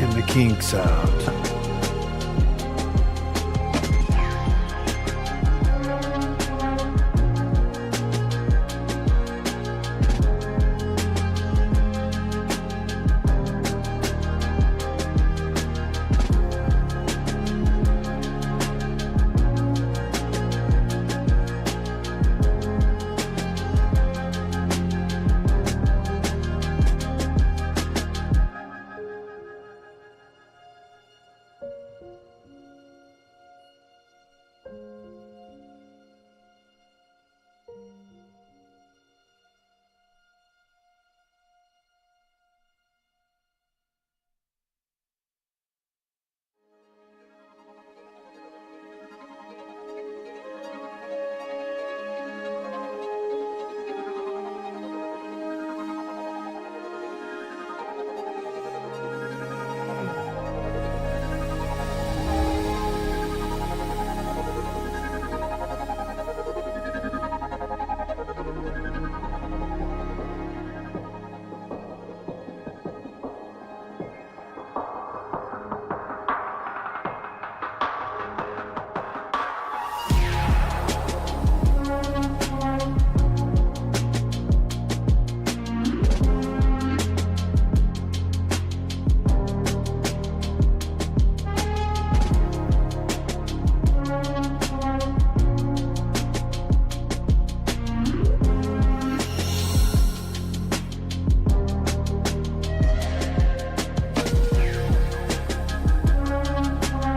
working the kinks out.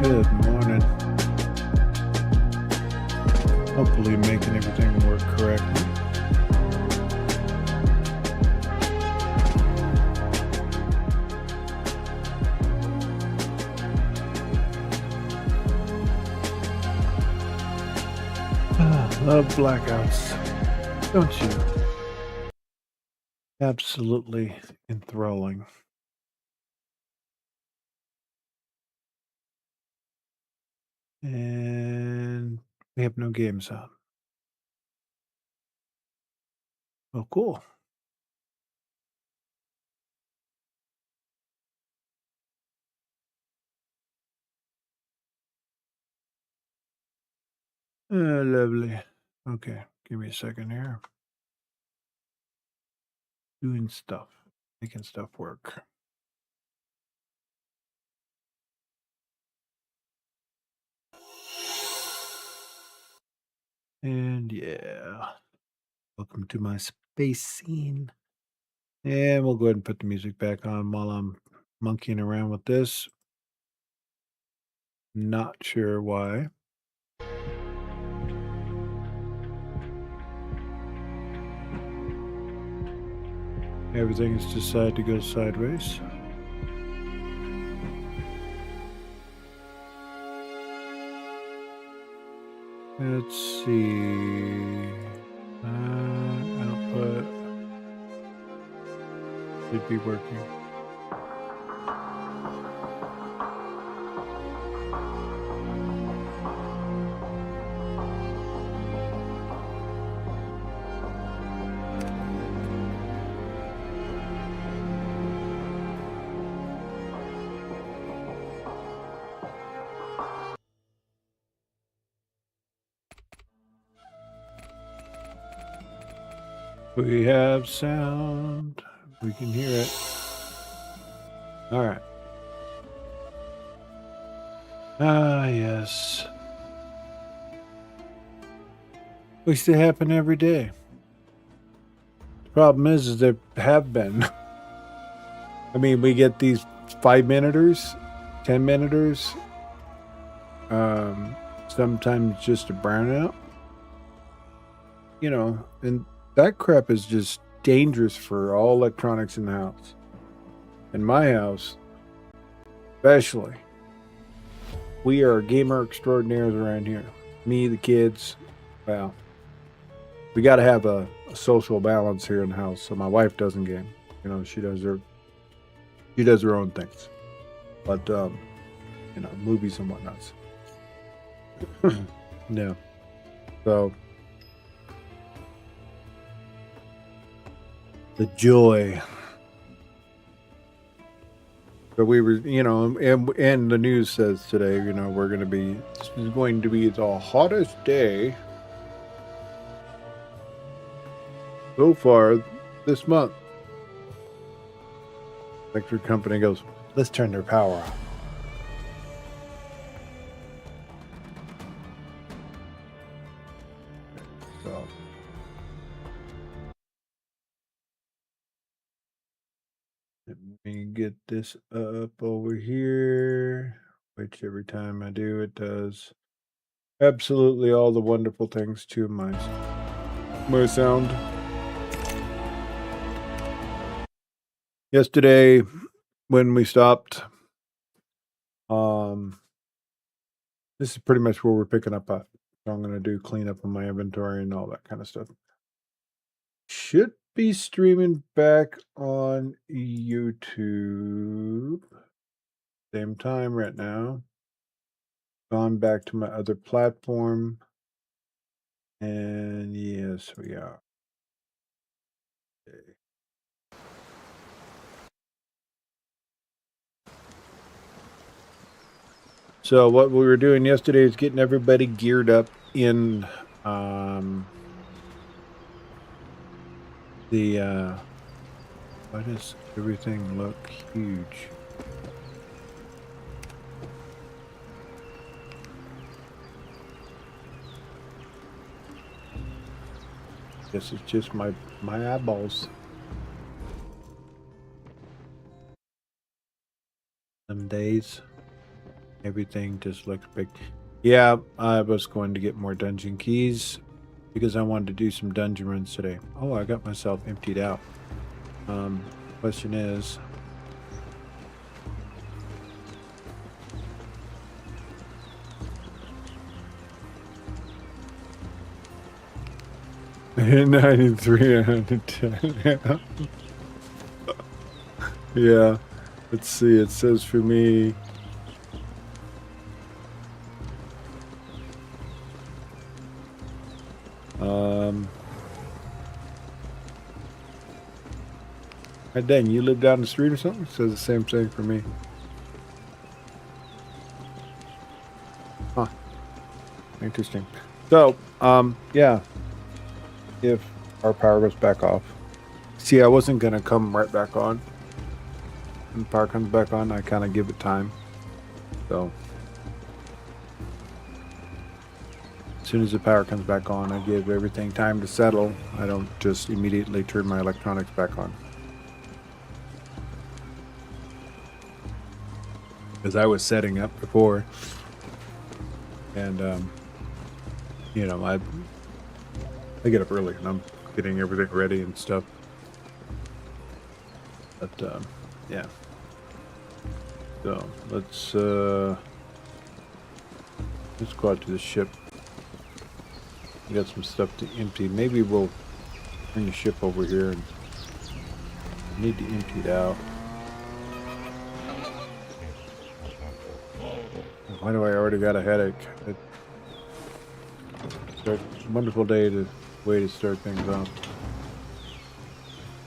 Good morning. Hopefully making everything work correctly. Love blackouts, don't you? Absolutely enthralling. And we have no games on. Oh, cool. Lovely. Okay, give me a second here. Doing stuff, making stuff work. And yeah, welcome to my space scene. And we'll go ahead and put the music back on while I'm monkeying around with this. Not sure why. Everything has decided to go sideways. Let's see. Output should be working. We have sound. We can hear it. All right. Ah, yes. At least they happen every day. The problem is there have been. I mean, we get these 5-minuters, 10-minuters. Sometimes just a brownout. You know, and that crap is just dangerous for all electronics in the house. In my house, especially. We are gamer extraordinaires around here. Me, the kids. Well, we got to have a social balance here in the house. So my wife doesn't game. You know, she does her own things. But you know, movies and whatnots. Yeah. So the joy But we were, you know, and the news says today, you know, this is going to be the hottest day so far this month. Electric company goes, let's turn their power off. So let me get this up over here, which every time I do, it does absolutely all the wonderful things to my sound. Yesterday, when we stopped, this is pretty much where we're picking up at. So I'm going to do cleanup of my inventory and all that kind of stuff. Should be streaming back on YouTube. Same time right now. Gone back to my other platform. And yes, we are. Okay. So what we were doing yesterday is getting everybody geared up in why does everything look huge? Guess it's just my eyeballs. Some days everything just looks big. Yeah, I was going to get more dungeon keys because I wanted to do some dungeon runs today. Oh, I got myself emptied out. Question is, $93 out of 10. Yeah, let's see. It says for me, hey, dang, you live down the street or something? It says the same thing for me. Huh. Interesting. So, yeah. If our power goes back off. See, I wasn't going to come right back on. When the power comes back on, I kind of give it time. So, as soon as the power comes back on, I give everything time to settle. I don't just immediately turn my electronics back on. Because I was setting up before. And, you know, I get up early and I'm getting everything ready and stuff. But, yeah. So, let's go out to the ship. We got some stuff to empty. Maybe we'll bring the ship over here and need to empty it out. Why do I already got a headache? It's a wonderful way to start things off.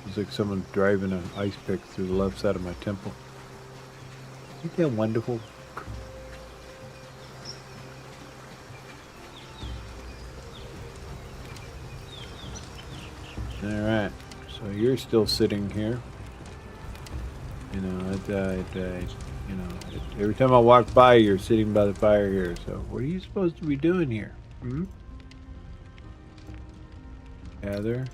It's like someone driving an ice pick through the left side of my temple. Isn't that wonderful? All right, so you're still sitting here. You know, you know, every time I walk by, you're sitting by the fire here. So, what are you supposed to be doing here? Hmm? Gather.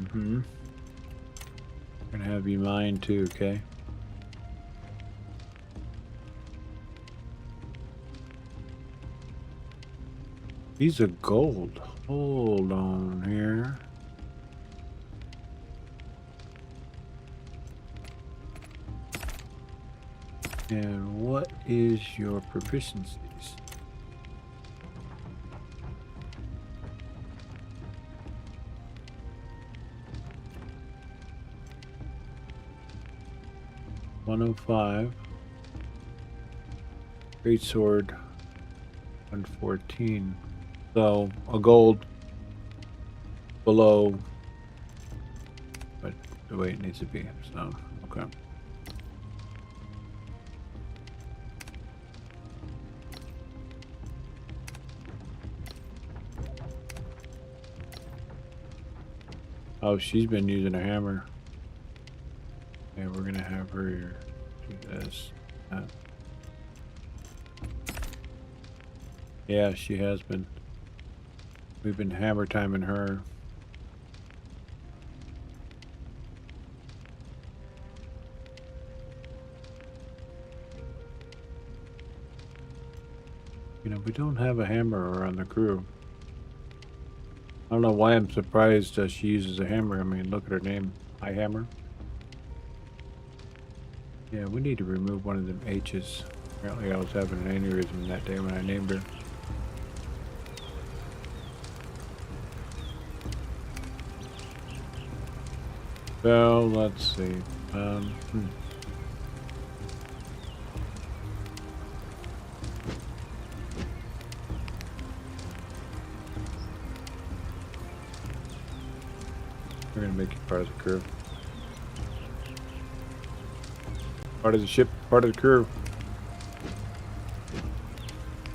Mm-hmm. I'm gonna have you mine too, okay? These are gold. Hold on here. And what is your proficiencies? $105. Great sword. 114. So a gold below. But the way it needs to be. So, okay. Oh, she's been using a hammer. Okay, we're gonna have her do this. Yeah, she has been. We've been hammer timing her. You know, we don't have a hammer on the crew. I don't know why I'm surprised she uses a hammer. I mean, look at her name. High Hammer. Yeah, we need to remove one of them H's. Apparently I was having an aneurysm that day when I named her. So, let's see. We're gonna make you part of the crew. Part of the ship, part of the crew.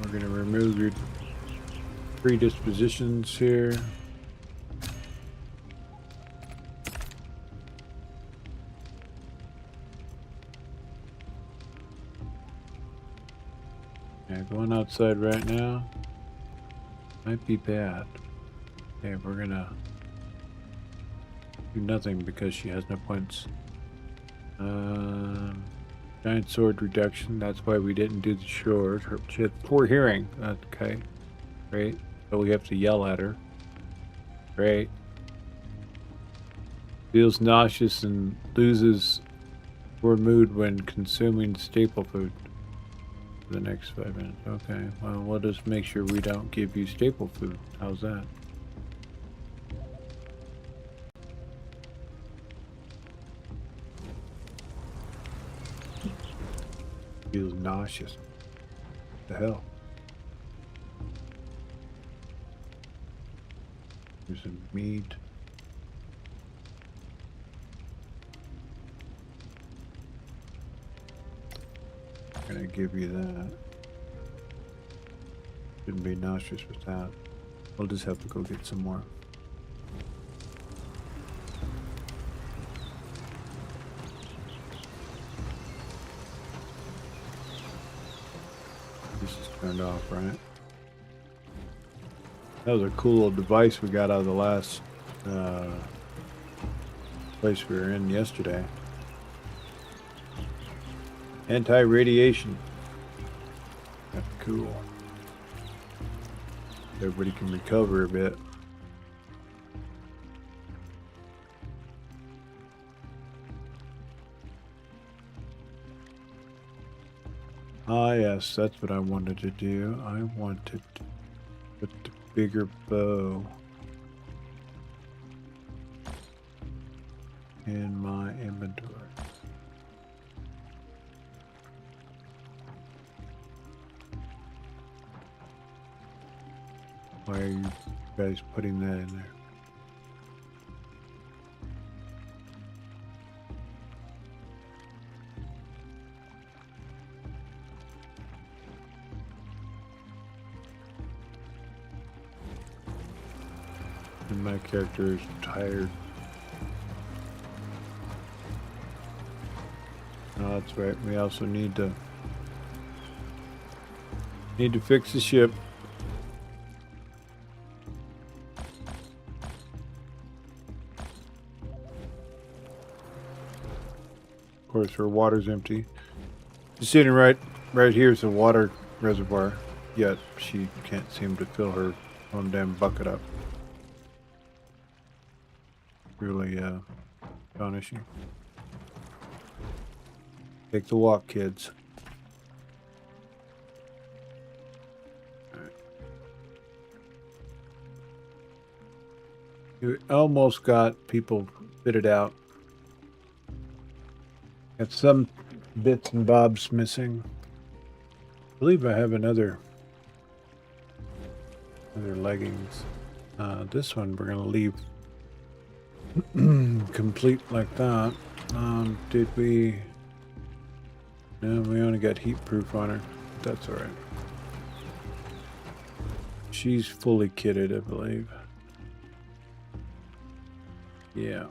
We're gonna remove your predispositions here. Yeah, going outside right now might be bad. Okay, we're gonna do nothing because she has no points. Giant sword reduction. That's why we didn't do the sword. She had poor hearing. Okay, great. So we have to yell at her. Great. Feels nauseous and loses poor mood when consuming staple food for the next 5 minutes. Okay, well, we'll just make sure we don't give you staple food. How's that? Feels nauseous. What the hell? Here's some meat. I'm gonna give you that. Shouldn't be nauseous with that. We'll just have to go get some more. This is turned off, right? That was a cool little device we got out of the last place we were in yesterday. Anti-radiation. That's cool. Everybody can recover a bit. Ah, yes, that's what I wanted to do. I wanted to put the bigger bow in my inventory. Why are you guys putting that in there? And my character is tired. Oh, that's right. We also need to fix the ship. Of course, her water's empty. She's sitting right here is the water reservoir. Yet she can't seem to fill her own damn bucket up. Really astonishing. Take the walk, kids. Right. You almost got people fitted out. Got some bits and bobs missing. I believe I have another leggings. This one we're gonna leave complete like that. Did we? No, we only got heat proof on her. That's all right. She's fully kitted, I believe. Yeah.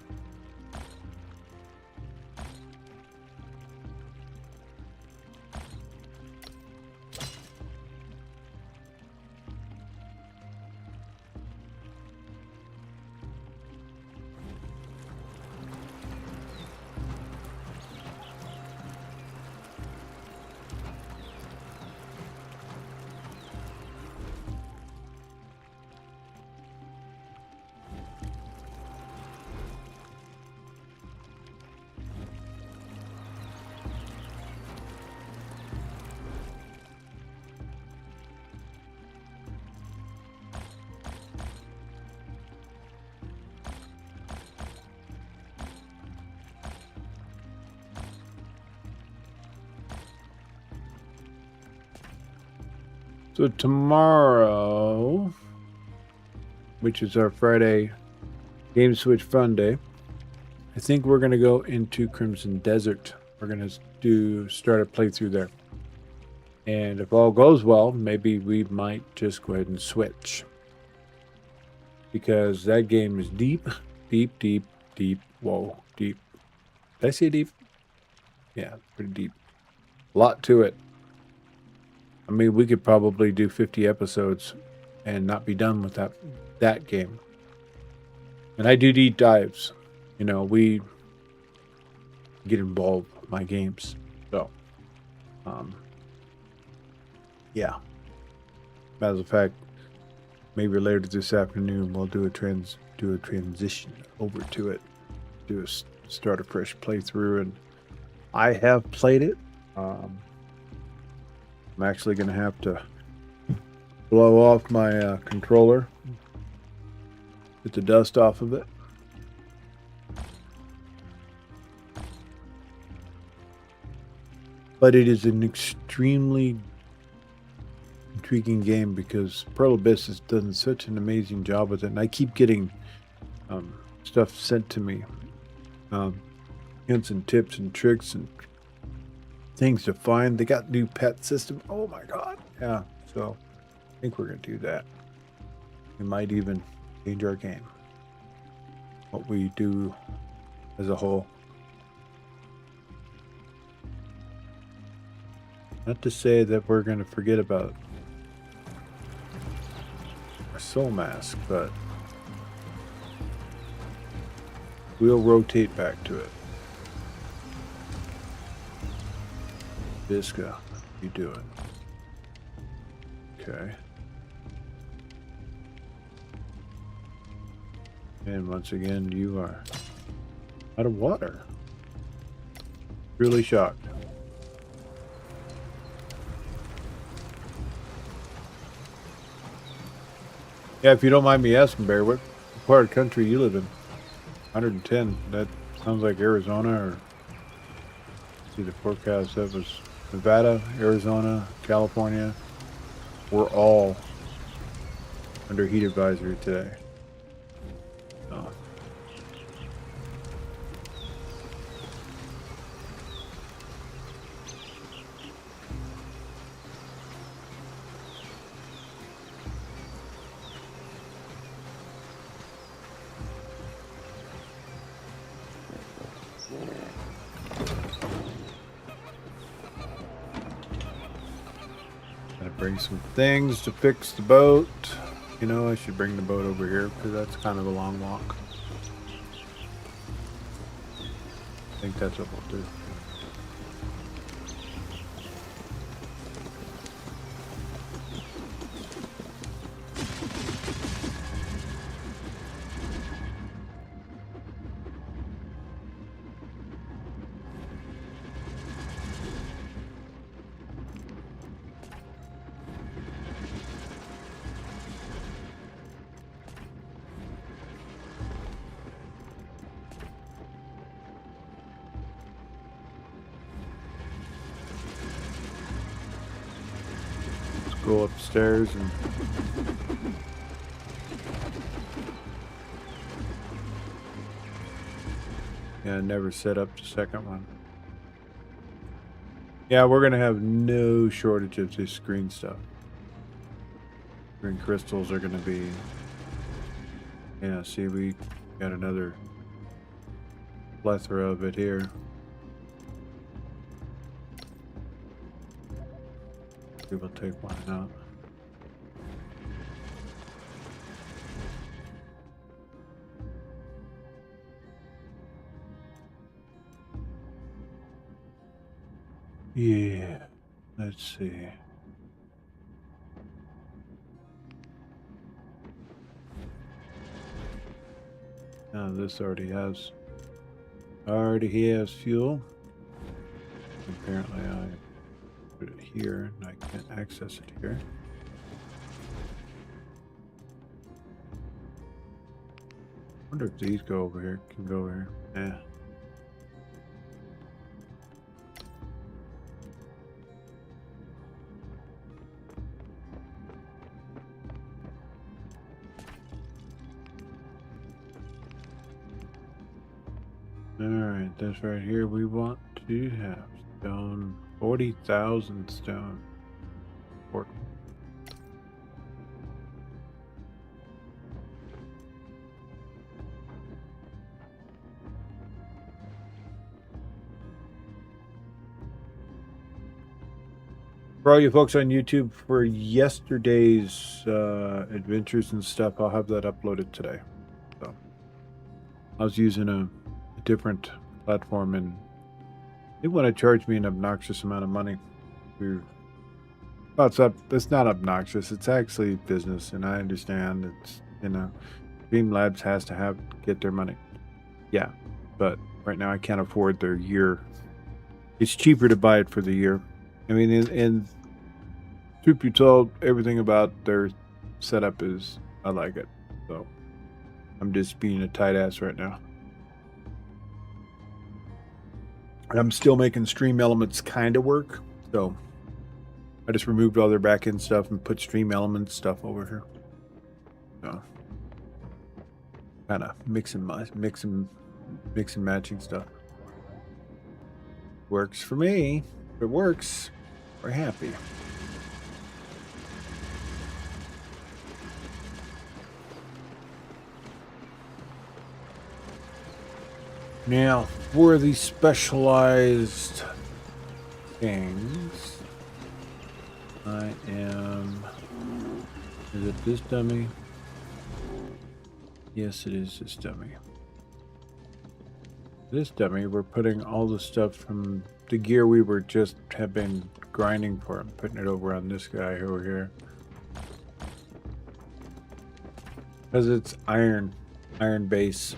So tomorrow, which is our Friday Game Switch Fun Day, I think we're going to go into Crimson Desert. We're going to start a playthrough there. And if all goes well, maybe we might just go ahead and switch. Because that game is deep. Whoa, deep. Did I say deep? Yeah, pretty deep. A lot to it. I mean, we could probably do 50 episodes and not be done with that game. And I do deep dives. You know, we get involved with my games. So, yeah. As a fact, maybe later this afternoon we'll do a transition over to it. Start a fresh playthrough, and I have played it. I'm actually going to have to blow off my controller, get the dust off of it. But it is an extremely intriguing game because Pearl Abyss has done such an amazing job with it, and I keep getting stuff sent to me, hints and tips and tricks and things to find. They got new pet system. Oh my god. Yeah, so I think we're gonna do that. We might even change our game, what we do as a whole. Not to say that we're gonna forget about our Soulmask, but we'll rotate back to it. Visca, you doing? Okay. And once again, you are out of water. Really shocked. Yeah, if you don't mind me asking, Barry, what part of the country you live in? 110. That sounds like Arizona, or see the forecast. That was Nevada, Arizona, California. We're all under heat advisory today. So. Bring some things to fix the boat. You know, I should bring the boat over here because that's kind of a long walk. I think that's what we'll do. Go upstairs and Yeah, I never set up the second one. Yeah, we're gonna have no shortage of this green stuff. Green crystals are gonna be. Yeah, see, we got another plethora of it here. We will take one out. Yeah, let's see. Now this already has fuel. Apparently I put it here and I can't access it here. Wonder if these go over here. Can go over here. Yeah. Alright, this right here we want to have stone. 40,000 stone. Important. For all you folks on YouTube, for yesterday's adventures and stuff, I'll have that uploaded today. So I was using a different platform and they want to charge me an obnoxious amount of money. Well, it's not obnoxious. It's actually business, and I understand. It's, you know, Streamlabs has to get their money. Yeah, but right now I can't afford their year. It's cheaper to buy it for the year. I mean, in truth be told, everything about their setup I like it. So I'm just being a tight ass right now. I'm still making Stream Elements kind of work, so I just removed all their backend stuff and put Stream Elements stuff over here. So kind of mix and matching stuff. Works for me. If it works, we're happy. Now, for the specialized things, is it this dummy? Yes, it is this dummy. This dummy, we're putting all the stuff from the gear we have been grinding for. I'm putting it over on this guy over here. Because it's iron base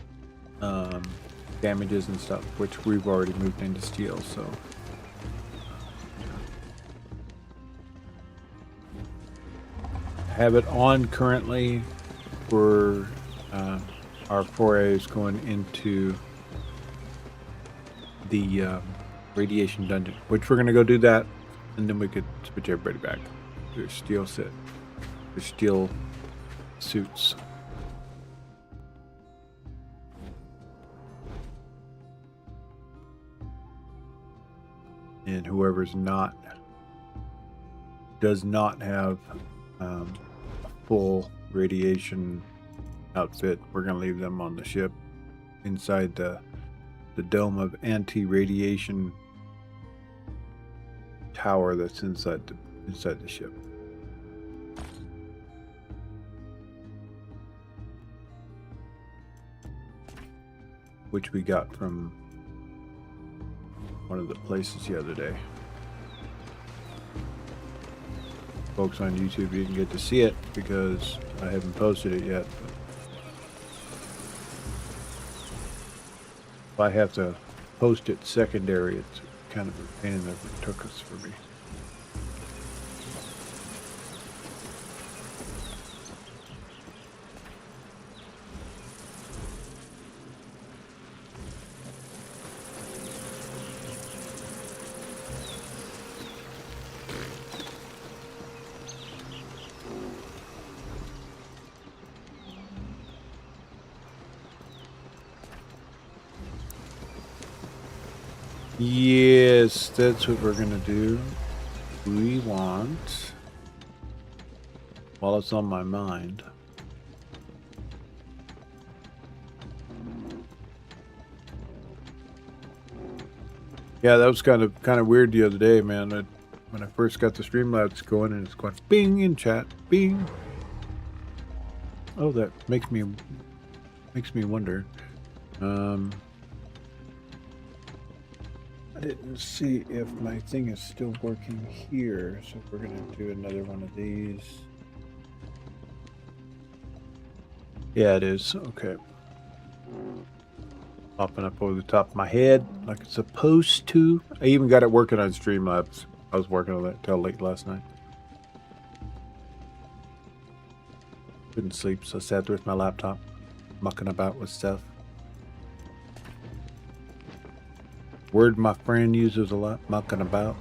damages and stuff, which we've already moved into steel, so. Have it on currently for our forays going into the radiation dungeon, which we're going to go do that, and then we could switch everybody back to their steel suits. And whoever's does not have a full radiation outfit, we're going to leave them on the ship inside the dome of anti-radiation tower that's inside the ship. Which we got from one of the places the other day. Folks on YouTube didn't get to see it because I haven't posted it yet. If I have to post it secondary, it's kind of a pain in the tuchus for me. Yes, that's what we're gonna do. We want, while it's on my mind, yeah, that was kind of weird the other day, man. When I first got the Streamlabs going, and it's going bing in chat, bing. Oh, that makes me wonder. I didn't see if my thing is still working here, so we're gonna do another one of these. Yeah, it is. Okay. Popping up over the top of my head like it's supposed to. I even got it working on Streamlabs. I was working on that till late last night. Couldn't sleep, so I sat there with my laptop, mucking about with stuff. Word my friend uses a lot, mucking about.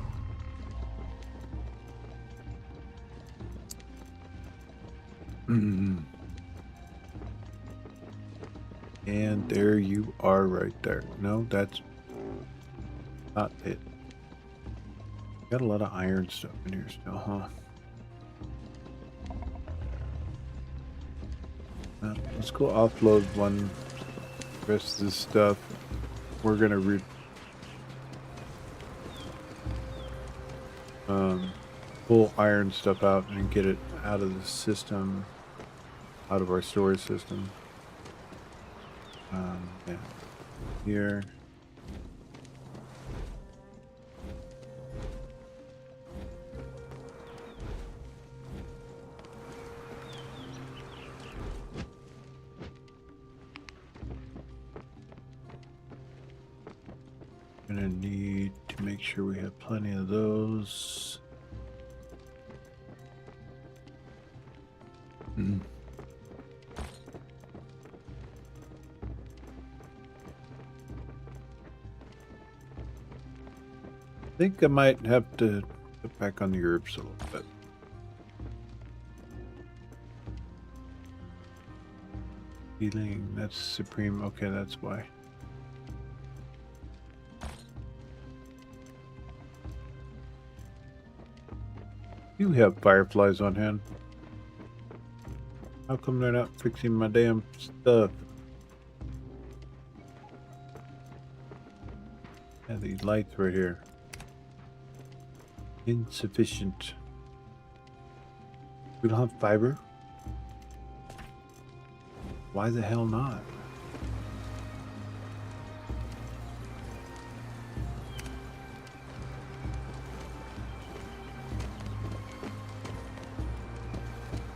And there you are right there. No, that's not it. Got a lot of iron stuff in here still, huh? Let's go offload one. Rest of this stuff. We're gonna pull iron stuff out and get it out of the system, out of our storage system. Yeah. Here. Gonna need to make sure we have plenty of those. I think I might have to put back on the herbs a little bit. Healing, that's supreme. Okay, that's why. You have fireflies on hand. How come they're not fixing my damn stuff? Yeah, these lights right here. Insufficient. We don't have fiber? Why the hell not?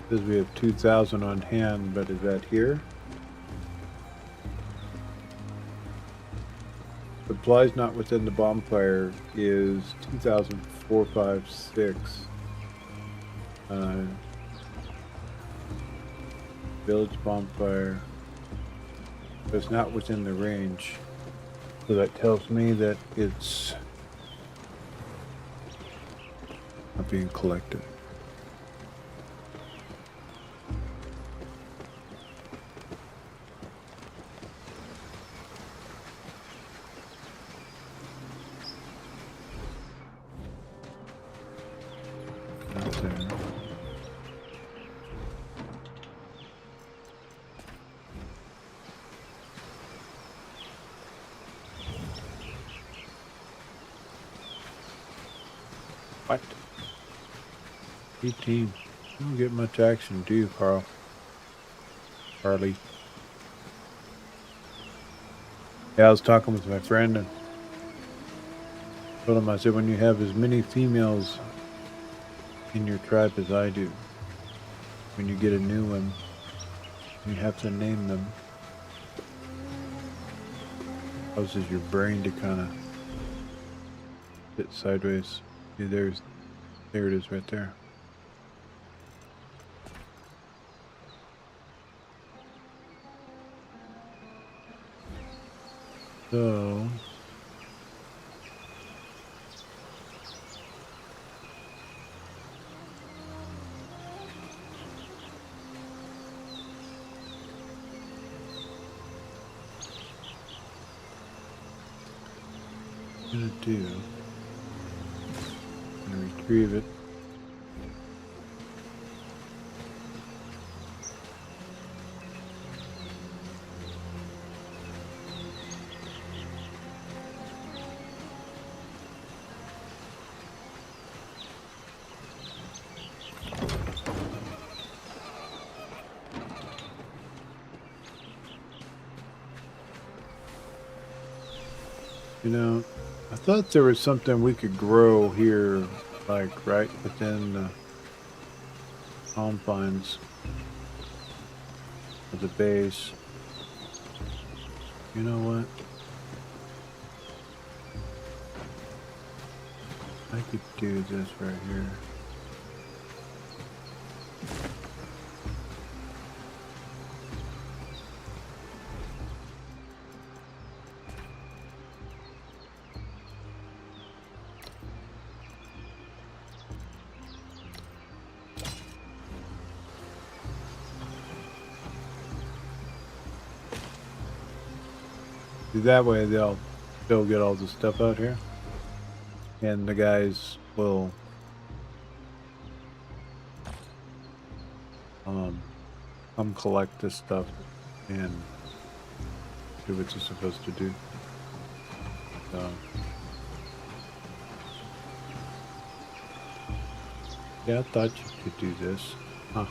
Says we have 2,000 on hand, but is that here? Supplies not within the bonfire is 2,456. Village bonfire. But it's not within the range. So that tells me that it's not being collected. What? 18. You don't get much action, do you, Carl? Carly. Yeah, I was talking with my friend and told him, I said, when you have as many females in your tribe as I do, when you get a new one, you have to name them. Causes your brain to kind of sit sideways. See, there it is right there. So I'm gonna do. I'm gonna retrieve it. You know, I thought there was something we could grow here, like right within the confines of the base. You know what? I could do this right here. That way they'll get all the stuff out here, and the guys will come collect this stuff and do what you're supposed to do. So, yeah, I thought you could do this. Huh.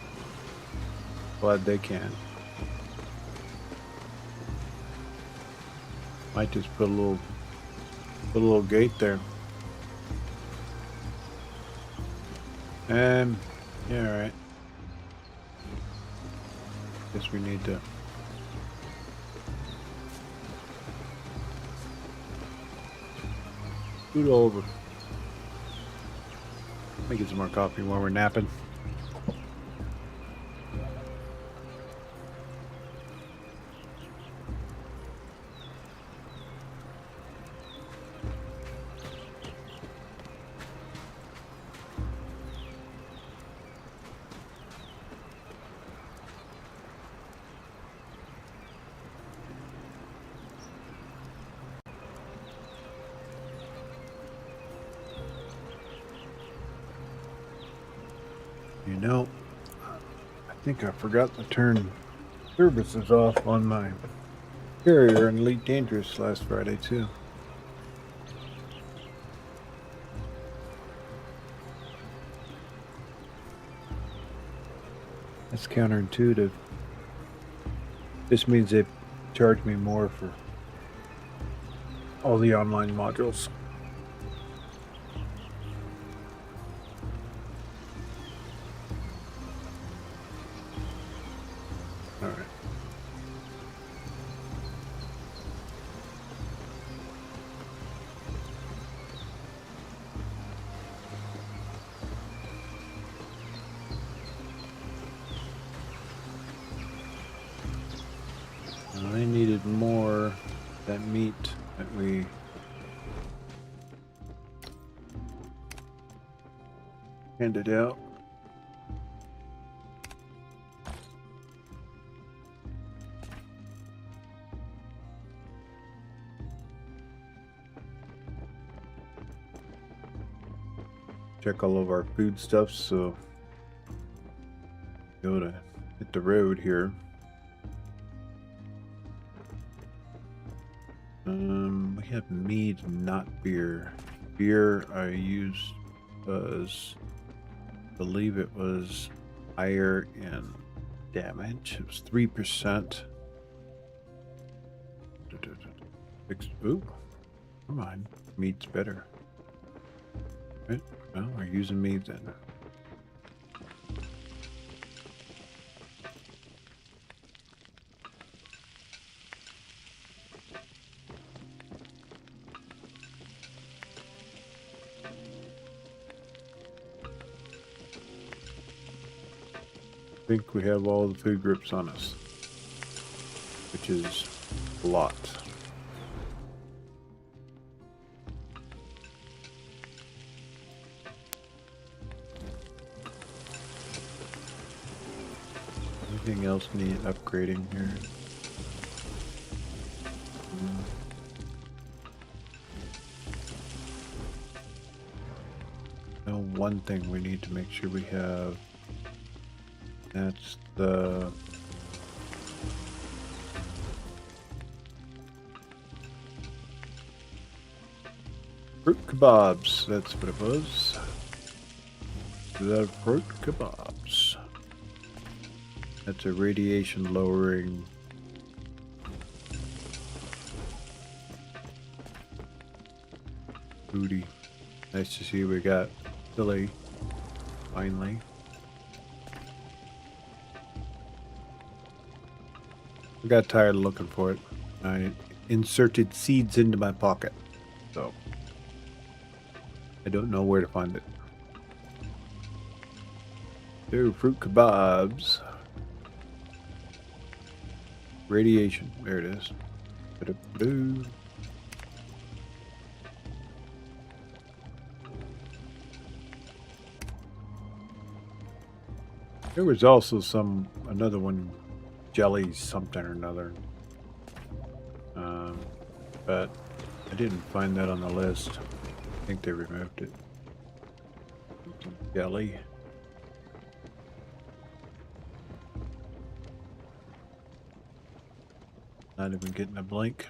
Glad they can. Might just put a little gate there. Yeah, all right. Guess we need to scoot over. Let me get some more coffee while we're napping. You know, I think I forgot to turn services off on my carrier in Elite Dangerous last Friday too. That's counterintuitive. This means they charge me more for all the online modules. All right. I needed more that meat that we handed out. Check all of our foodstuffs, so go to hit the road here. We have mead, not beer. Beer I used was, I believe it was higher in damage. It was 3%. Ooh, come on, mead's better. Right? Well, we're using mead then. I think we have all the food groups on us, which is a lot. Anything else need upgrading here? one thing we need to make sure we have. That's the fruit kebabs. That's what it was. The fruit kebabs. That's a radiation lowering. Booty. Nice to see we got Billy finally. I got tired of looking for it. I inserted seeds into my pocket, so I don't know where to find it. There, fruit kebabs. Radiation. There it is. Ba-da-ba-doo. There was also another one, jelly something or another. But I didn't find that on the list. I think they removed it. Jelly. Not even getting a blink.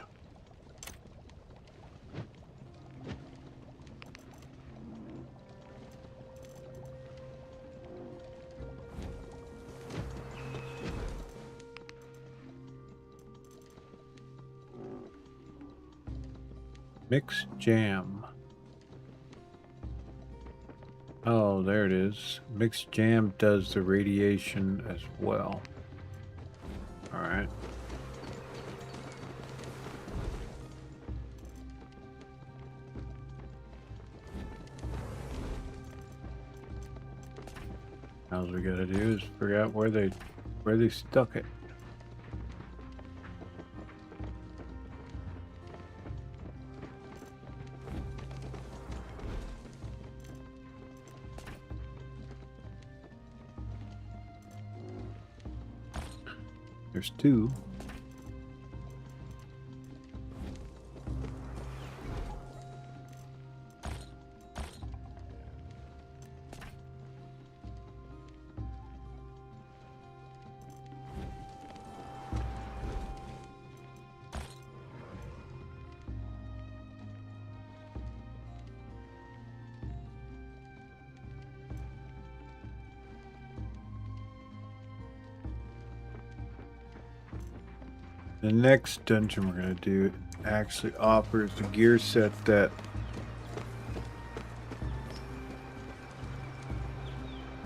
Mixed jam. Oh, there it is. Mixed jam does the radiation as well. All right. All we gotta do is figure out where they stuck it. There's two. The next dungeon we're going to do actually offers the gear set that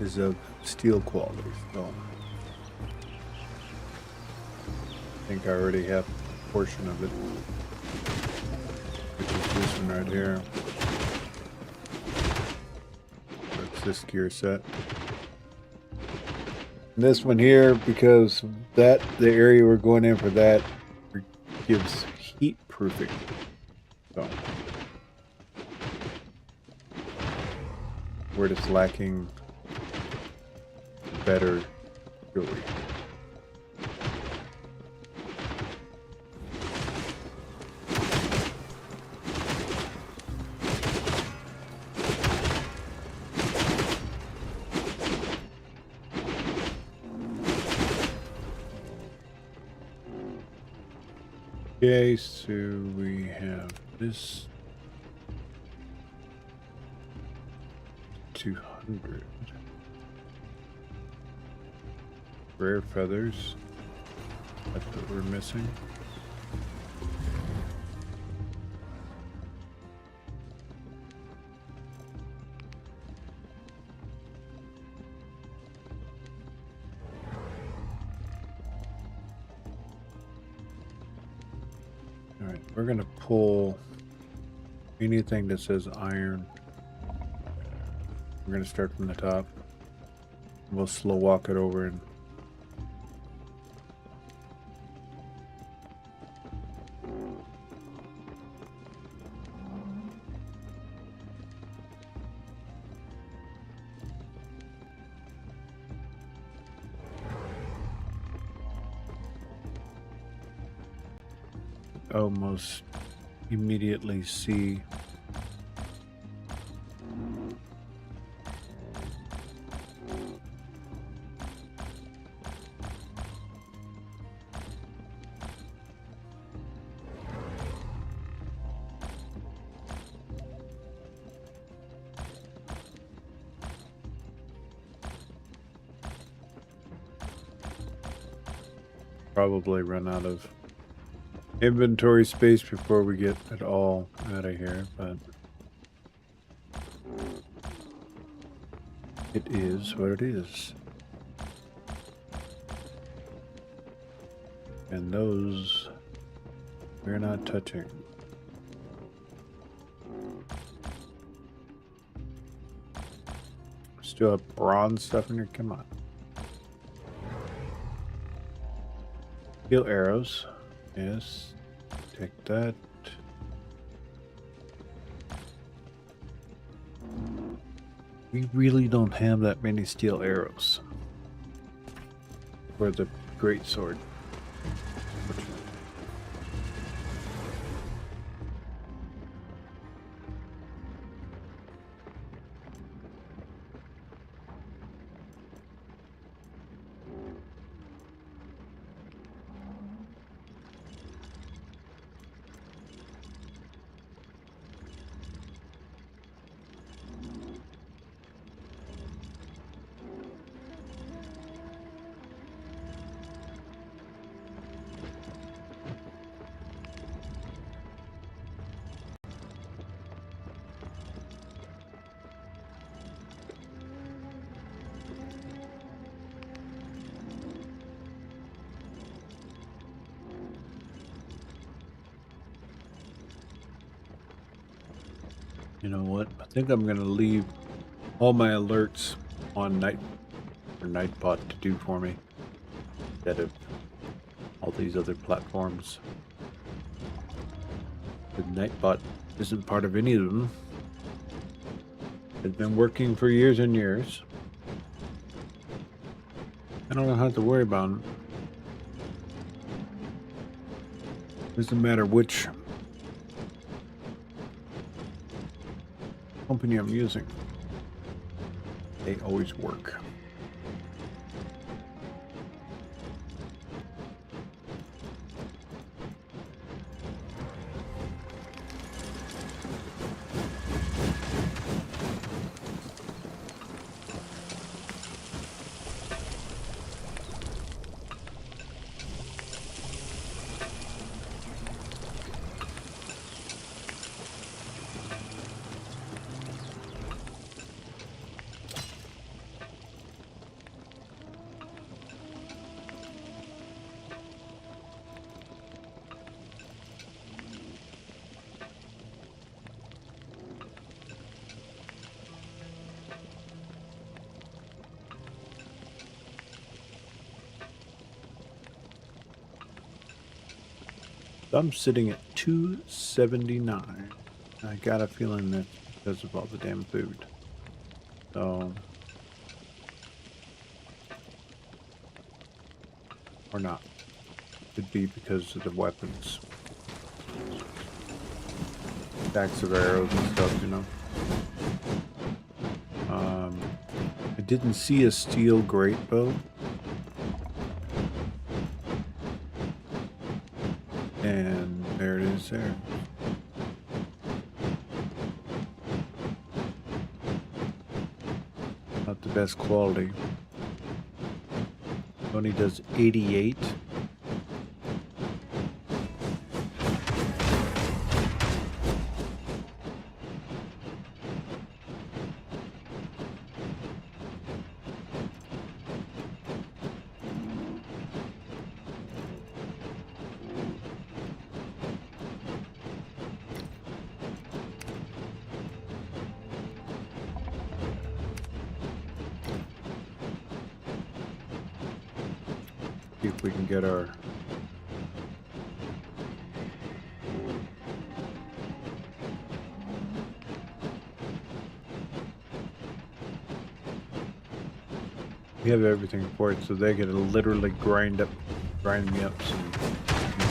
is of steel quality. So I think I already have a portion of it, which is this one right here. That's this gear set. And this one here, because the area we're going in for that gives heat proofing. So where it's lacking better jewelry. Okay, so we have this 200 rare feathers. That's what we're missing. All right, we're gonna pull anything that says iron. We're gonna start from the top. We'll slow walk it over and almost immediately see Probably run out of inventory space before we get it all out of here, but it is what it is. And those we're not touching. Still have bronze stuff in here? Come on. Steel arrows. Yes. Take that. We really don't have that many steel arrows for the great sword. You know what? I think I'm gonna leave all my alerts on Nightbot to do for me instead of all these other platforms. The Nightbot isn't part of any of them. It's been working for years and years. I don't have to worry about it. Doesn't matter which company I'm using. They always work. I'm sitting at 279. I got a feeling that because of all the damn food. So, or not. Could be because of the weapons. Stacks of arrows and stuff, you know. I didn't see a steel great bow. And there it is there. Not the best quality. Only does 88. See if we can get our we have everything for it, so they can literally grind me up some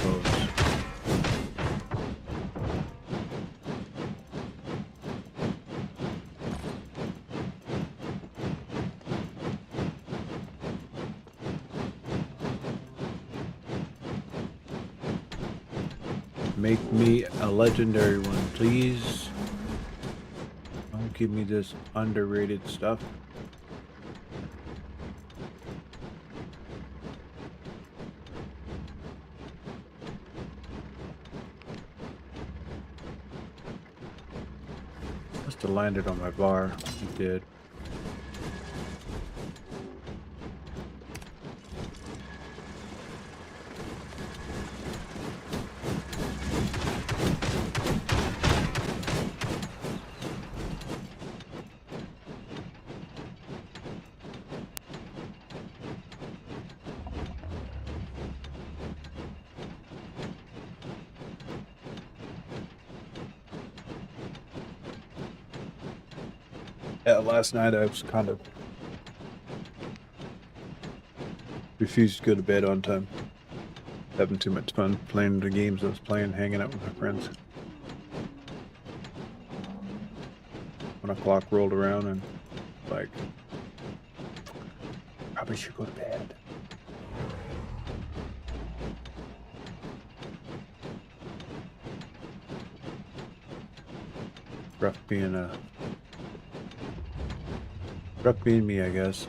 bows. Make me a legendary one, please. Don't give me this underrated stuff. have landed on my bar. It did. Yeah, last night I was kind of refused to go to bed on time. Having too much fun playing the games I was playing, hanging out with my friends. 1 o'clock rolled around and like, probably should go to bed. Rough being me, I guess.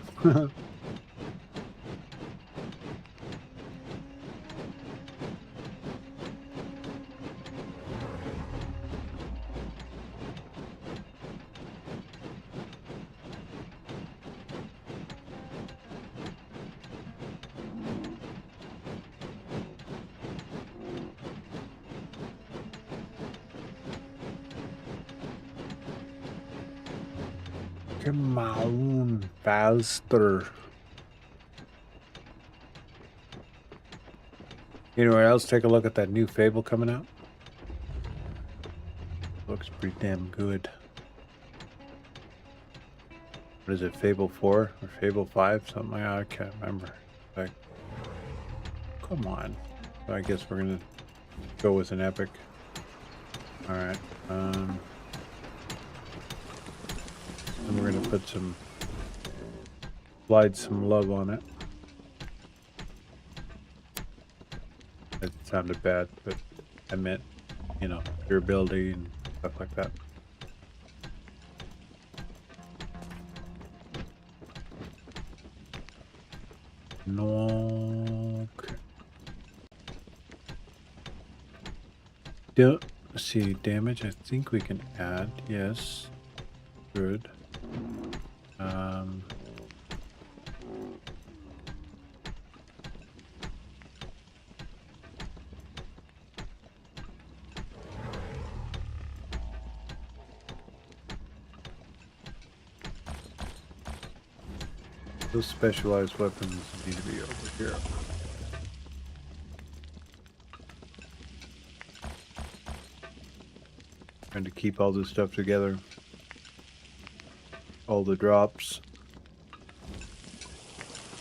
Come on, faster. Anyway, let's take a look at that new Fable coming out. Looks pretty damn good. What is it, Fable 4 or Fable 5? Something like that? I can't remember. Like, come on. So I guess we're gonna go with an epic. Alright. And we're gonna put slide some love on it. It sounded bad, but I meant, you know, durability and stuff like that. No. Okay. Let's see, damage. I think we can add. Yes. Good. Those specialized weapons need to be over here. Trying to keep all this stuff together. All the drops.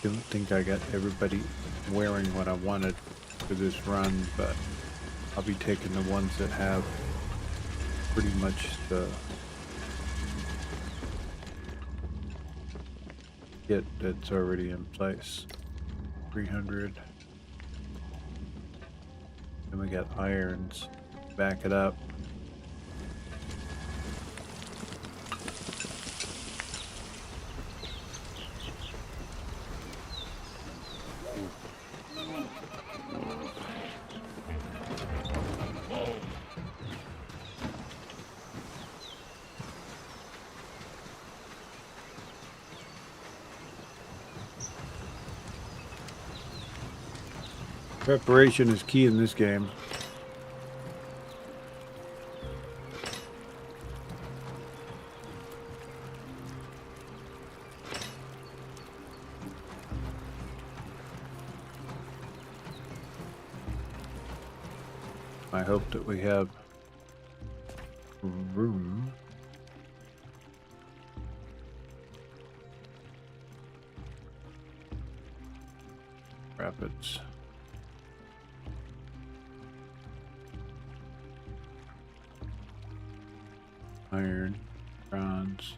Don't think I got everybody wearing what I wanted for this run, but I'll be taking the ones that have pretty much the kit that's already in place. 300. Then we got irons. Back it up. Preparation is key in this game. I hope that we have room. Rapids. Iron, bronze.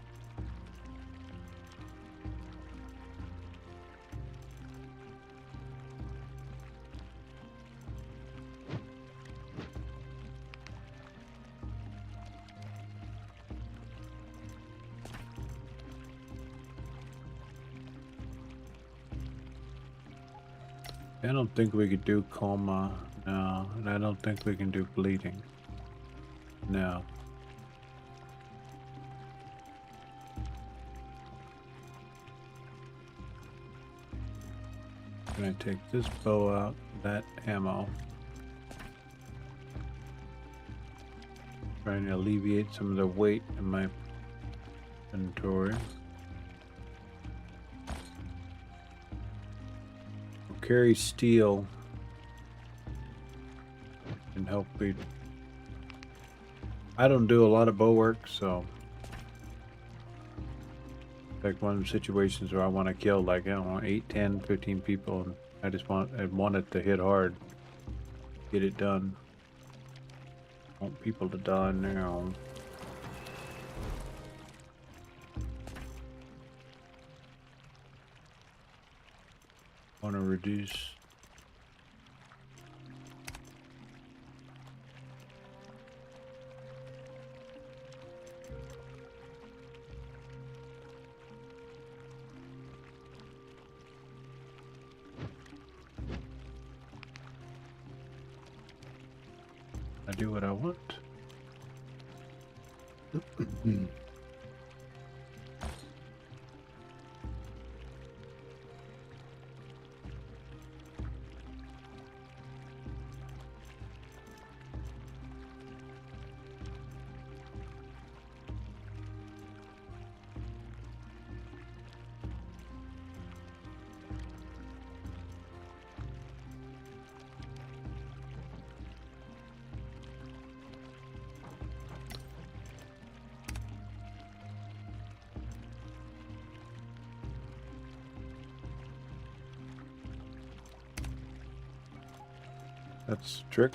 I don't think we could do coma, no, and I don't think we can do bleeding, no. I'm gonna take this bow out, that ammo. Trying to alleviate some of the weight in my inventory. I'll carry steel and help me. I don't do a lot of bow work, so like one of the situations where I want to kill like, I don't know, 8, 10, 15 people, and I want it to hit hard, get it done. I want people to die now. Want to reduce. I do what I want. That's the trick.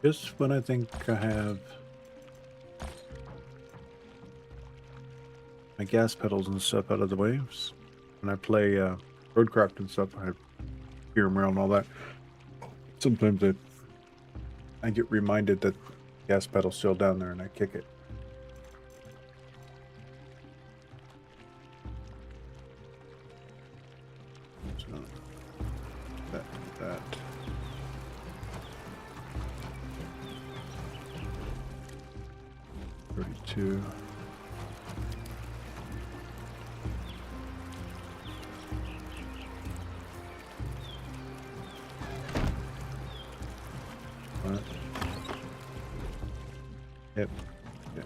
Just when I think I have my gas pedals and stuff out of the way, when I play roadcraft and stuff, I hear them around all that. Sometimes I get reminded that the gas pedal's still down there and I kick it. So that. 32. What? Yep. Yep.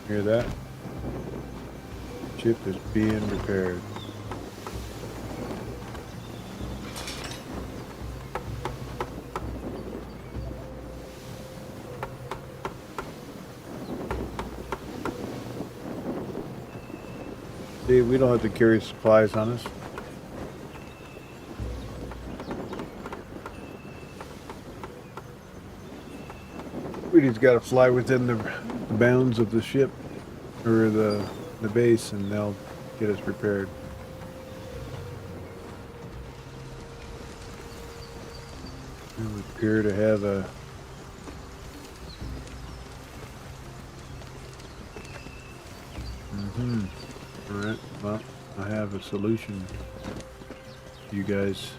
Hear that? Ship is being repaired. See, we don't have to carry supplies on us. We just got to fly within the bounds of the ship or the base, and they'll get us repaired. We appear to have a Alright, well, I have a solution. You guys.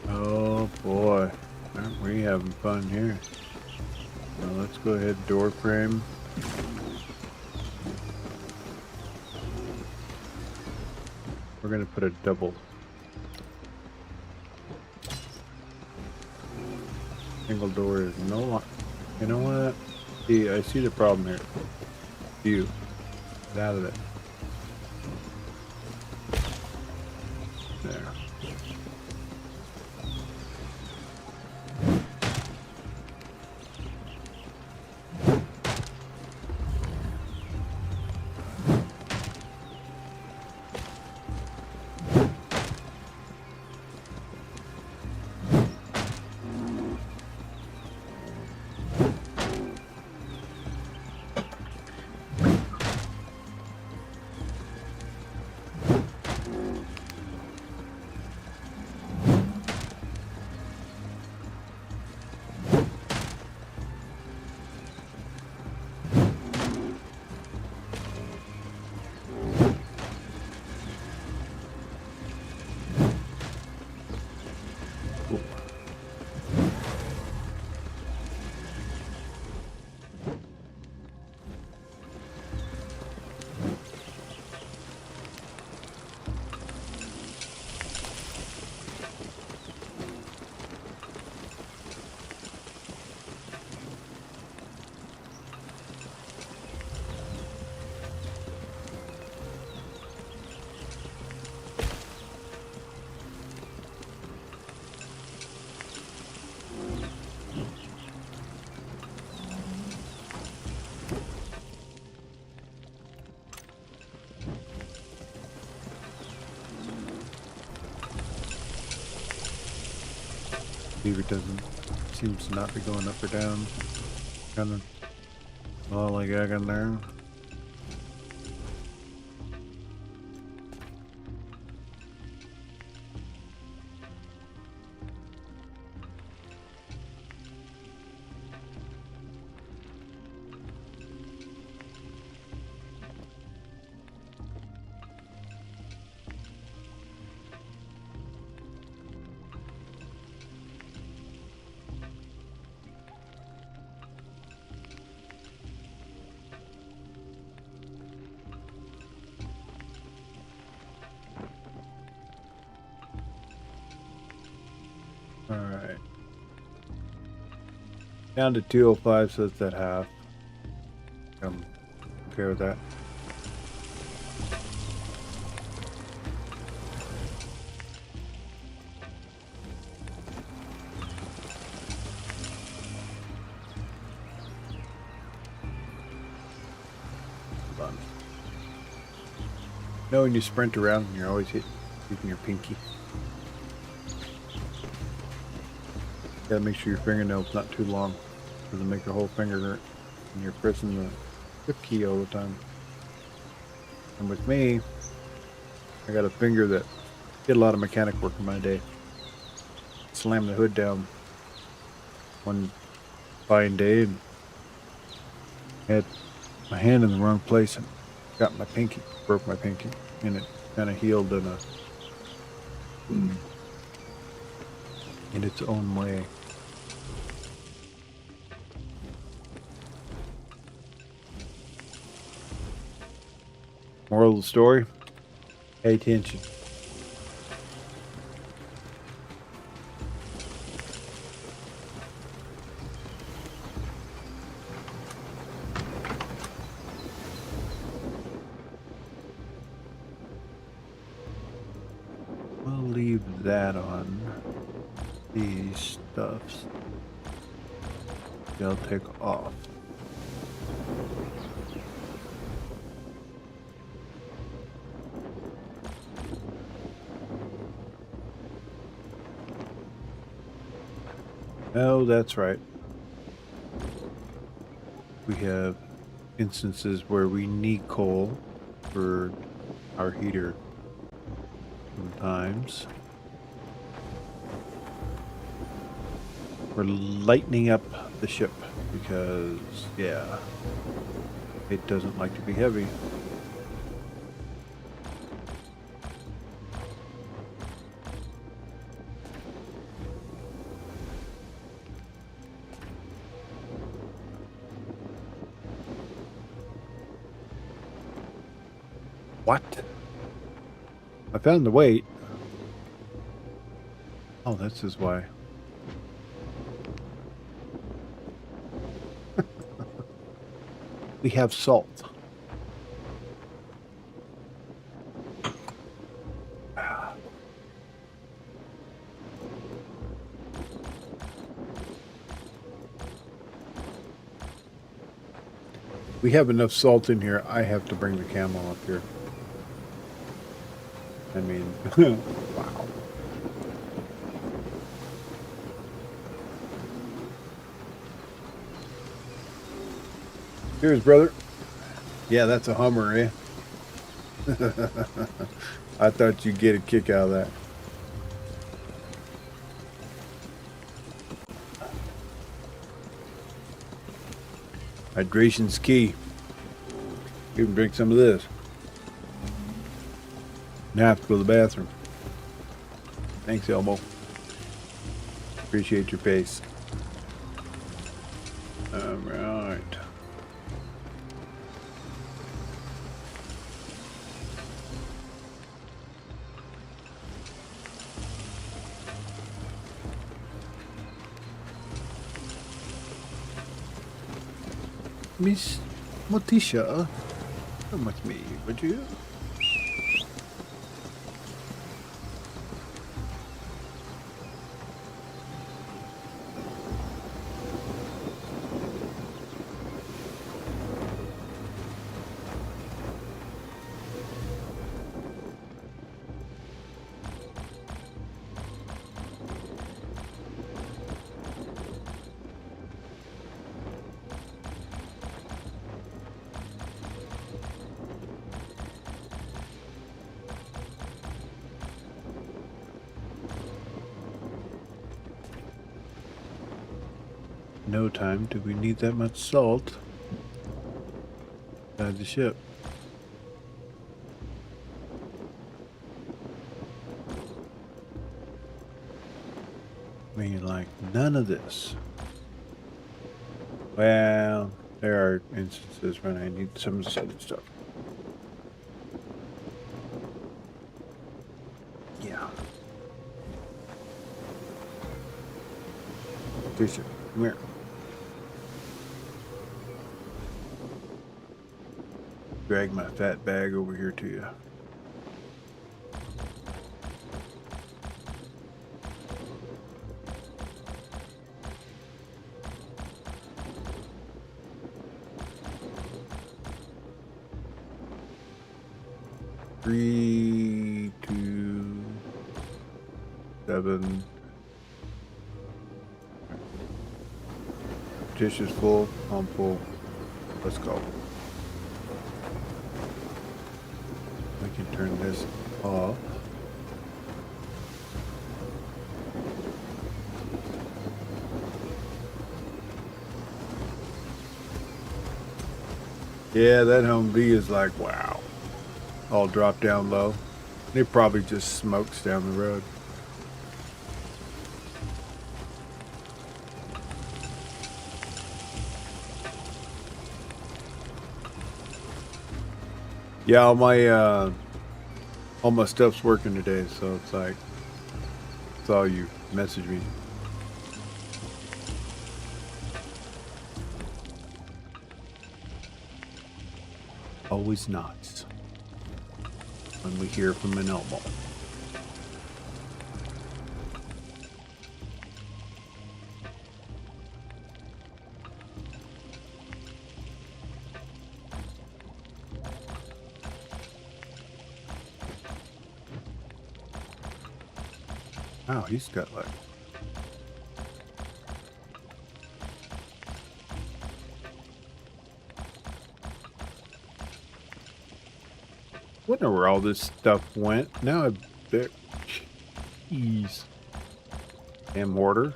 Oh boy, aren't we having fun here? Well, let's go ahead, door frame. We're gonna put a double. Single door is no longer. You know what? See, I see the problem here. You. Get out of it. There. Beaver doesn't seems to not be going up or down. Kind of lollygagging there. Alright. Down to 205, so it's at half. I'm okay with that. Hold on. You know when you sprint around, you're always using your pinky. Gotta make sure your fingernail's not too long. Doesn't make your whole finger hurt. And you're pressing the shift key all the time. And with me, I got a finger that did a lot of mechanic work in my day. Slammed the hood down one fine day and had my hand in the wrong place and got my pinky, broke my pinky, and it kind of healed in its own way. Moral of the story, pay attention. We'll leave that on these stuffs. They'll take off. Oh, that's right. We have instances where we need coal for our heater Sometimes we're lightening up the ship because, yeah, it doesn't like to be heavy. What? I found the weight. Oh, this is why. We have salt. We have enough salt in here. I have to bring the camel up here. I mean, wow. Cheers, brother. Yeah, that's a Hummer, eh? I thought you'd get a kick out of that. Hydration's key. You can drink some of this. Now I have to go to the bathroom. Thanks, Elmo. Appreciate your pace. All right. Miss Motisha, come with me, would you? No time. Do we need that much salt inside the ship? I mean, like, none of this. Well, there are instances when I need some of this other stuff. Yeah. Tricia, come here. Drag my fat bag over here to you. Three, 2, 7. Dish is full. I'm full. Let's go. We can turn this off. Yeah, that Humvee is like, wow. All drop down low. It probably just smokes down the road. Yeah, all my stuff's working today, so it's like, it's all you message me. Always nice when we hear from an Elmo. Wow, he's got like... Wonder where all this stuff went. Now there. Jeez. And mortar.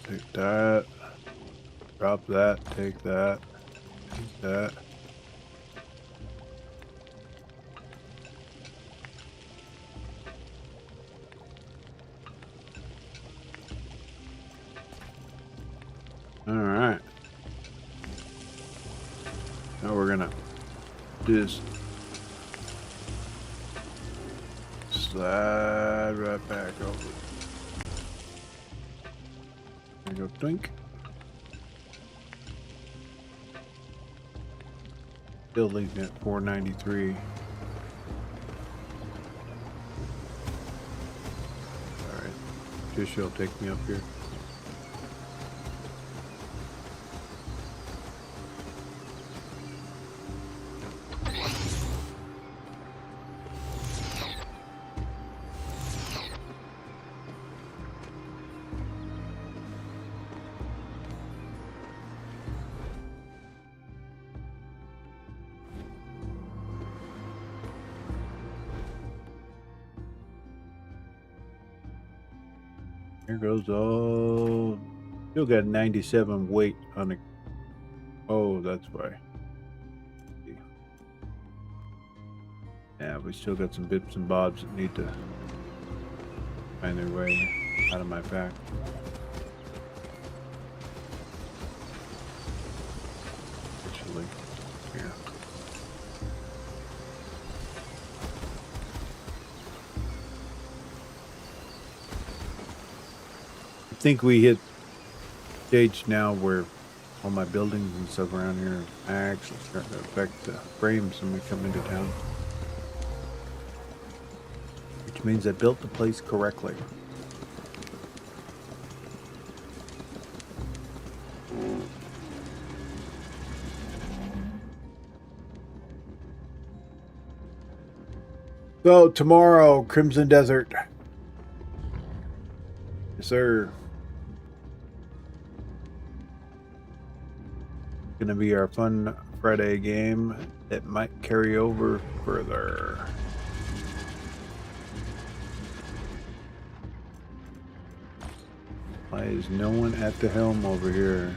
Take that. Drop that. Take that. Take that. All right. Now we're gonna just slide right back over. There you go, twink. Still leaving at 493. All right, just she'll take me up here. Here goes all. Still got 97 weight on the. Oh, that's why. Yeah, we still got some bits and bobs that need to find their way out of my pack. Actually, here. I think we hit stage now where all my buildings and stuff around here are actually starting to affect the frames when we come into town. Which means I built the place correctly. So tomorrow, Crimson Desert. Yes, sir. Gonna be our fun Friday game that might carry over further. Why is no one at the helm over here?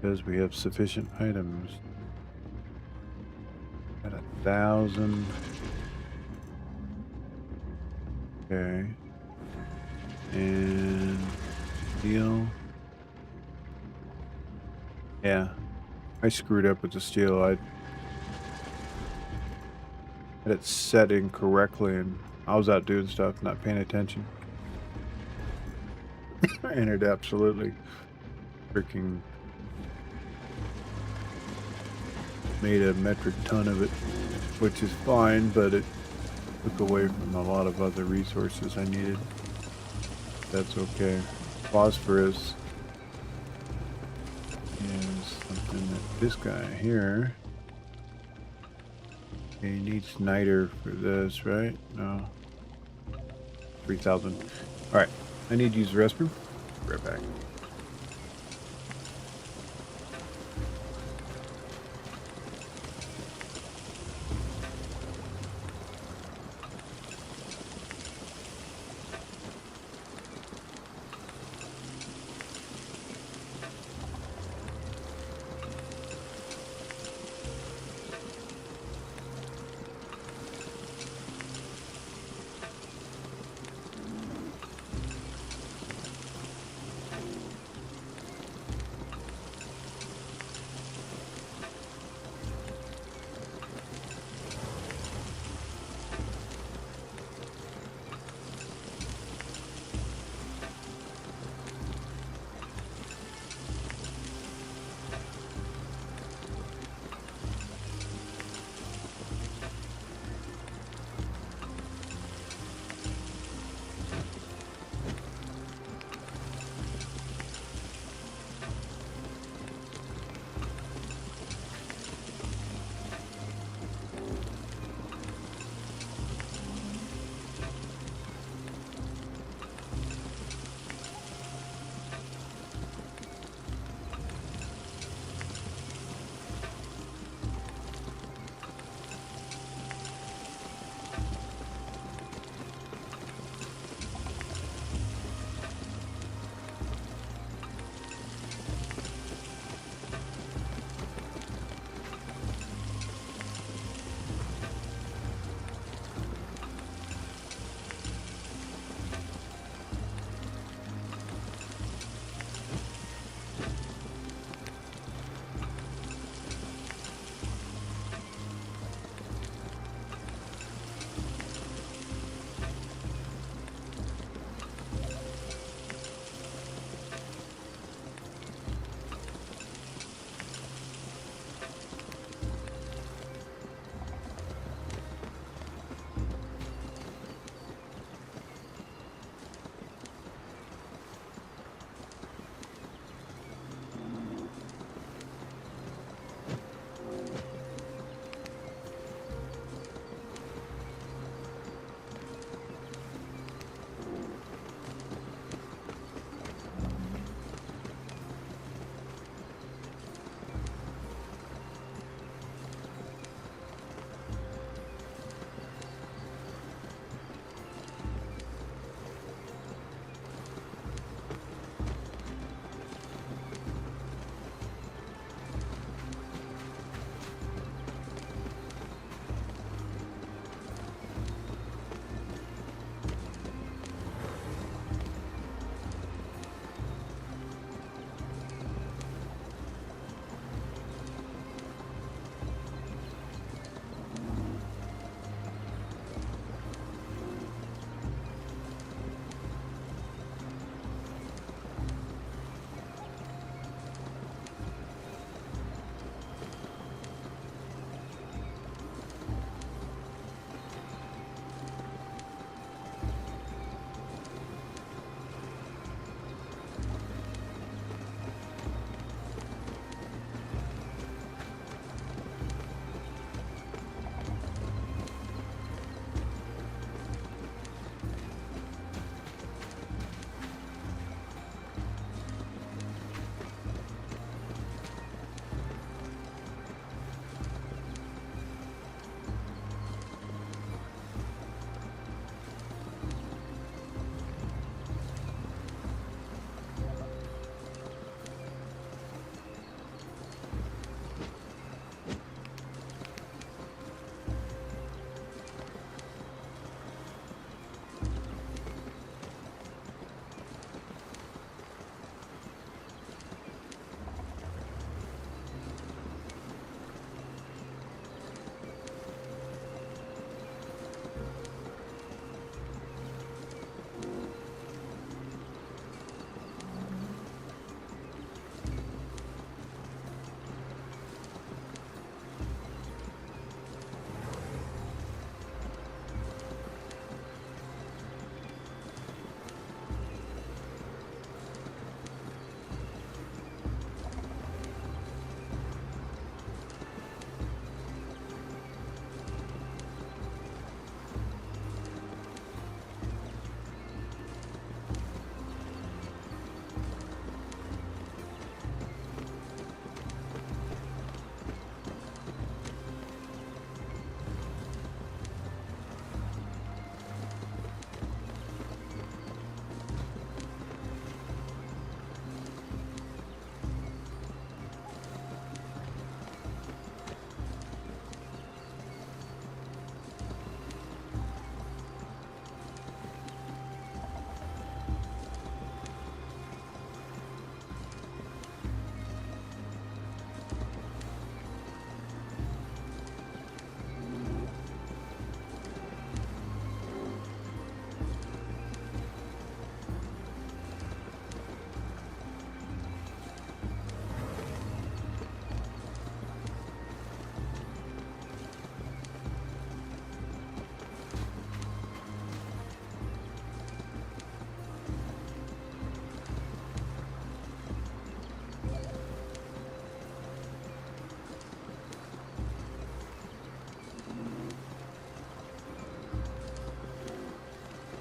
Because we have sufficient items. Got 1,000. Okay. And steel. Yeah, I screwed up with the steel. I had it set incorrectly, and I was out doing stuff, not paying attention, and it absolutely freaking made a metric ton of it, which is fine, but it took away from a lot of other resources I needed. That's okay. Phosphorus is something that this guy here, he needs niter for this, right? No. 3,000. Alright, I need to use the restroom. Right back.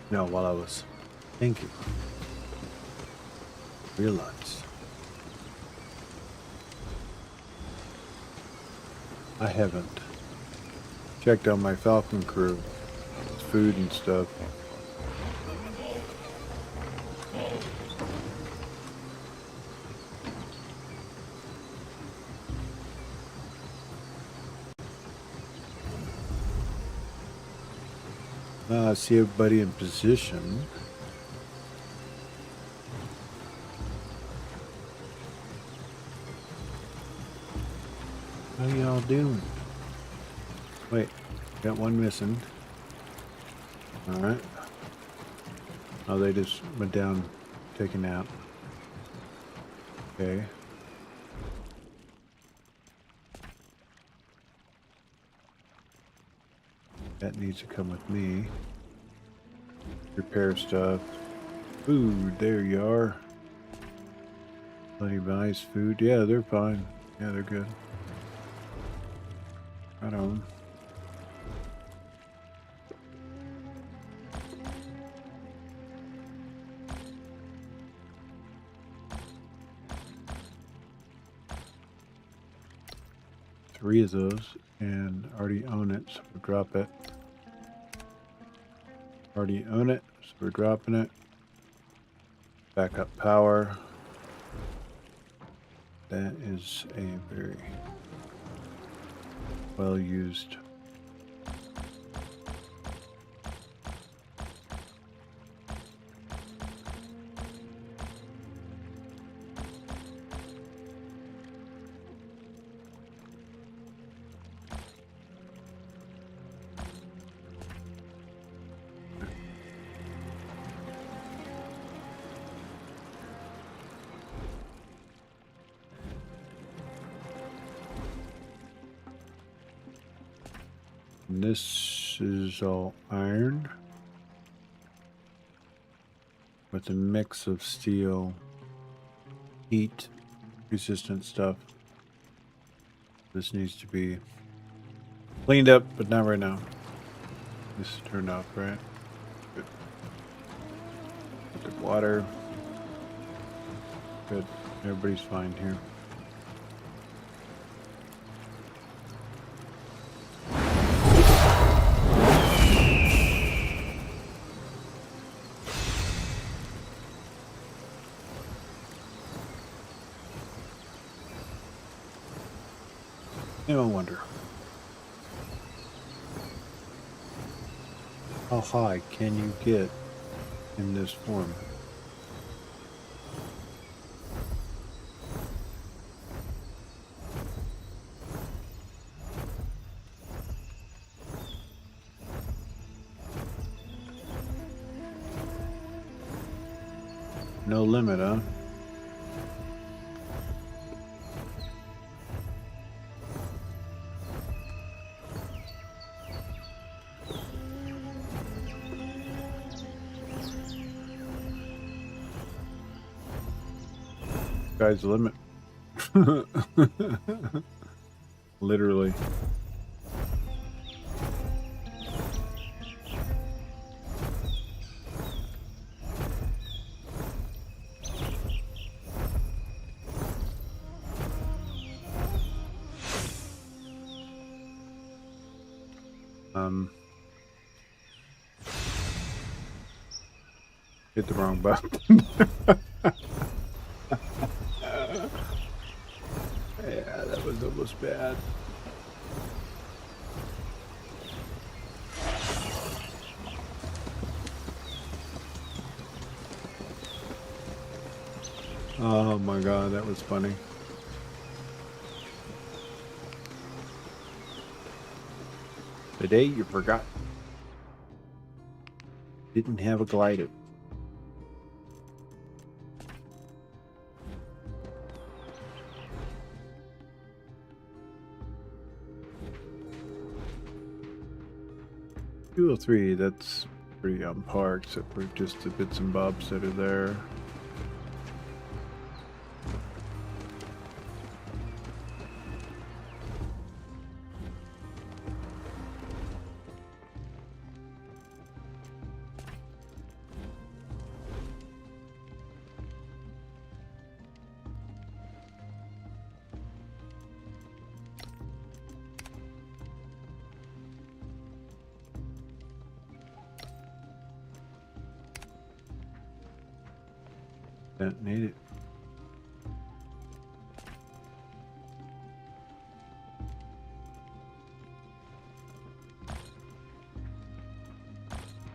No, while I was thinking, realized I haven't checked on my Falcon crew, food and stuff. See everybody in position. How y'all doing? Wait, got one missing. Alright. Oh, they just went down, taken out. Okay. That needs to come with me. Repair stuff. Food, there you are. Plenty of nice food. Yeah, they're fine. Yeah, they're good. Right on. Three of those, and already own it, so we'll drop it. Already own it, so we're dropping it. Backup power. That is a very well used. And this is all iron with a mix of steel, heat resistant stuff. This needs to be cleaned up, but not right now. This is turned off, right? Good. Put the water. Good. Everybody's fine here. No wonder. How high can you get in this form? No limit, huh? Sky's the limit. Literally. Hit the wrong button. Yeah, that was almost bad. Oh my god, that was funny. Today you forgot. Didn't have a glider. .203, that's pretty on par, except for just the bits and bobs that are there. Don't need it.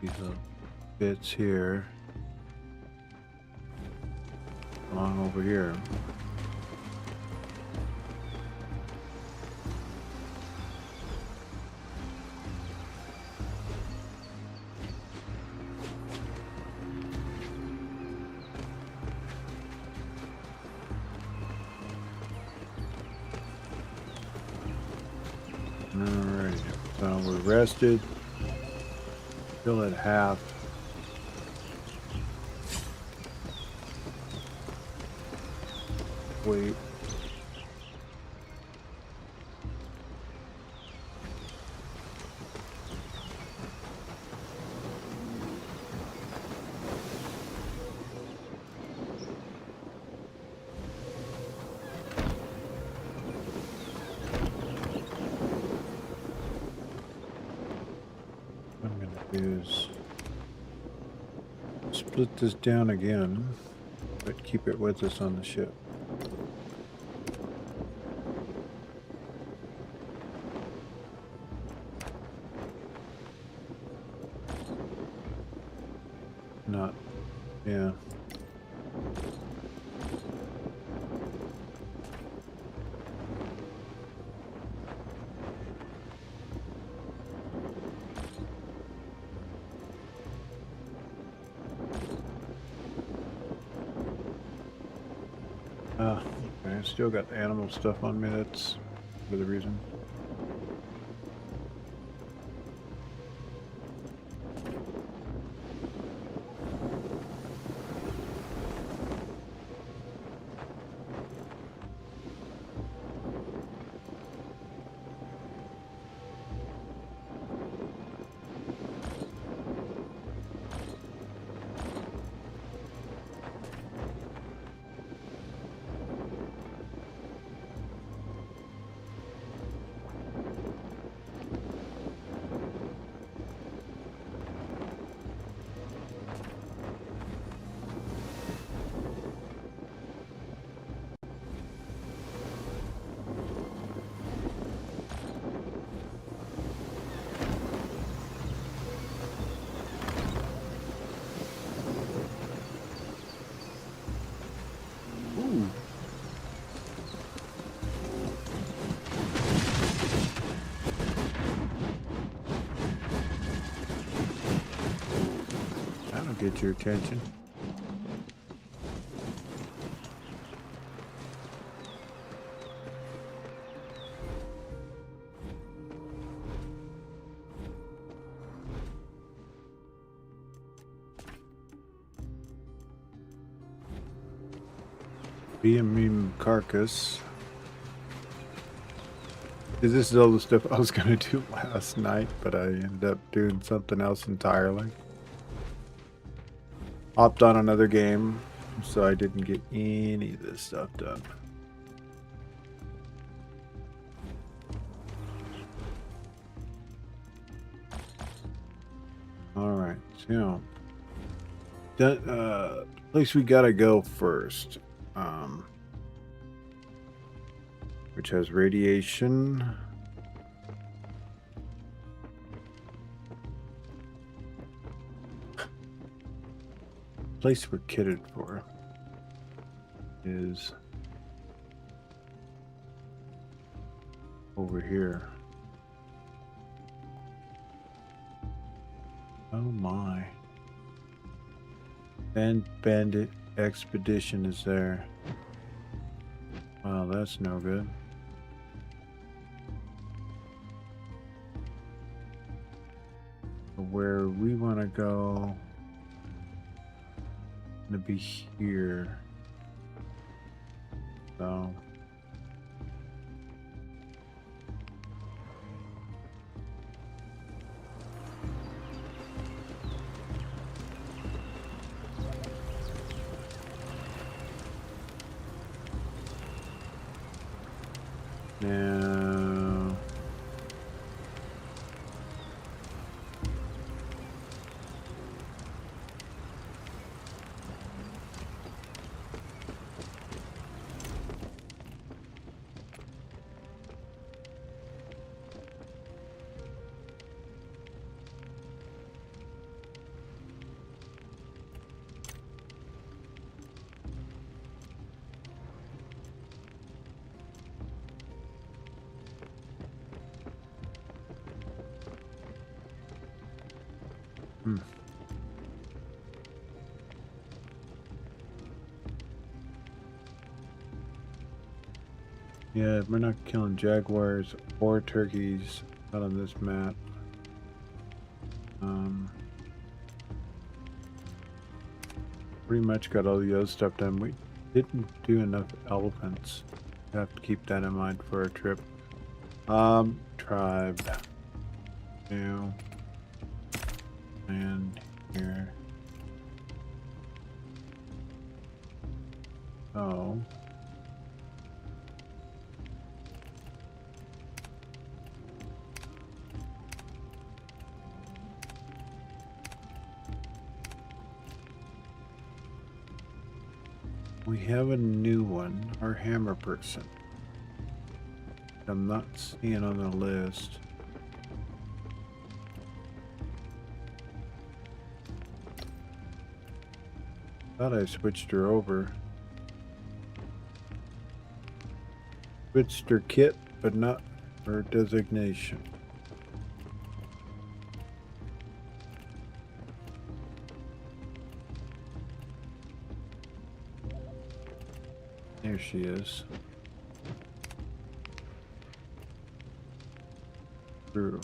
These little bits here. Along over here. Alright, so we're rested. Still at half. Wait. What I'm gonna do is split this down again, but keep it with us on the ship. Not, yeah. Okay, I still got the animal stuff on me. That's for the reason. Ooh. That'll get your attention. BME carcass. This is all the stuff I was gonna do last night, but I ended up doing something else entirely. Hopped on another game, so I didn't get any of this stuff done. Alright, so that place we gotta go first. Which has radiation. Place we're kitted for is over here. Oh my. And Bandit Expedition is there. Wow, that's no good. Where we want to go, to be here. So now Hmm. Yeah, we're not killing jaguars or turkeys out on this map. Pretty much got all the other stuff done. We didn't do enough elephants. We have to keep that in mind for our trip. Tribe. New. And here. Oh. We have a new one, our hammer person. I'm not seeing on the list. Thought I switched her over. Switched her kit, but not her designation. There she is. True.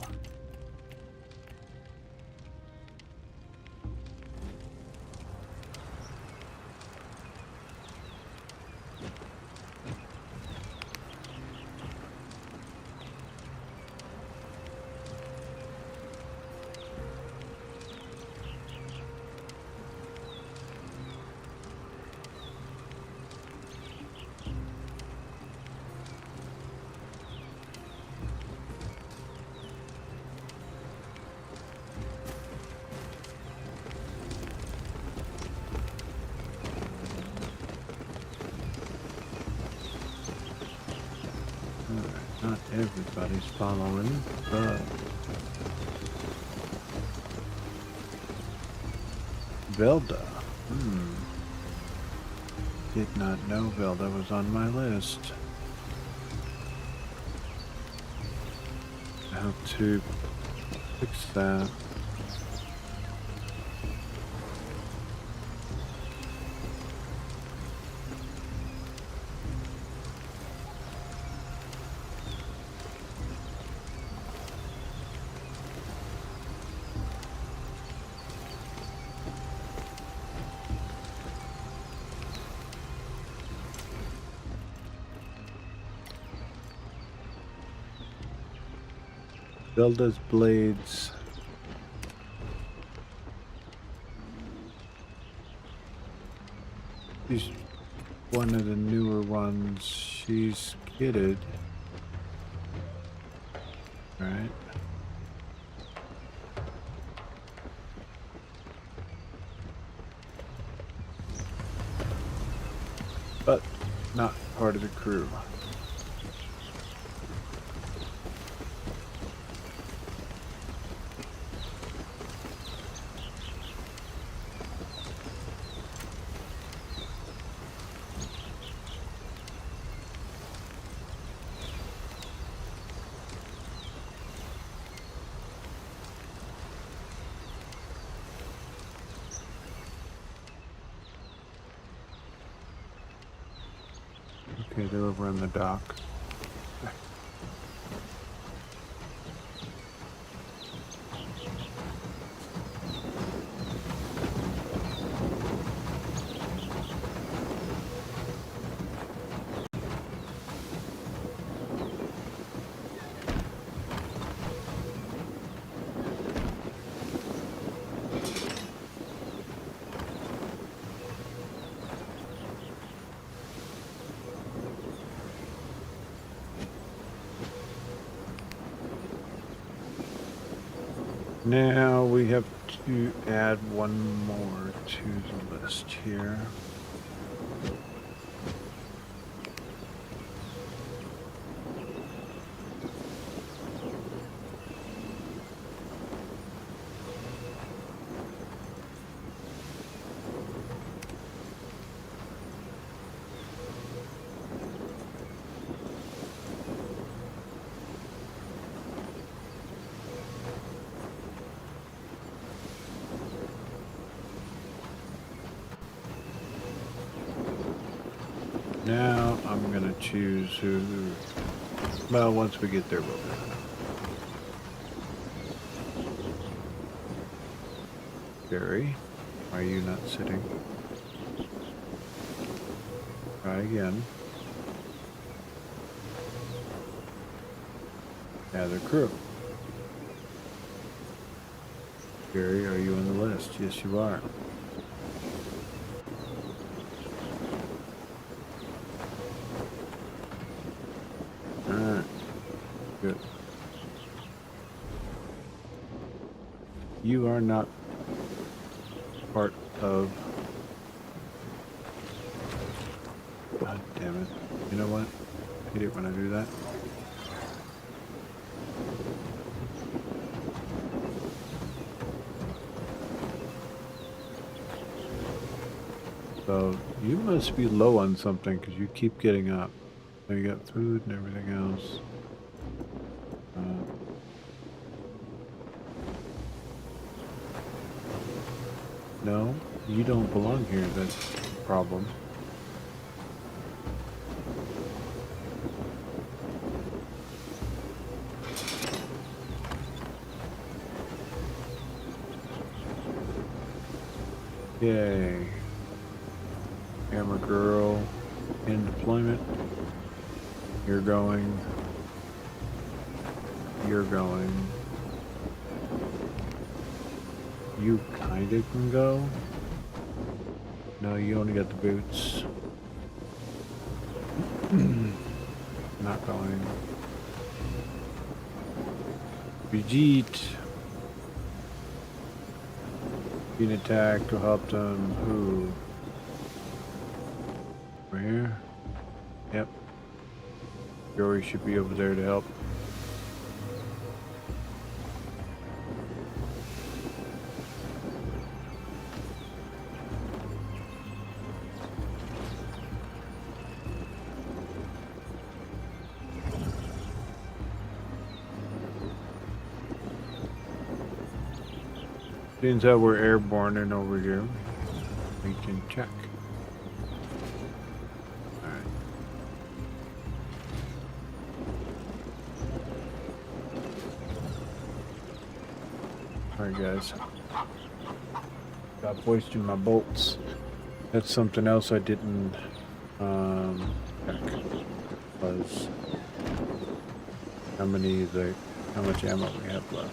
Not everybody's following, but Velda. Did not know Velda was on my list. How to fix that? Velda's blades. She's one of the newer ones. She's kitted. Right. But not part of the crew. Okay, they're over on the dock. Now we have to add one more to the list here. Now I'm gonna choose who. Well, once we get there, we'll do it. Jerry, why are you not sitting? Try again. Gather crew. Jerry, are you on the list? Yes, you are. Alright. Good. You are not part of... God damn it. You know what? I hate it when I do that. So, you must be low on something because you keep getting up. So you got food and everything else. No, you don't belong here. That's the problem. Yay. Hammer girl in deployment. You're going. You're going. You kinda can go. No, you only got the boots. Not going. Brigitte. Being attacked will help them. Who? Over here? Yep. Joey should be over there to help. Seems that we're airborne and over here, we can check. Alright. Alright guys. Got hoisting my bolts. That's something else I didn't check. Was how much ammo we have left.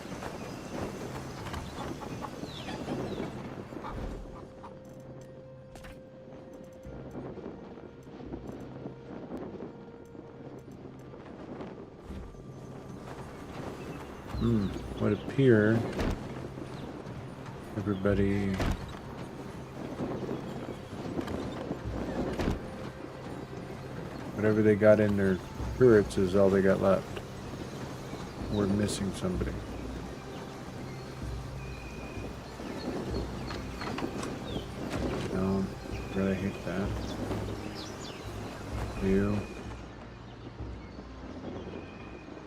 Would appear everybody whatever they got in their turrets is all they got left. We're missing somebody. No, really hate that. You.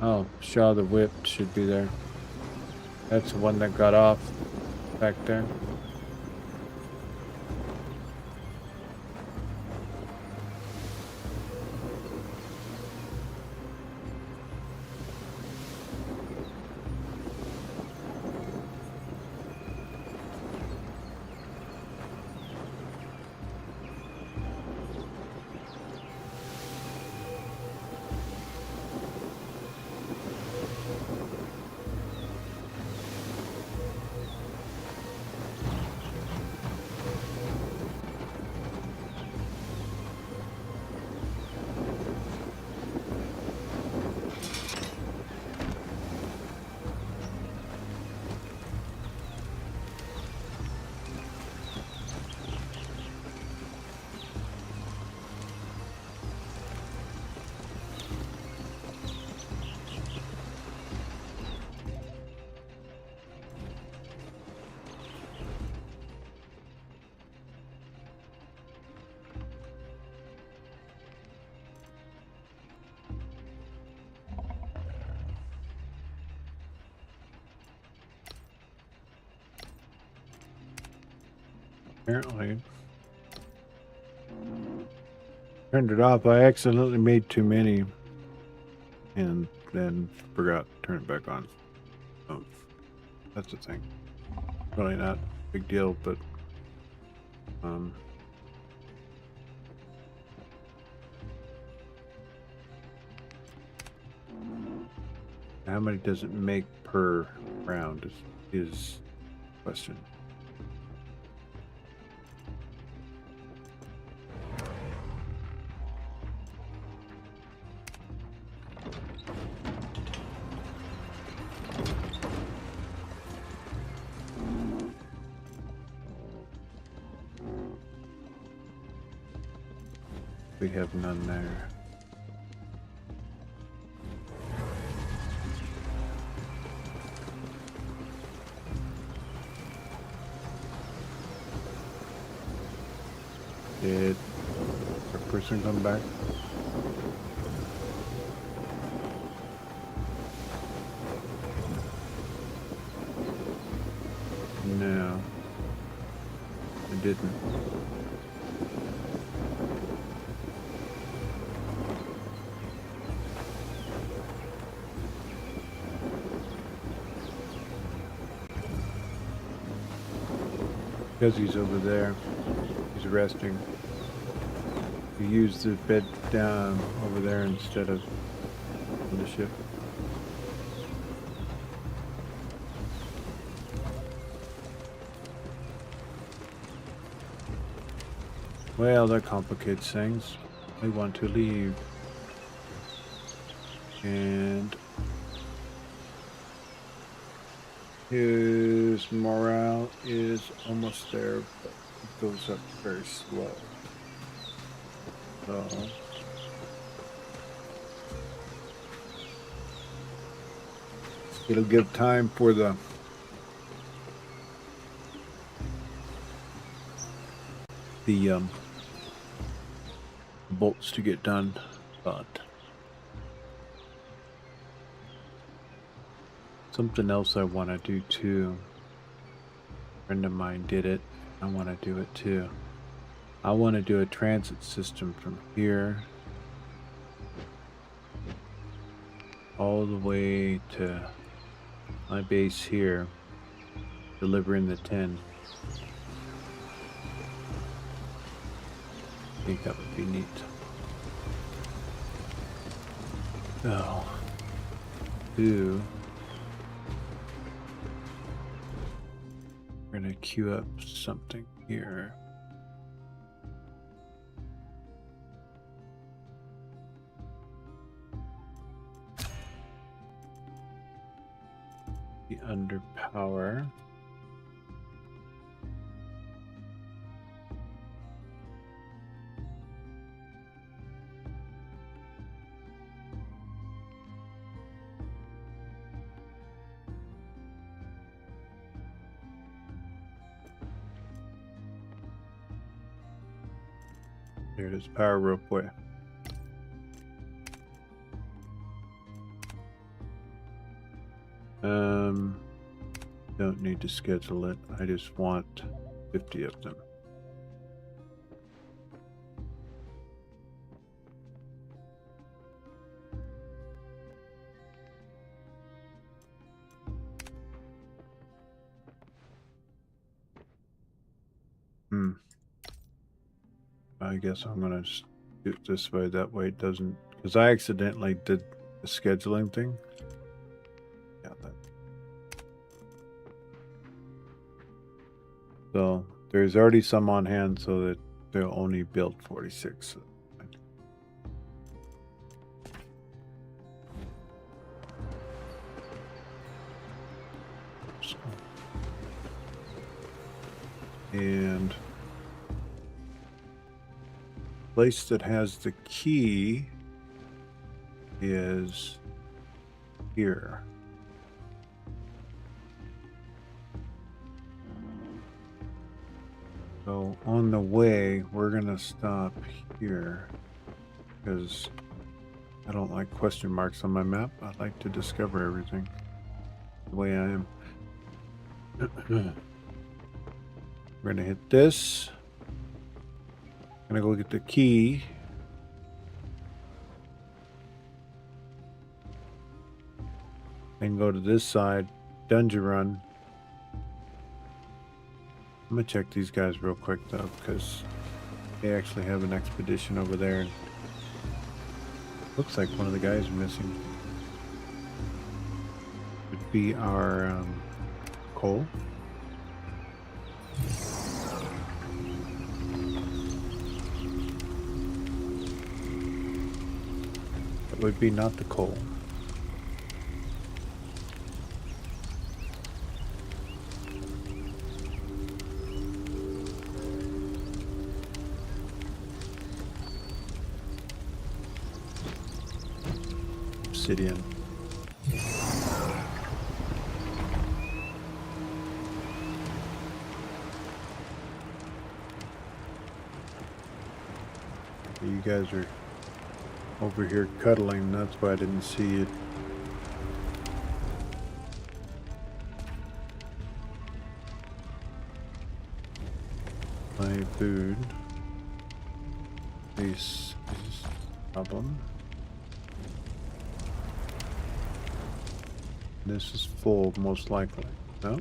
Oh, Shaw the Whip should be there. That's the one that got off back there. Apparently. Turned it off. I accidentally made too many and then forgot to turn it back on. Oh, that's the thing. Really not a big deal, but how many does it make per round is question. We have none there. Did a person come back? No, I didn't. Because he's over there. He's resting. You use the bed down over there instead of on the ship. Well, that complicates things. I want to leave. And his morale is almost there, but it goes up very slow. So it'll give time for the bolts to get done, but something else I want to do too. A friend of mine did it. I want to do it too. I want to do a transit system from here all the way to my base here, delivering the 10. I think that would be neat. So, we're gonna queue up something here. The under power. There it is, power ropeway. Don't need to schedule it. I just want 50 of them. I guess I'm gonna just do it this way. That way it doesn't, because I accidentally did the scheduling thing. Yeah, that. So there's already some on hand, so that they'll only build 46. And place that has the key is here. So on the way, we're gonna stop here because I don't like question marks on my map. I like to discover everything the way I am. We're gonna hit this. Gonna go get the key and go to this side, dungeon run. I'm gonna check these guys real quick though, because they actually have an expedition over there. And looks like one of the guys missing. Would be our coal. That would be not the coal. Obsidian. You guys are over here cuddling, that's why I didn't see it. My food. This is a problem. This is full, most likely. No,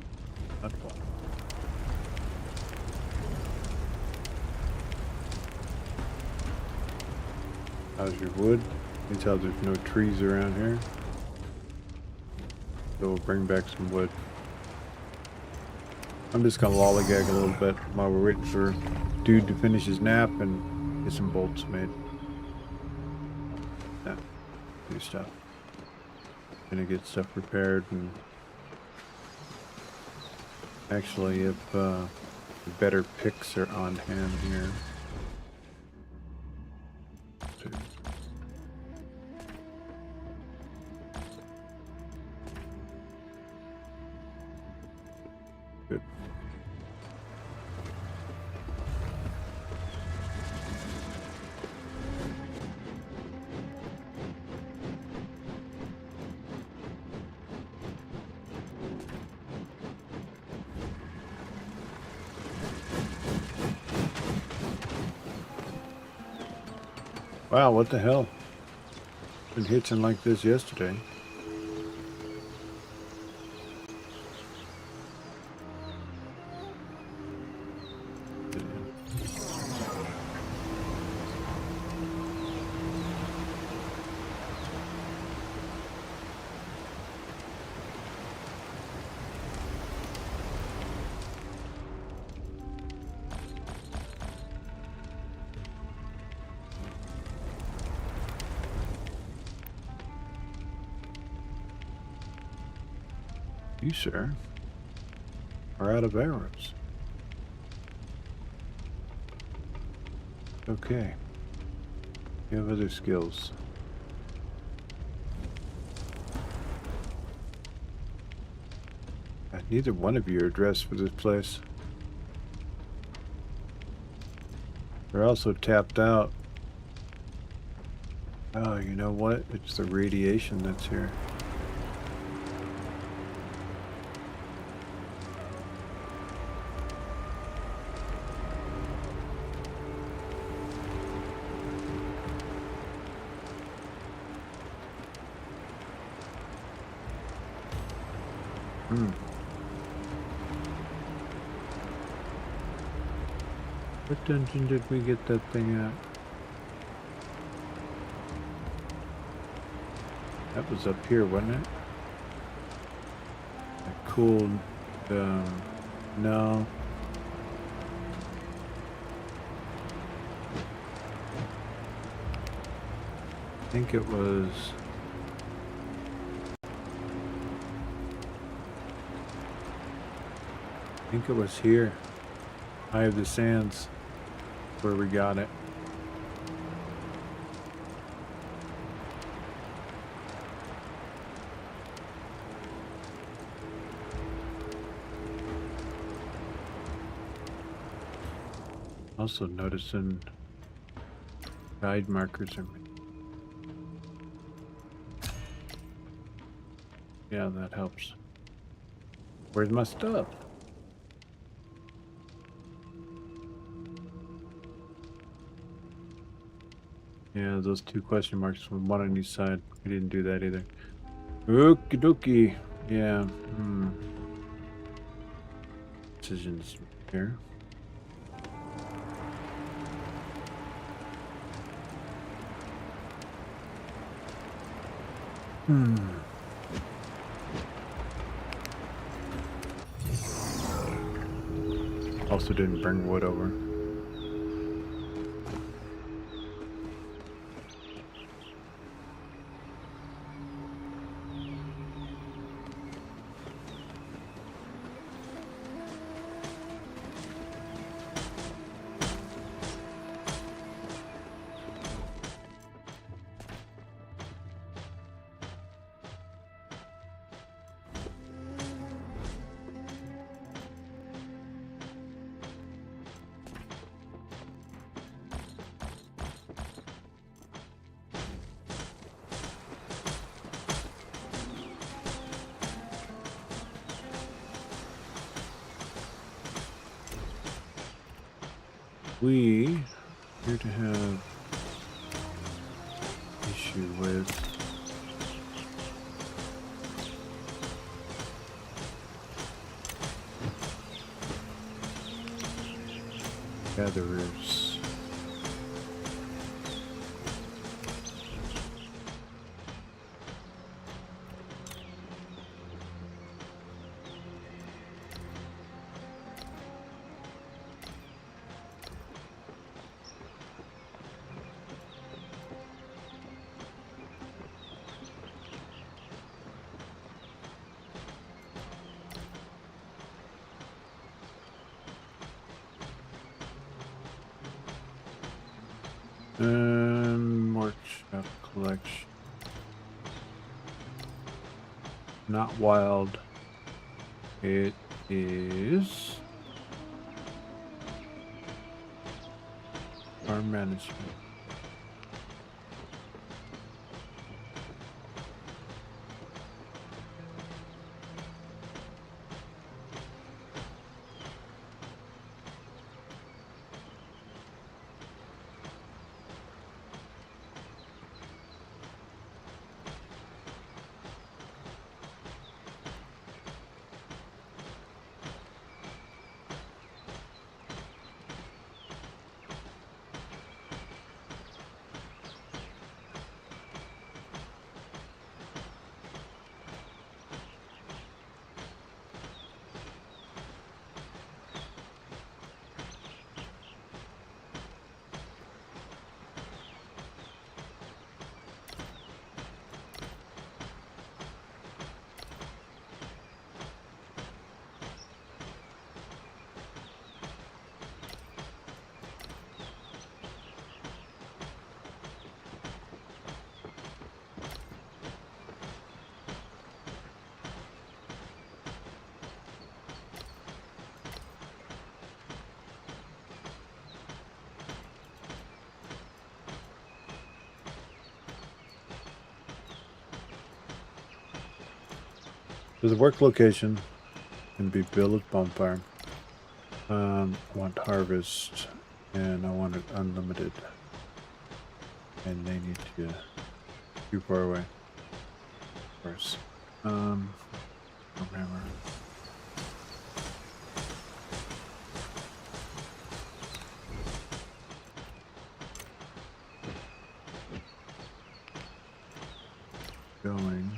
not full. How's your wood? You can tell there's no trees around here. So we'll bring back some wood. I'm just gonna lollygag a little bit while we're waiting for dude to finish his nap and get some bolts made. Yeah, new stuff. Gonna get stuff repaired, and actually if the better picks are on hand here. Good. Wow, what the hell? Been hitching like this yesterday. You, sir, are out of arrows. Okay. You have other skills. Neither one of you are dressed for this place. They're also tapped out. Oh, you know what? It's the radiation that's here. What dungeon did we get that thing at? That was up here, wasn't it? That cool, no. I think it was... I think it was here. Eye of the Sands, where we got it. Also noticing guide markers are... Yeah, that helps. Where's my stuff? Yeah, those two question marks from one on each side. We didn't do that either. Okie dokie. Yeah. Decisions here. Also didn't bring wood over. We appear to have issue with gatherers. Workshop collection. Not wild. It is farm management. So the work location can be village bonfire. I want harvest, and I want it unlimited. And they need to get too far away. Of course. Remember. Going.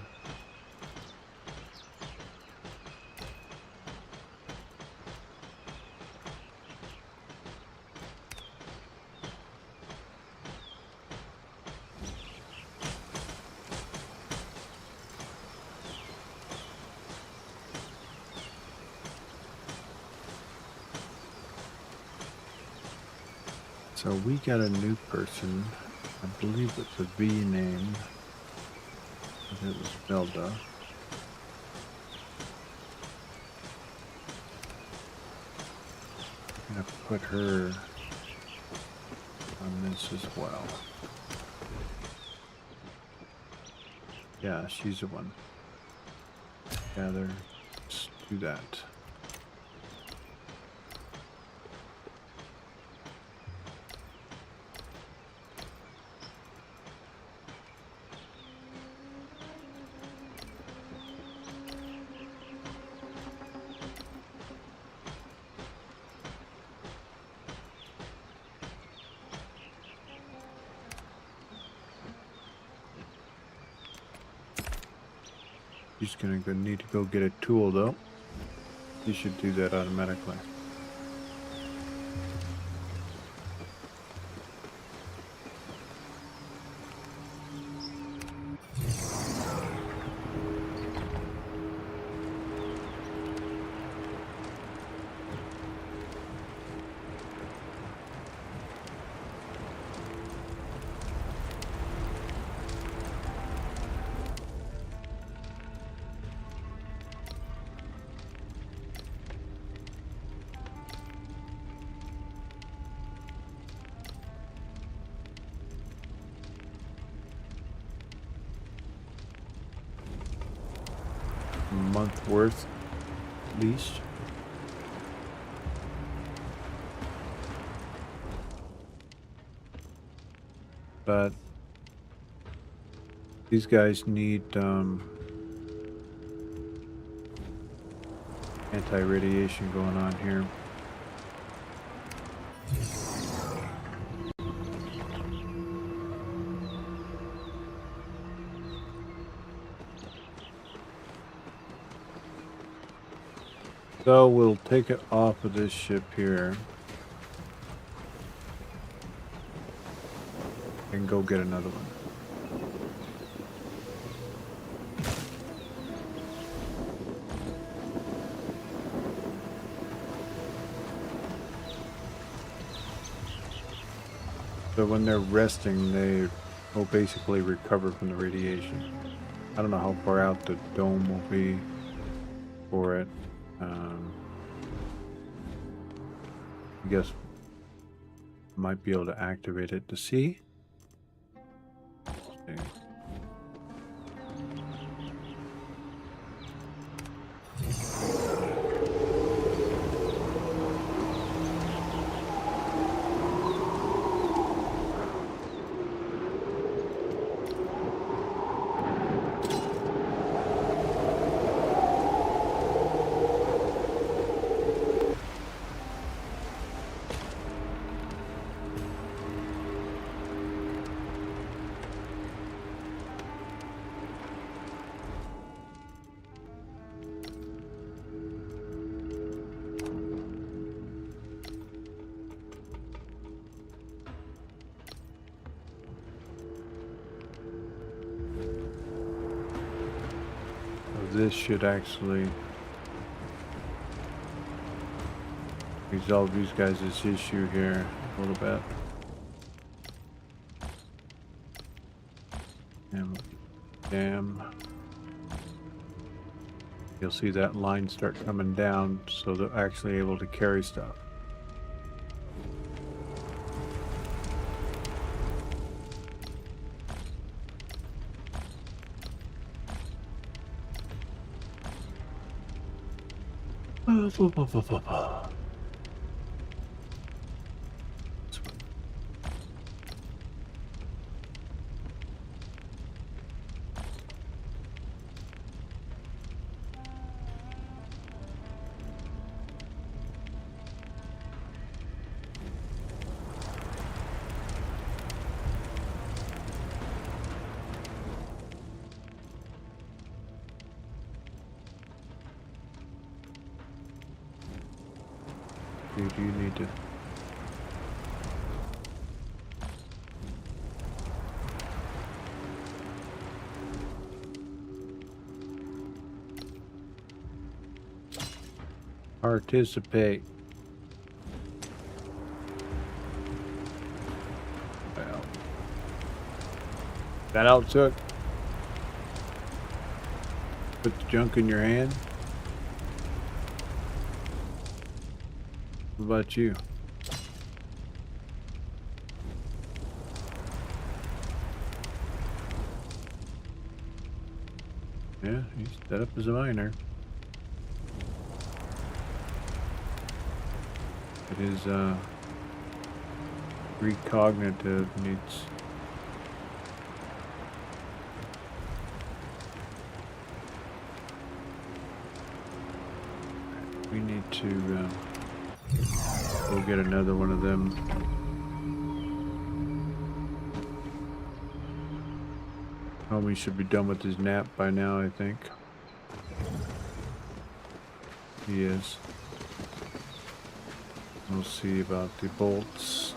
So we got a new person. I believe it's a V name. It was Velda. I'm gonna put her on this as well. Yeah, she's the one. Gather. Let's do that. He's gonna need to go get a tool though. He should do that automatically. Month worth, at least. But these guys need anti-radiation going on here. So we'll take it off of this ship here and go get another one. So when they're resting, they will basically recover from the radiation. I don't know how far out the dome will be for it. I guess might be able to activate it to see. Let's see. This should actually resolve these guys' issue here a little bit. And damn. You'll see that line start coming down, so they're actually able to carry stuff. Do you need to? Participate. Well, that out took. Put the junk in your hand. What about you? Yeah, he's set up as a miner. It is recognitive needs. We need to go get another one of them. Homie should be done with his nap by now, I think. He is. We'll see about the bolts.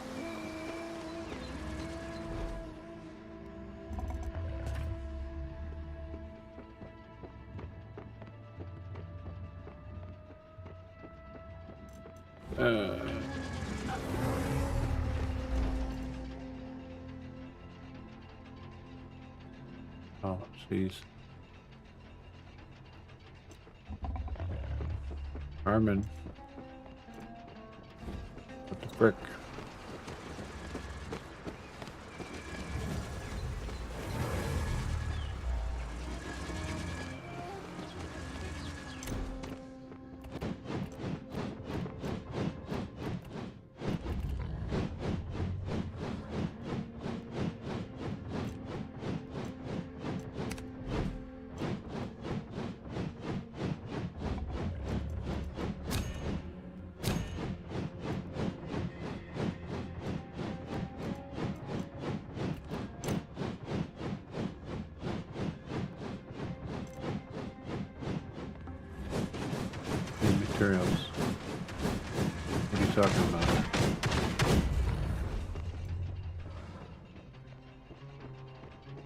Oh, jeez. Carmen. What the frick? Materials. What are you talking about?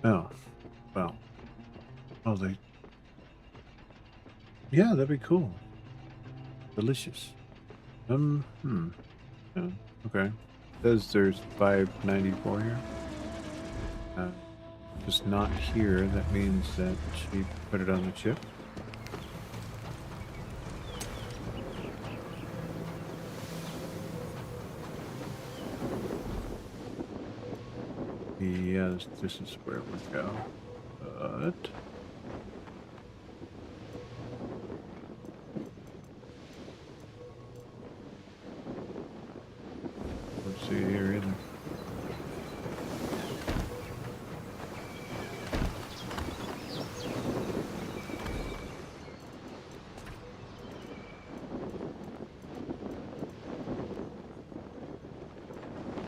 Oh, well. Oh, they. Yeah, that'd be cool. Delicious. Yeah, okay. Says there's 594 here. Just not here. That means that she put it on the chip. Yes, this is where we go. But let's see here either.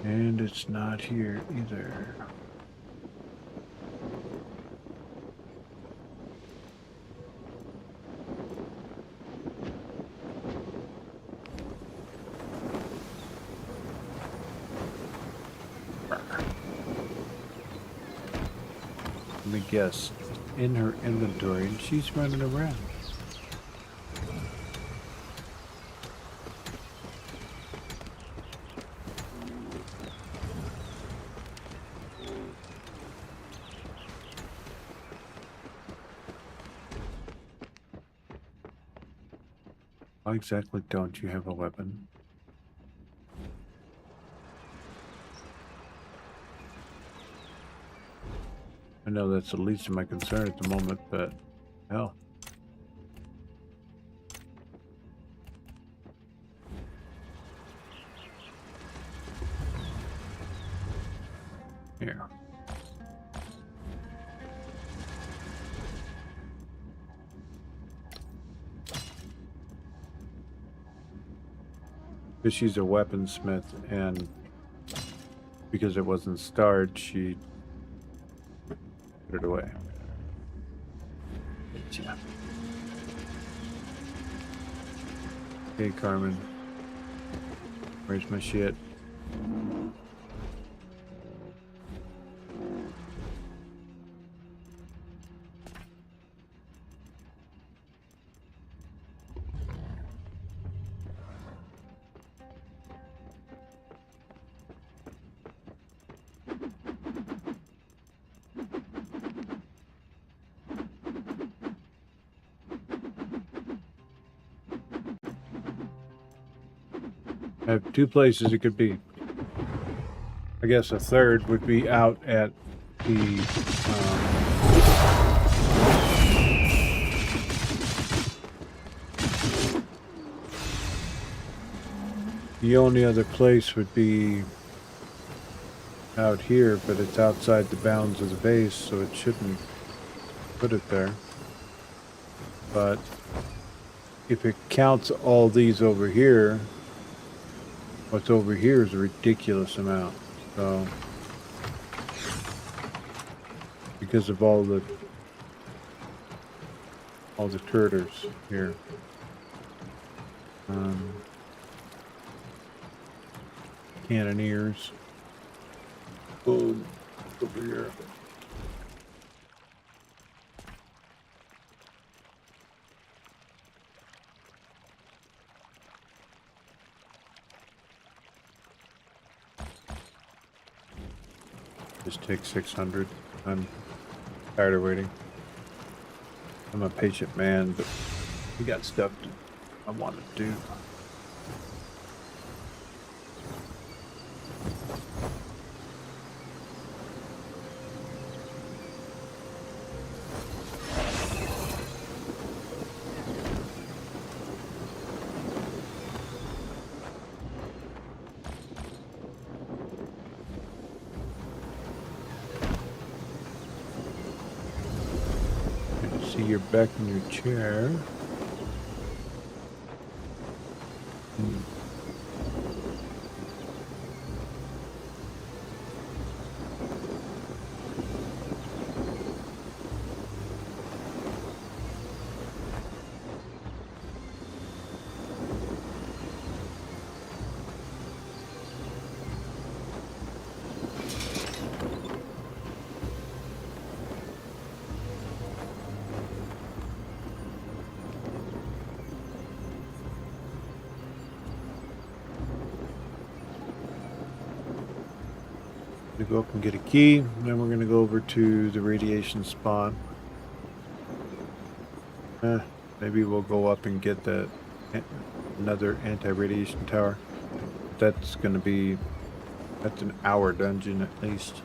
And it's not here either. Let me guess. In her inventory, and she's running around. Why exactly don't you have a weapon? I know that's the least of my concern at the moment, but hell. Here. Because she's a weaponsmith, and because it wasn't starred, she put it away. Yeah. Hey, Carmen. Where's my shit? I have two places it could be. I guess a third would be out at the only other place would be out here, but it's outside the bounds of the base, so it shouldn't put it there. But if it counts all these over here, what's over here is a ridiculous amount. So, because of all the critters here. Cannoneers. Boom. Over here. Just take 600. I'm tired of waiting. I'm a patient man, but we got stuff I want to do. You're back in your chair. Go up and get a key, then we're going to go over to the radiation spawn. Maybe we'll go up and get another anti-radiation tower. That's going to be, that's an hour dungeon at least.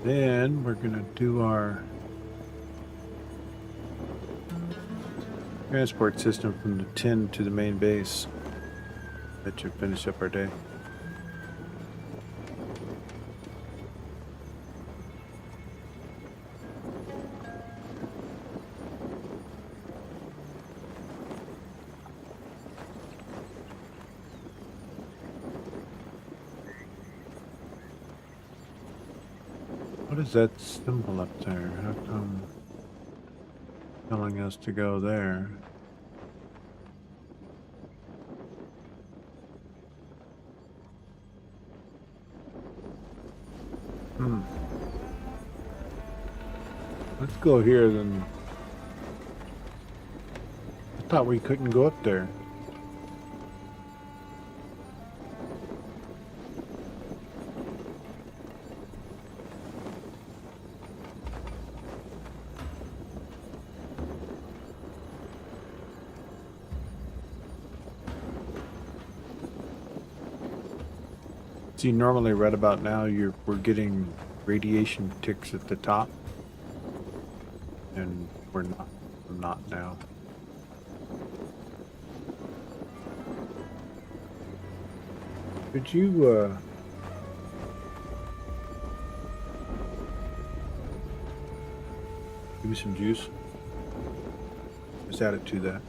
Then we're going to do our transport system from the tin to the main base. That should finish up our day. What is that symbol up there? How come telling us to go there? Let's go here then. I thought we couldn't go up there. See, normally right about now we're getting radiation ticks at the top, and we're not now. Could you give me some juice? Just add it to that.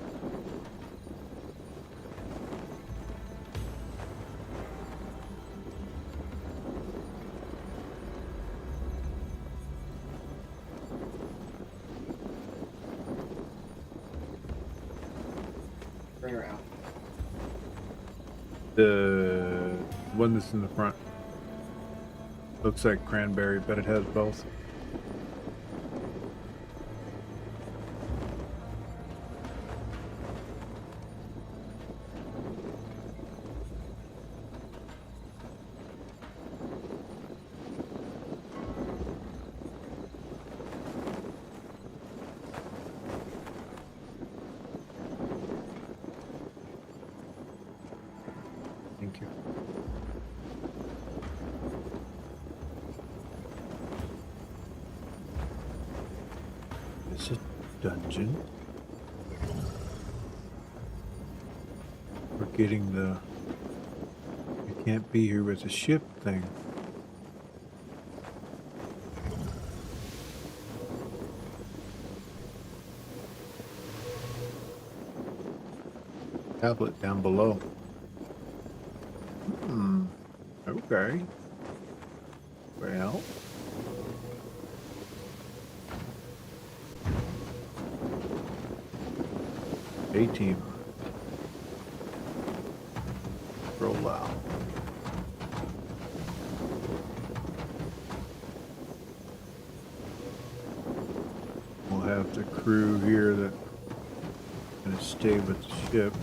Bring her out. The one that's in the front. Looks like cranberry, but it has both. Thank you. Is it dungeon? We're getting the you can't be here with a ship thing. Tablet down below. Okay. Well. A-team. Roll out. We'll have the crew here that gonna stay with the ship.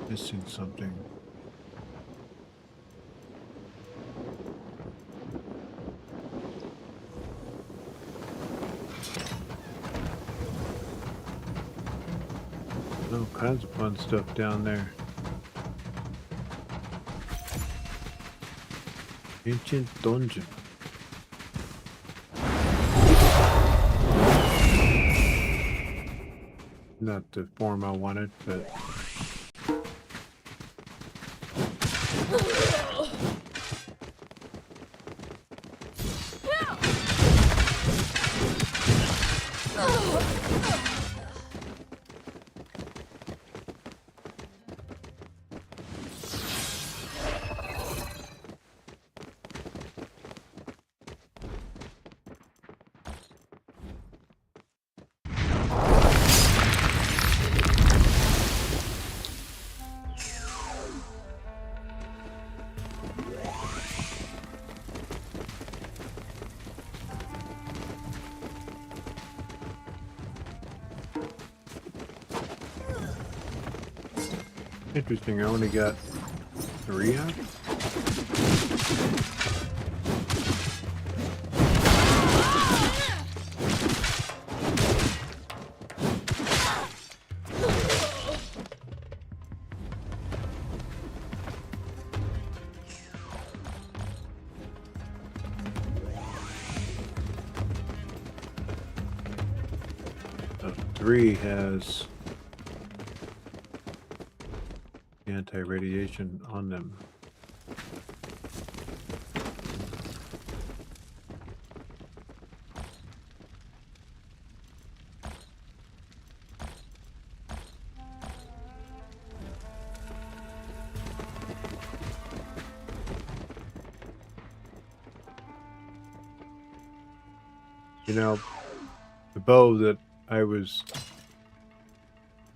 Missing something. All kinds of fun stuff down there. Ancient dungeon. Not the form I wanted, but interesting. I only got 3 out. So 3 has anti-radiation on them. You know, the bow that I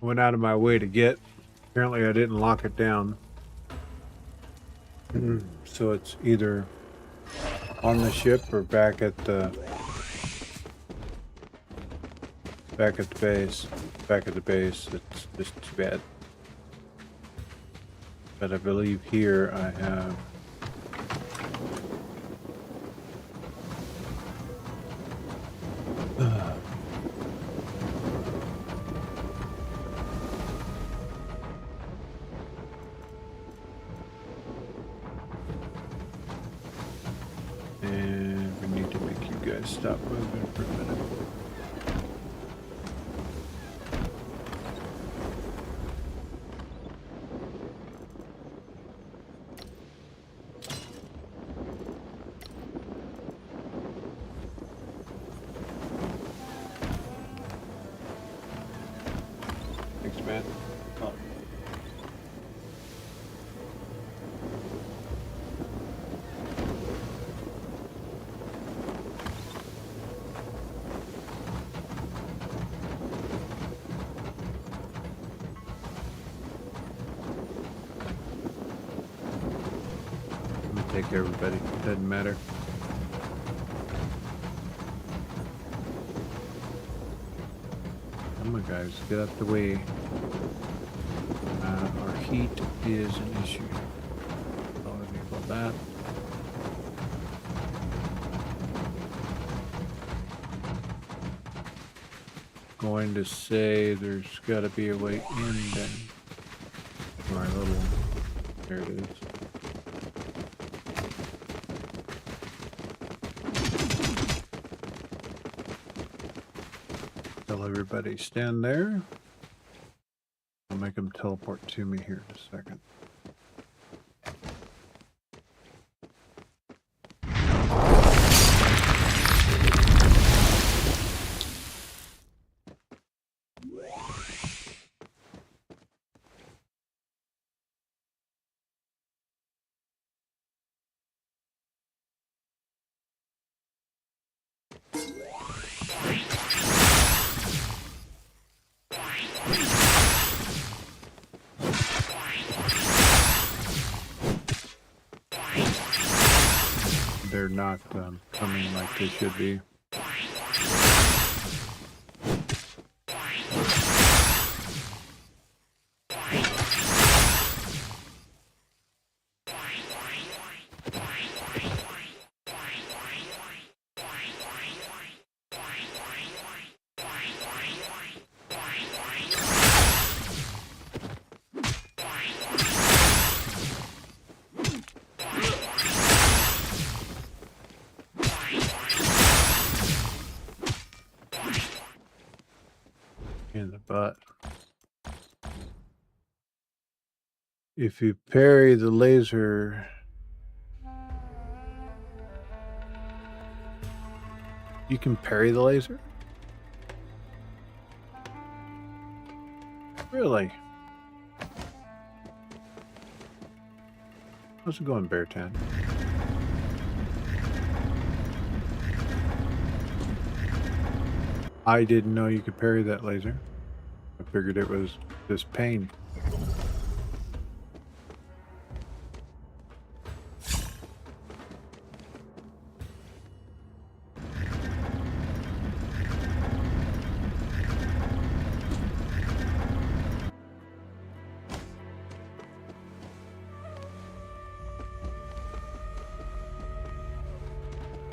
went out of my way to get, apparently I didn't lock it down. So it's either on the ship or back at the base. Back at the base. It's just too bad. But I believe here I have and we need to make you guys stop moving for a minute. Thanks, man. Oh. Take everybody. Doesn't matter. Come on, guys. Get out the way. Our heat is an issue. Sorry about that. going to say there's got to be a way in then. My little... There it is. Tell everybody stand there. I'll make them teleport to me here in a second. They're not coming like they should be. In the butt. If you parry the laser, you can parry the laser? Really? How's it going, Beartan? I didn't know you could parry that laser. I figured it was just pain.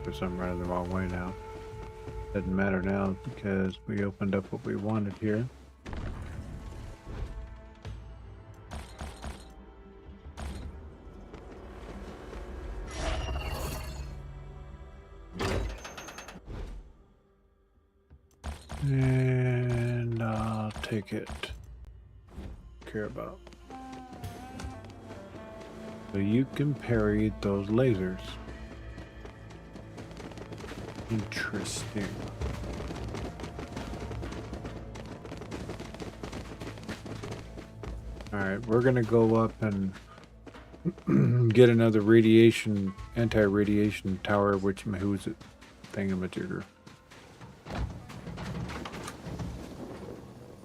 Guess I'm running the wrong way now. Doesn't matter now because we opened up what we wanted here. And I'll take it. Care about. So you can parry those lasers. Interesting. Alright, we're gonna go up and get another anti-radiation tower, who's it? Thingamajigger.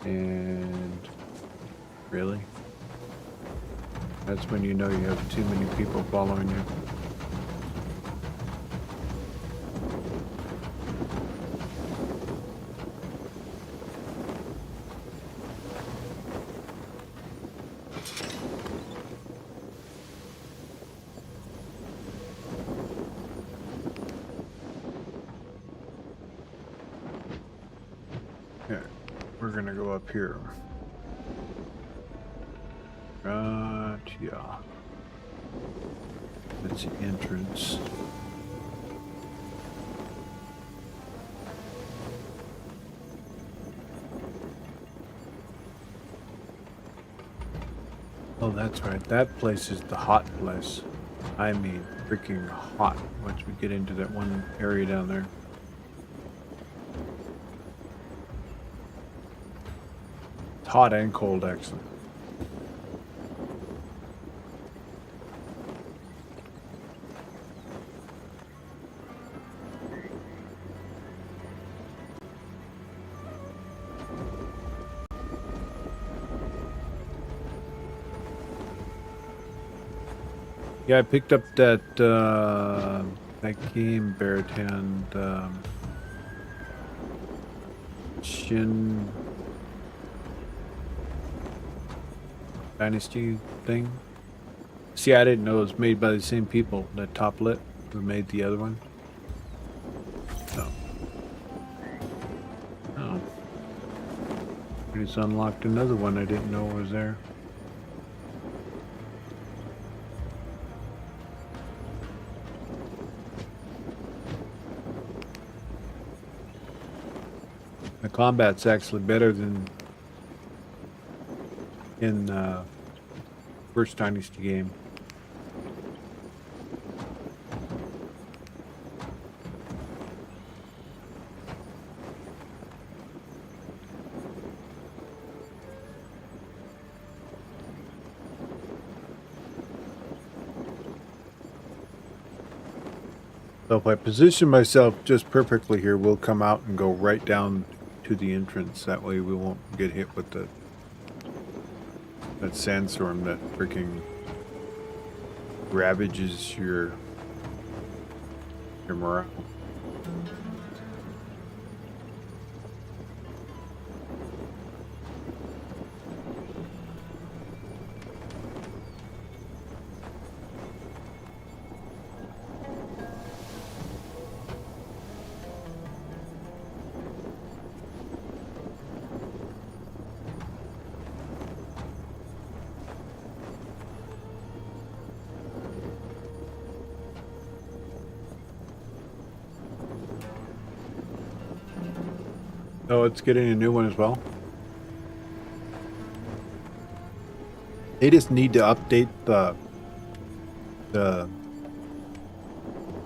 And really? That's when you know you have too many people following you. We're gonna go up here. Yeah. That's the entrance. Oh, that's right. That place is the hot place. I mean, freaking hot once we get into that one area down there. Hot and cold, actually. Yeah, I picked up that game, Beartan, Shin Dynasty thing. See, I didn't know it was made by the same people that Top Lit who made the other one. So. Oh. It's unlocked another one I didn't know was there. The combat's actually better than in first Dynasty game. So if I position myself just perfectly here, we'll come out and go right down to the entrance. That way we won't get hit with that sandstorm that freaking ravages your morale. Oh, it's getting a new one as well. They just need to update the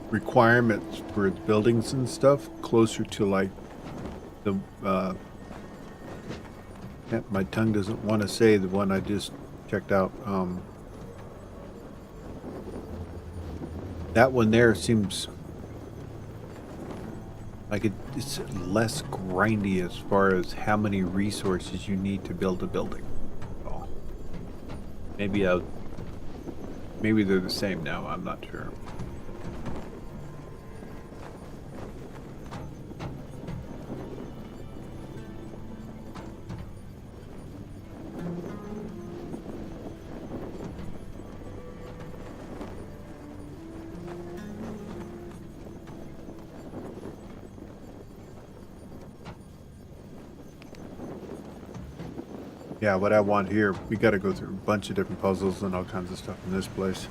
requirements for its buildings and stuff closer to like the my tongue doesn't want to say the one I just checked out. That one there seems like it's less grindy as far as how many resources you need to build a building. Oh. Maybe they're the same now, I'm not sure. Yeah, what I want here, we got to go through a bunch of different puzzles and all kinds of stuff in this place.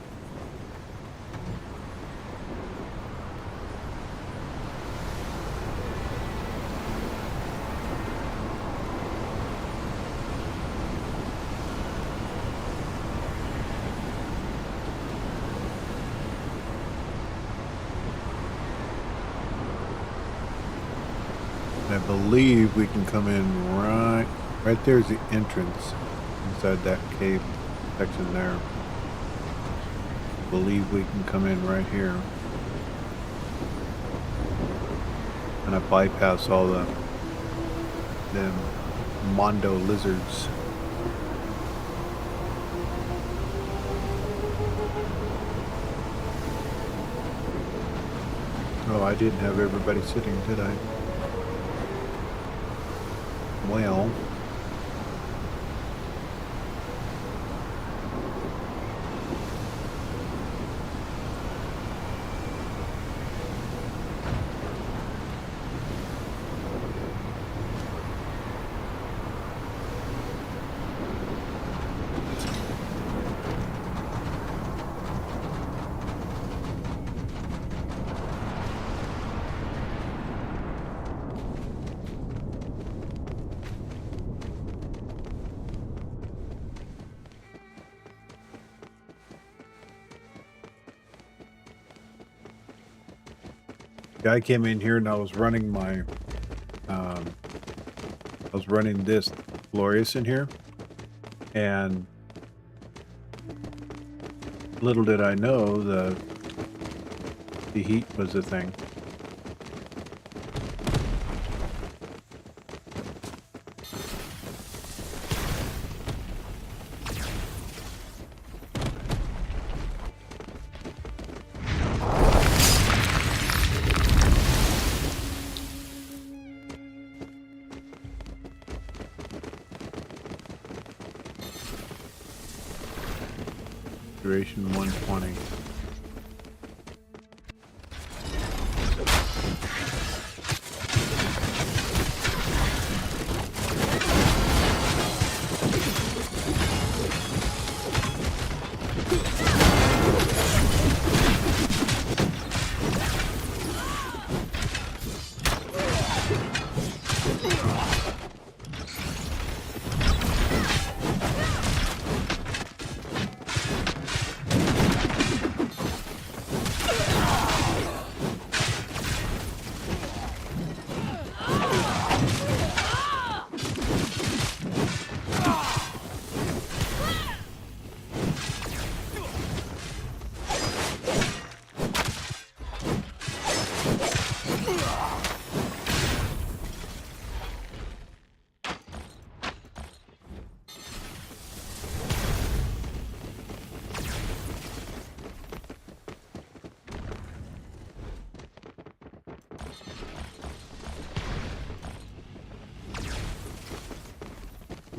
I believe we can come in right there's the entrance inside that cave section there. I believe we can come in right here. And I bypass all the Mondo lizards. Oh, I didn't have everybody sitting, did I? Well, I came in here and I was running my, this Glorious in here, and little did I know the heat was a thing. Duration 120.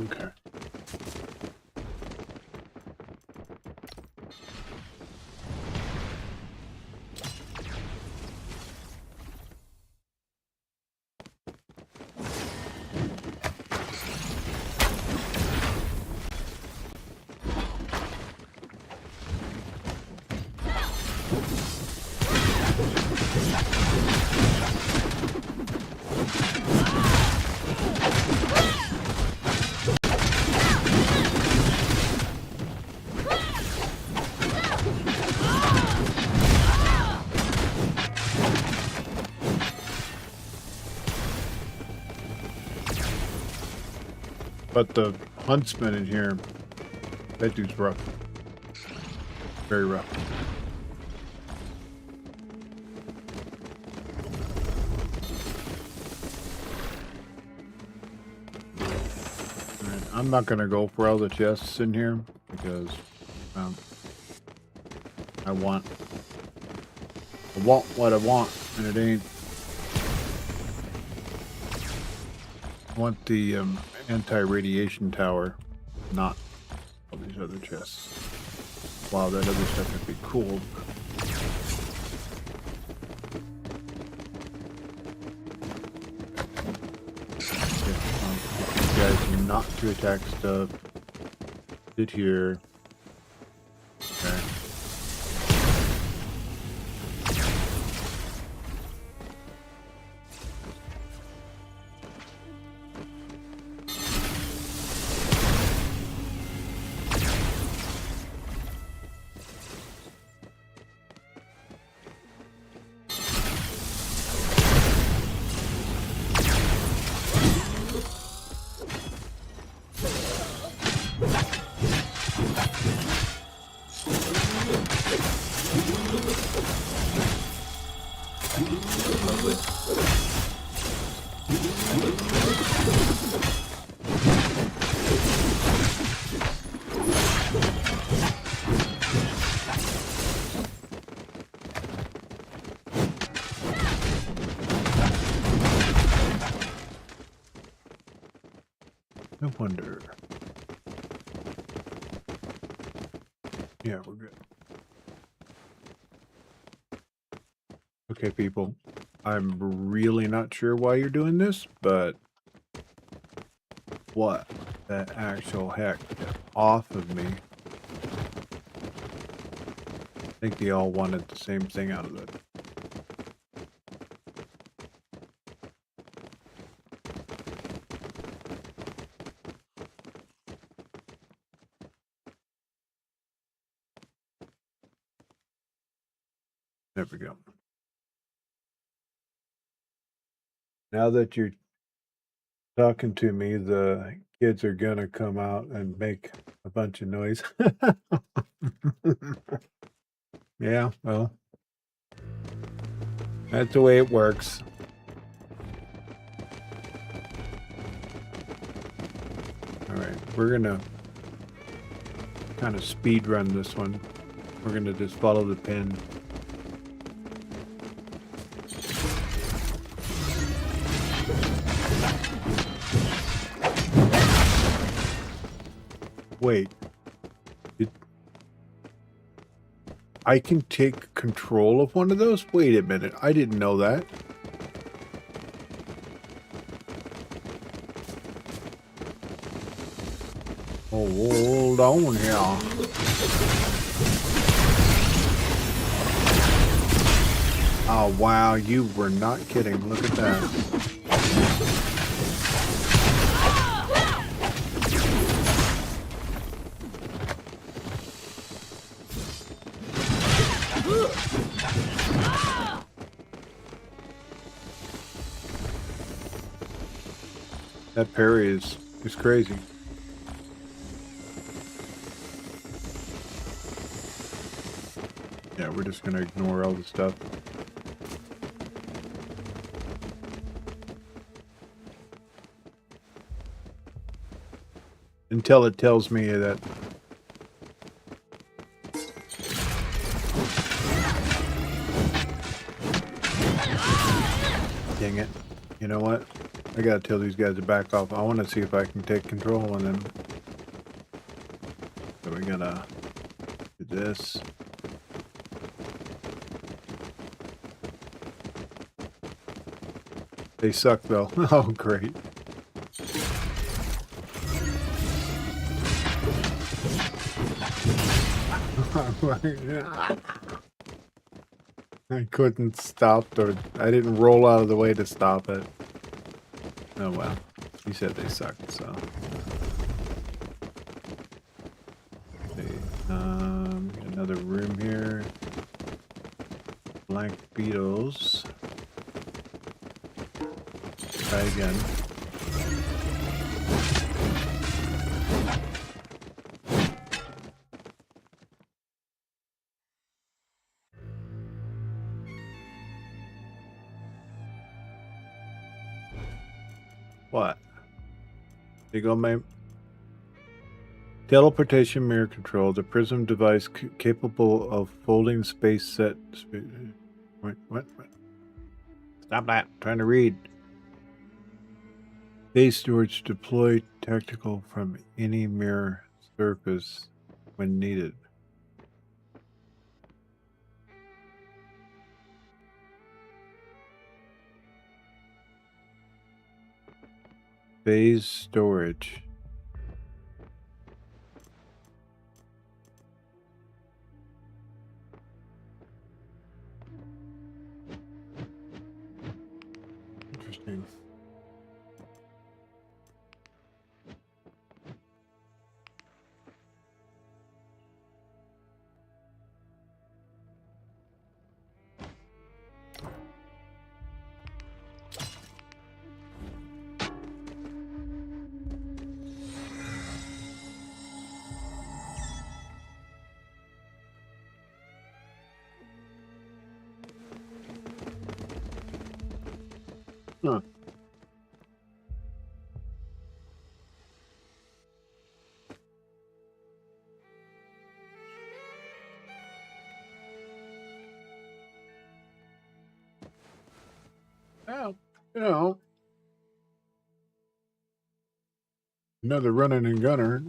Okay. But the huntsman in here, that dude's rough. Very rough. Alright, I'm not going to go for all the chests in here because I want what I want, and it ain't. I want the anti-radiation tower, not all these other chests. Wow, that other stuff would be cool. You guys not to attack stuff. Sit here. Okay. No wonder. Yeah, we're good. Okay, people. I'm really not sure why you're doing this, but what the actual heck? Get off of me. I think they all wanted the same thing out of it. There we go. Now that you're talking to me, the kids are gonna come out and make a bunch of noise. Yeah, well, that's the way it works. All right, we're gonna kind of speed run this one. We're gonna just follow the pin. Wait. I can take control of one of those? Wait a minute. I didn't know that. Oh, hold on here. Oh, wow. You were not kidding. Look at that. That parry is crazy. Yeah, we're just gonna ignore all the stuff. Until it tells me that dang it. You know what? I gotta tell these guys to back off. I want to see if I can take control of them. So we gotta do this. They suck though. Oh, great. I couldn't stop or I didn't roll out of the way to stop it. Oh well. You said they sucked, so. Okay, another room here. Blank beetles. Try again. What? There you go, my teleportation mirror control. The prism device capable of folding space set. What? Stop that. I'm trying to read. Base storage deploy tactical from any mirror surface when needed. Phase storage. Interesting. Huh. Well, you know, another running and gunner.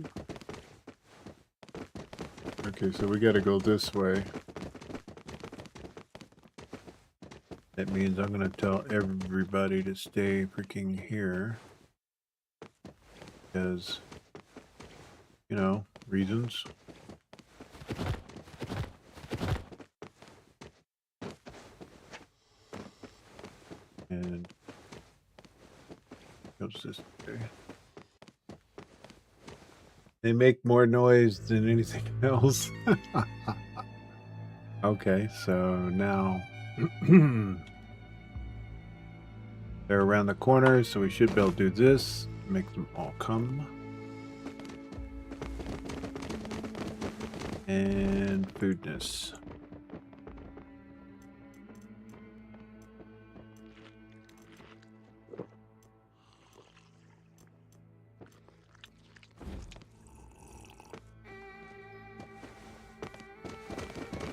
Okay, so we gotta go this way. That means I'm gonna tell everybody to stay freaking here. Because, you know, reasons. And goes this way. They make more noise than anything else. Okay, so now they're around the corner, so we should be able to do this. Make them all come. And foodness.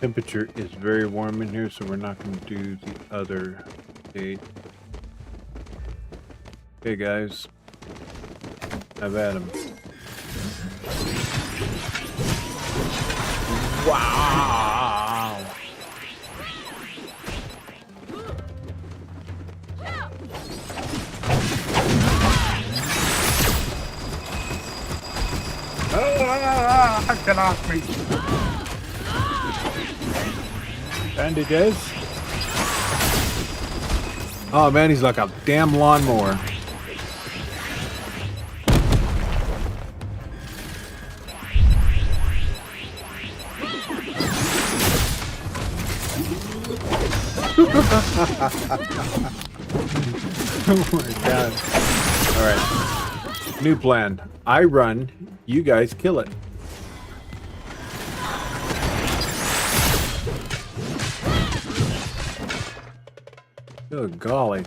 Temperature is very warm in here, so we're not going to do the other date. Okay, guys. Have at 'em. Wow! Get off me! Bandages. Oh man, he's like a damn lawnmower. Oh my god. Alright. New plan. I run, you guys kill it. Good golly.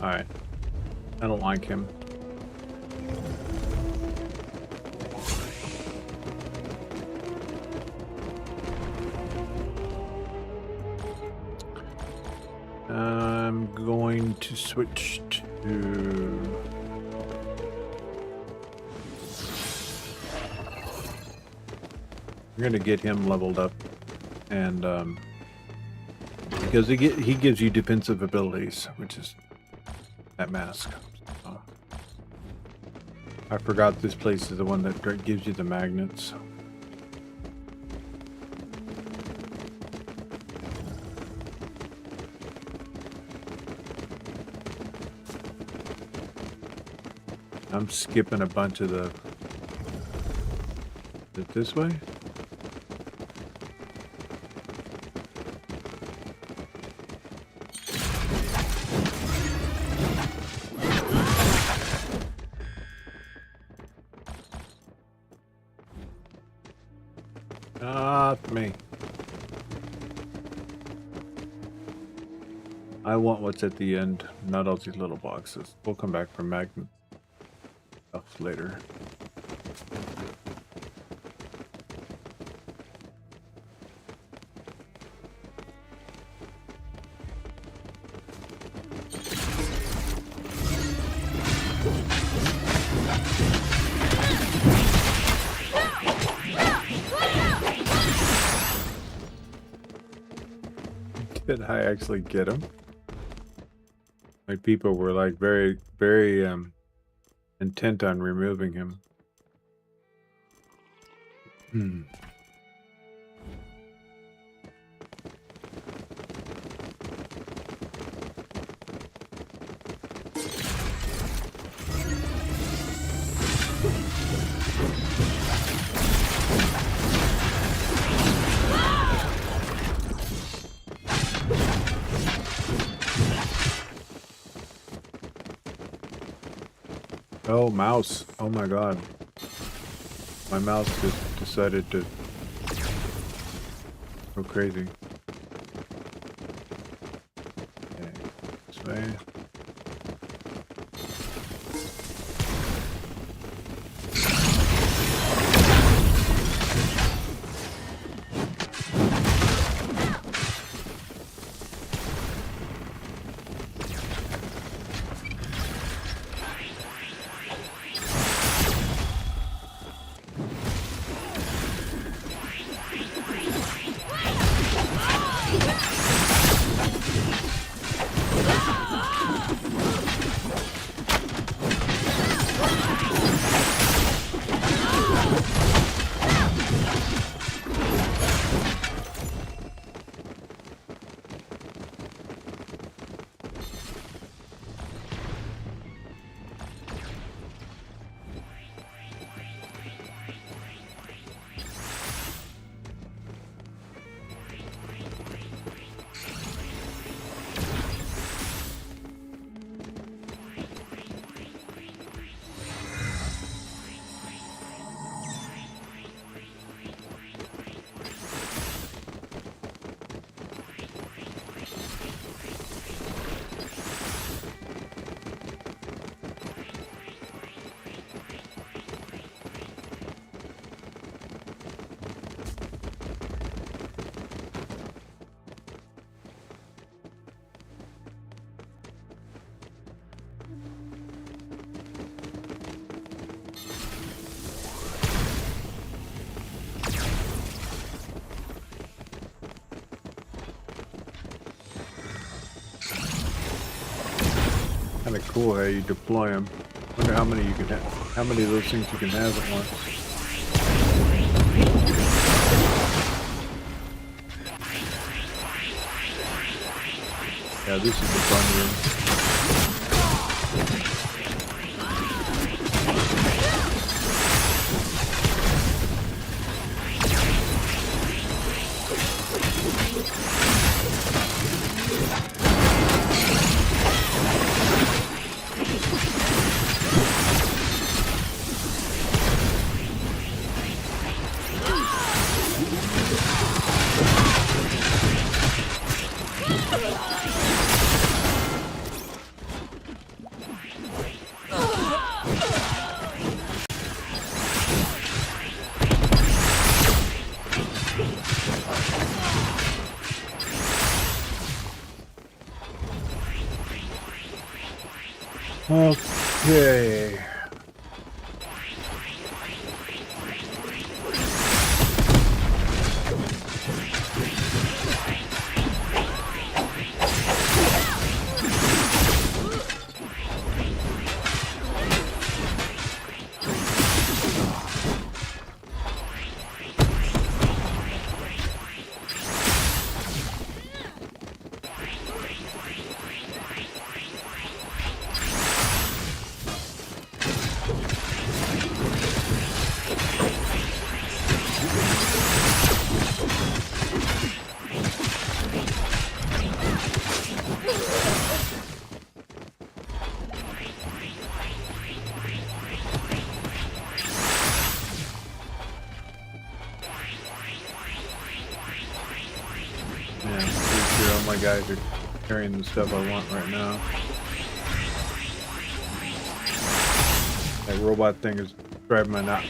Alright. I don't like him. I'm going to switch to... We're going to get him leveled up. And, because he gives you defensive abilities, which is that mask. So, I forgot this place is the one that gives you the magnets. I'm skipping a bunch of the... Is it this way? Not me. I want what's at the end, not all these little boxes. We'll come back for magnet stuff later. Did I actually get him? My people were like very, very intent on removing him. Oh, mouse. Oh my god. My mouse just decided to go crazy. Okay, this way. Kind of cool how you deploy them. Wonder how many you can have, how many of those things you can have at once. Yeah, this is a fun room. Okay. Yeah, I'm pretty sure all my guys are carrying the stuff I want right now. That robot thing is driving my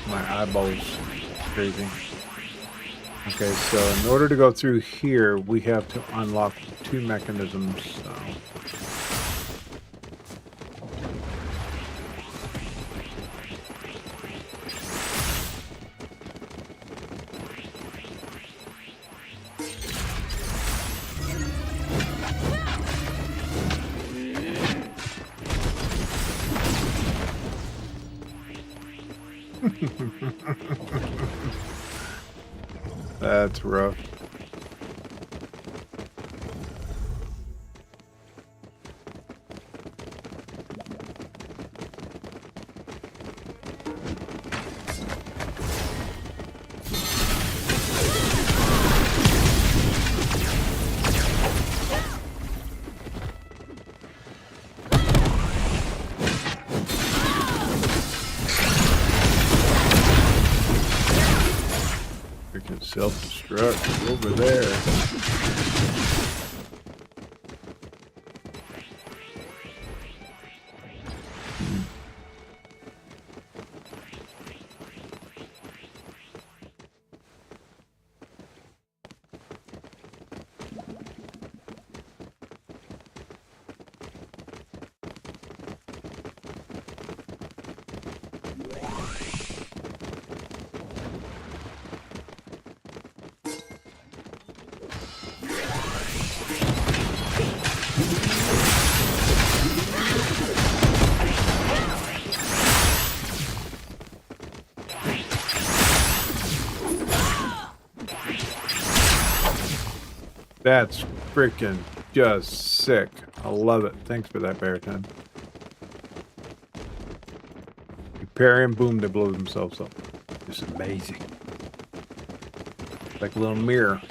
eyeballs crazy. Okay, so in order to go through here, we have to unlock 2 mechanisms. So. That's rough. Freaking self-destruct over there. That's freaking just sick. I love it. Thanks for that, Baritone. You parry and boom, they blow themselves up. It's amazing. Like a little mirror.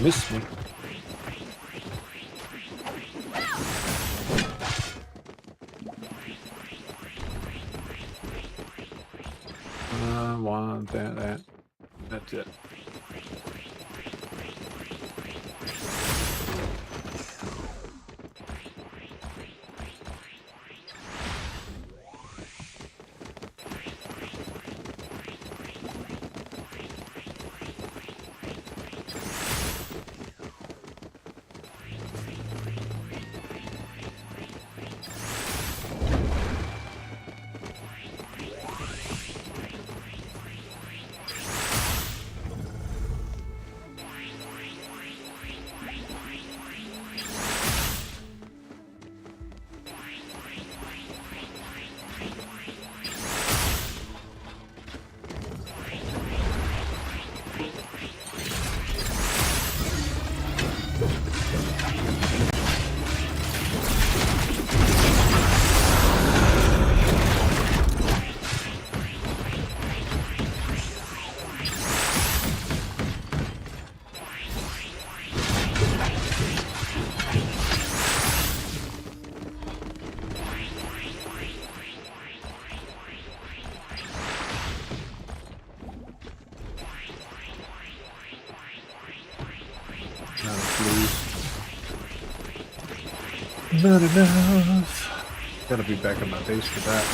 Miss me. Want that. That's it. Not enough. Gotta be back on my base for that.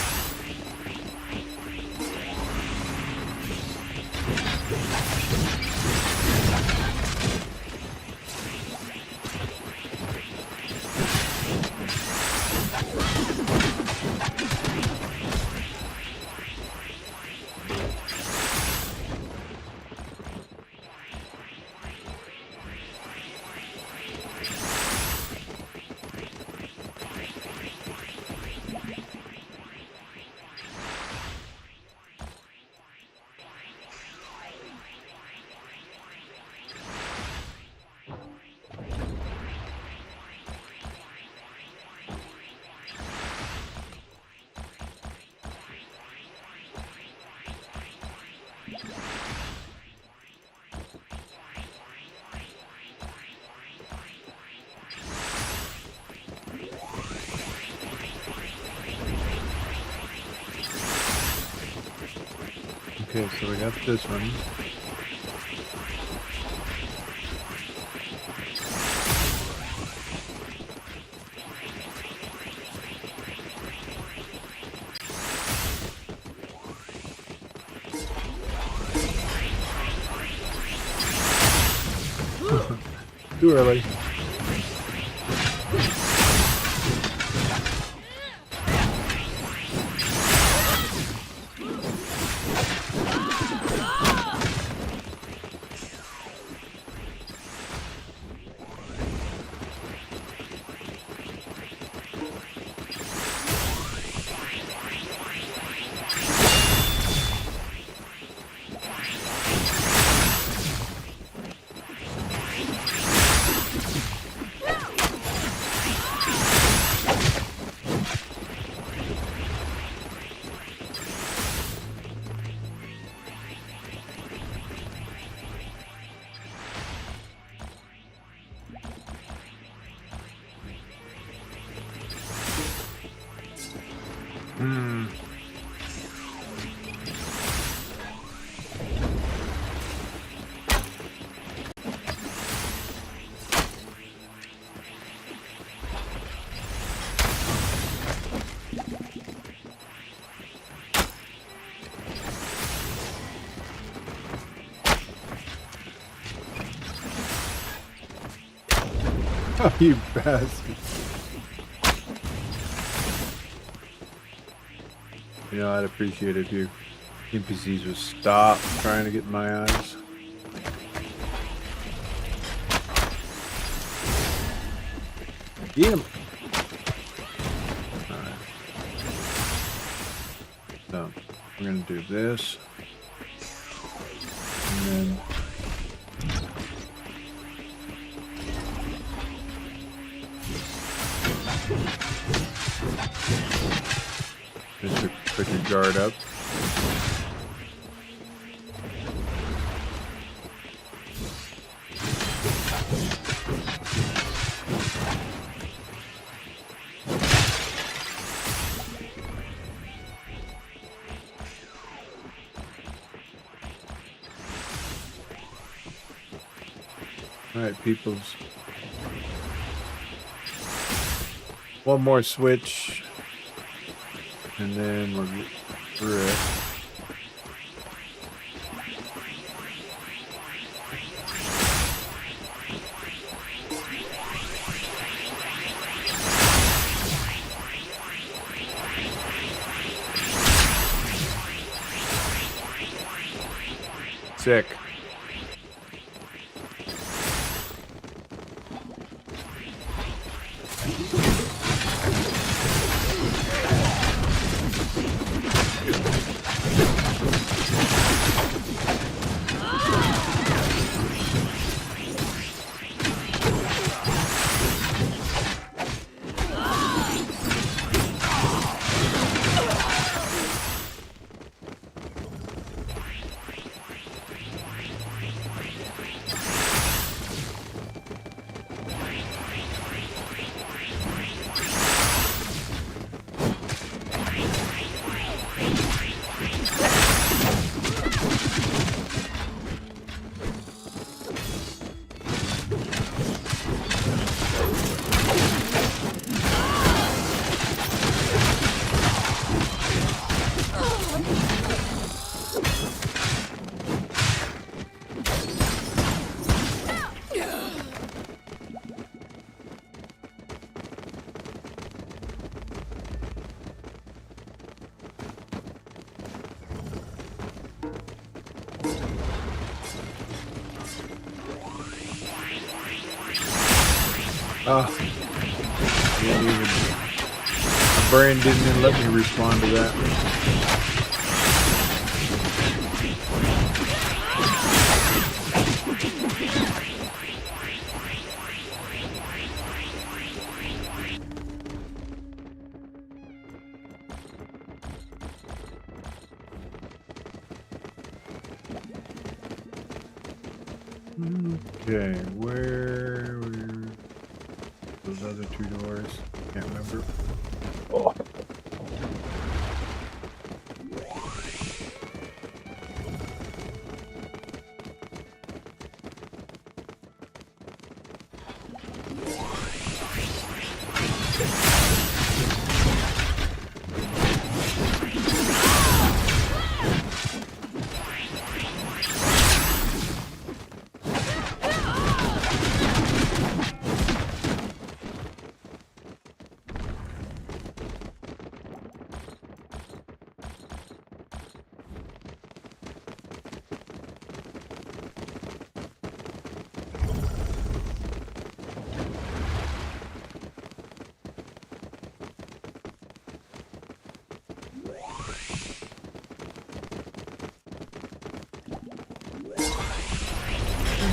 Okay, so we got this one. Too early. Oh, you bastard. You know, I'd appreciate it if you NPCs would stop trying to get in my eyes. Get him! Alright. So, we're gonna do this. And then... just put your guard up. Alright, peoples. One more switch. And then we're through it. Sick. Oh, didn't even, my brain didn't even let me respond to that. Okay, where were those other two doors? Can't remember. Oh.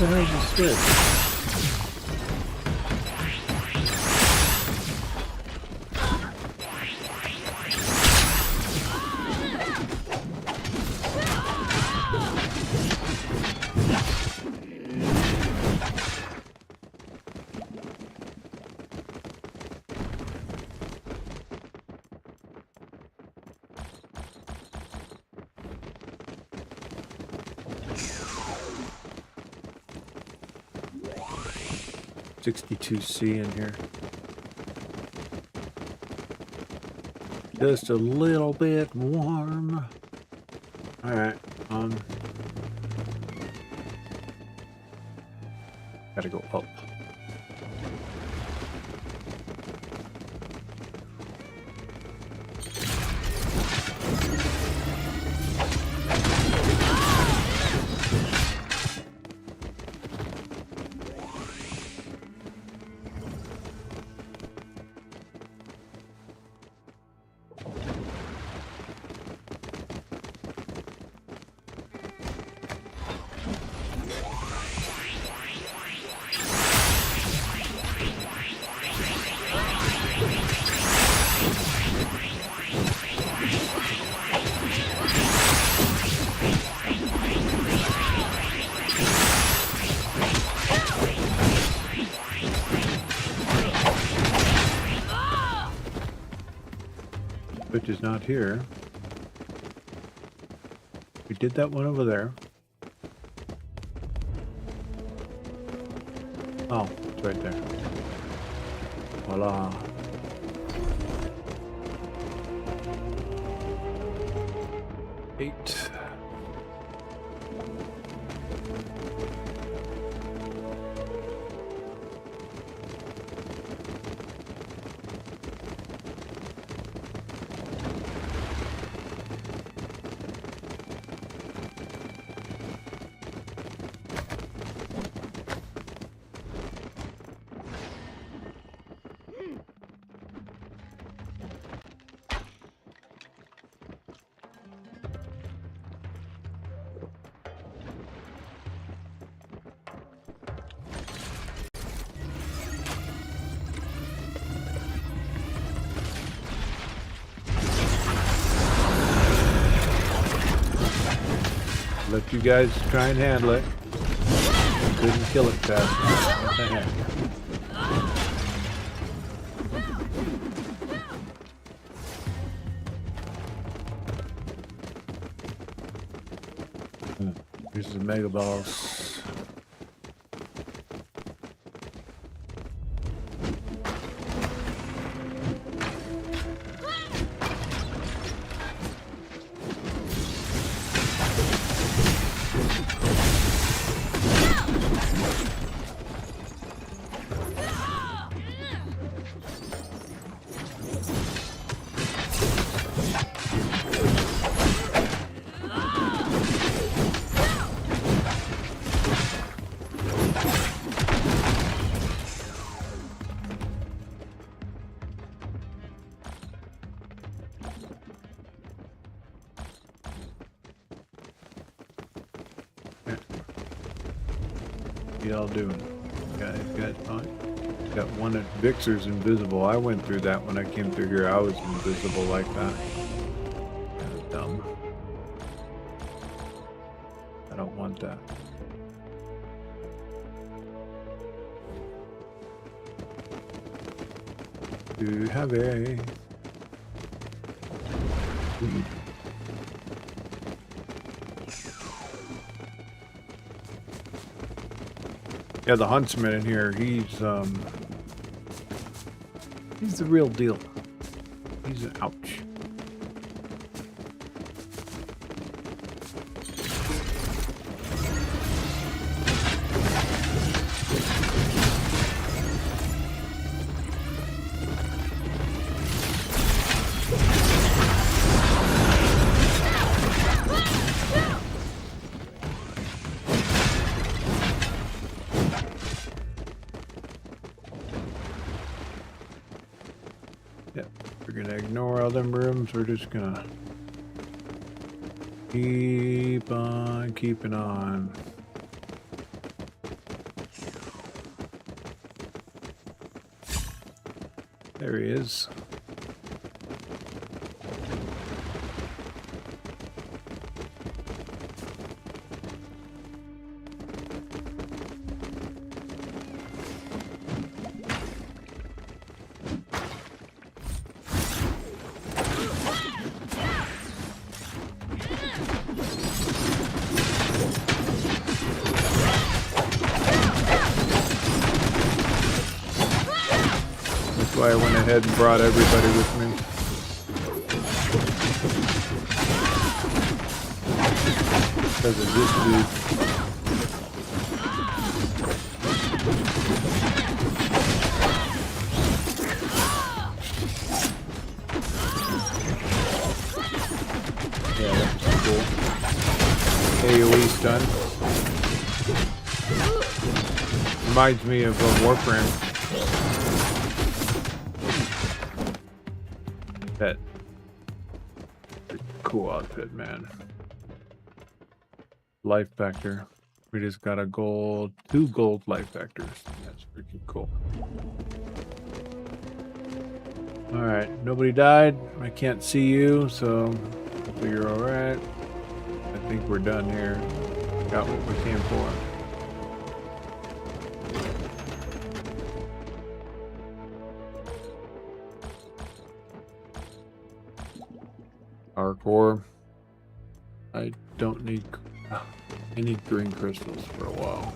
the hell is this stick? 62C in here. Just a little bit warm. Alright, gotta go up. Which is not here. We did that one over there. Oh, it's right there. Voila. Eight. Let you guys try and handle it. Couldn't kill it fast enough. What the heck? Here's the mega boss. Y'all doing? Guys, got one at Vixer's invisible. I went through that when I came through here. I was invisible like that. That was dumb. I don't want that. Too heavy. Yeah, the huntsman in here, he's the real deal. He's an ouch. We're gonna ignore all them rooms. We're just gonna keep on keeping on. There he is. That's why I went ahead and brought everybody with me. Because of this dude. Yeah, that's cool. AoE stun. Reminds me of Warframe. That cool outfit, man. Life factor. We just got a gold, 2 gold life factors. That's freaking cool. All right, nobody died. I can't see you, so you're all right. I think we're done here. Got what we came for. Our core. I don't need. I need green crystals for a while.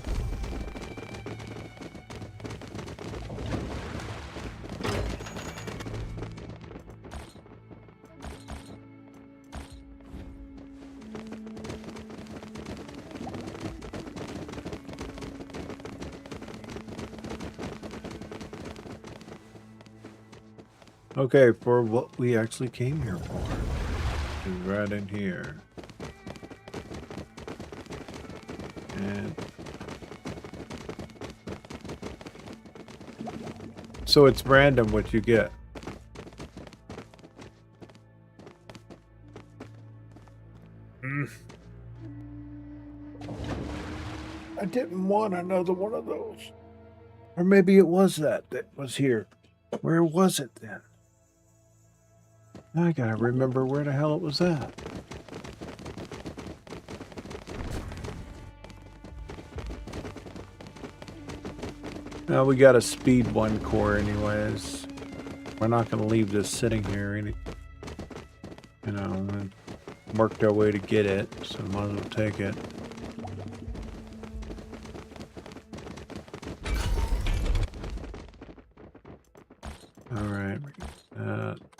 Okay, for what we actually came here for. Is right in here. And so it's random what you get. I didn't want another one of those. Or maybe it was that was here. Where was it then? I gotta remember where the hell it was at. Now we got a speed 1 core anyways. We're not gonna leave this sitting here you know, and worked our way to get it, so might as well take it. Alright,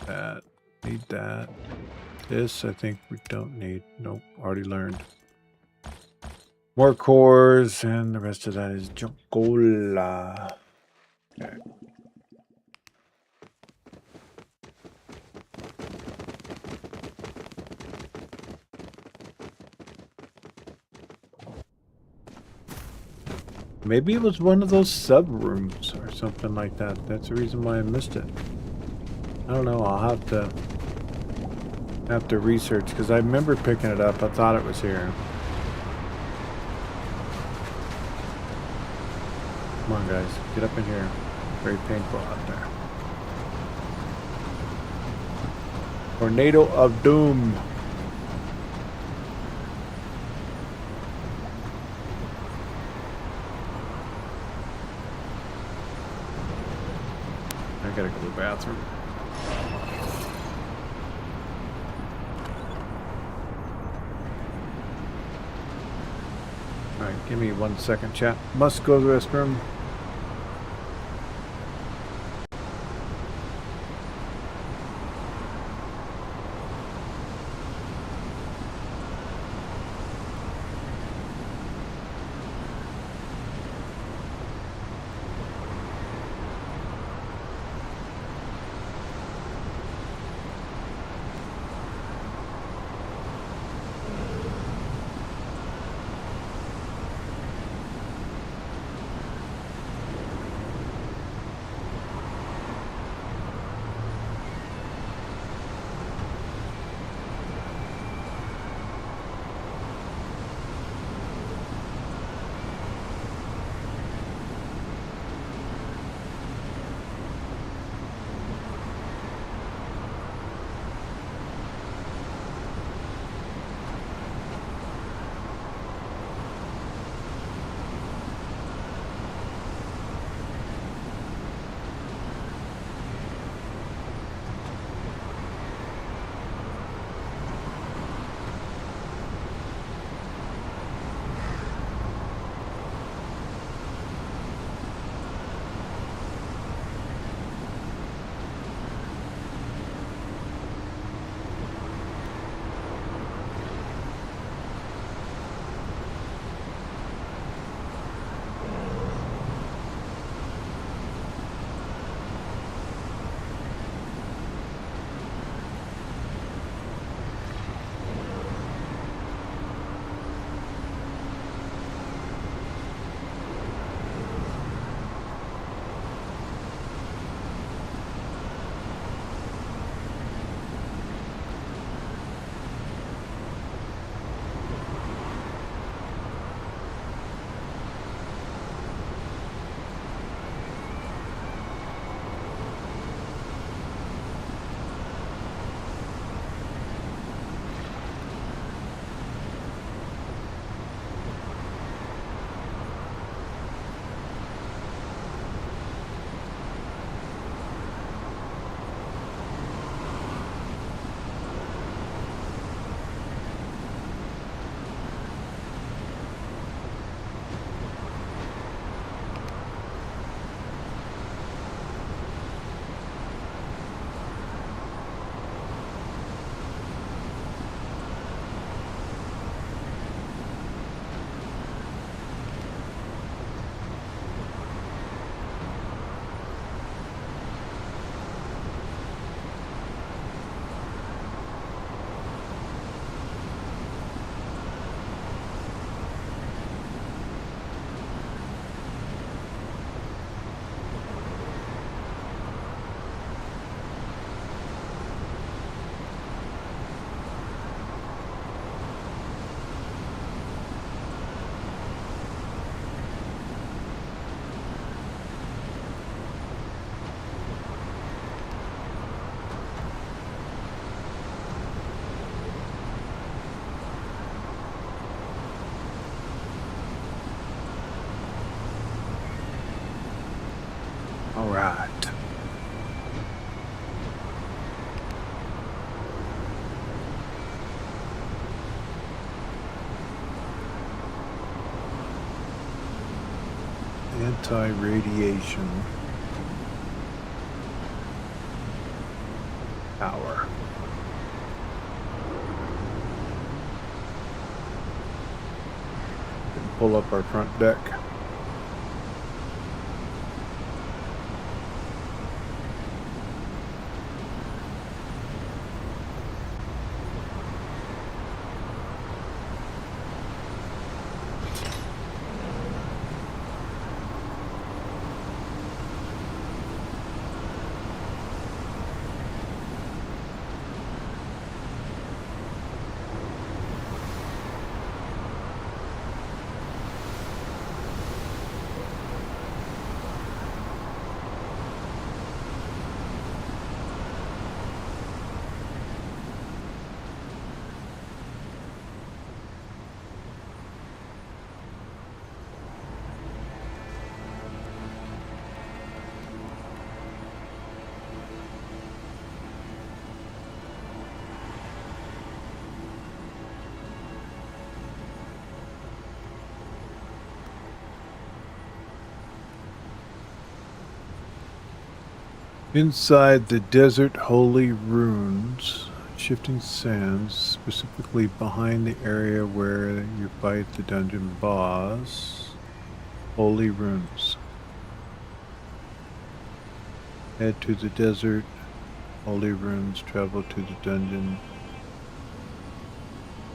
that. Need that. This I think we don't need. Nope, already learned. More cores, and the rest of that is Junkola. Okay. Maybe it was one of those sub rooms or something like that. That's the reason why I missed it. I don't know. I'll have to research because I remember picking it up. I thought it was here. Come on, guys, get up in here. Very painful out there. Tornado of Doom. I gotta go to the bathroom. All right, give me 1 second, chat. Must go to the restroom. right. Anti-radiation power. Pull up our front deck. Inside the desert holy runes, shifting sands, specifically behind the area where you fight the dungeon boss. Holy runes. Head to the desert, holy runes, travel to the dungeon.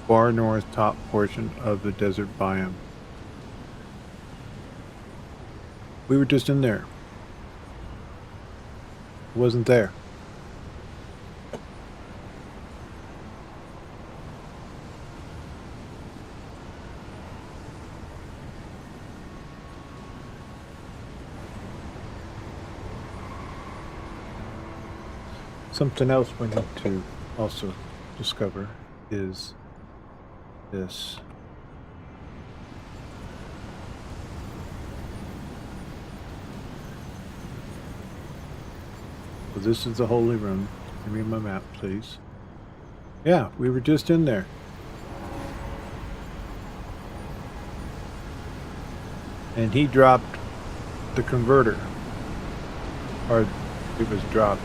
Far north top portion of the desert biome. We were just in there. Wasn't there. Something else we need to also discover is this. So this is the holy room. Give me my map, please. Yeah, we were just in there. And he dropped the converter. Or it was dropped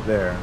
there.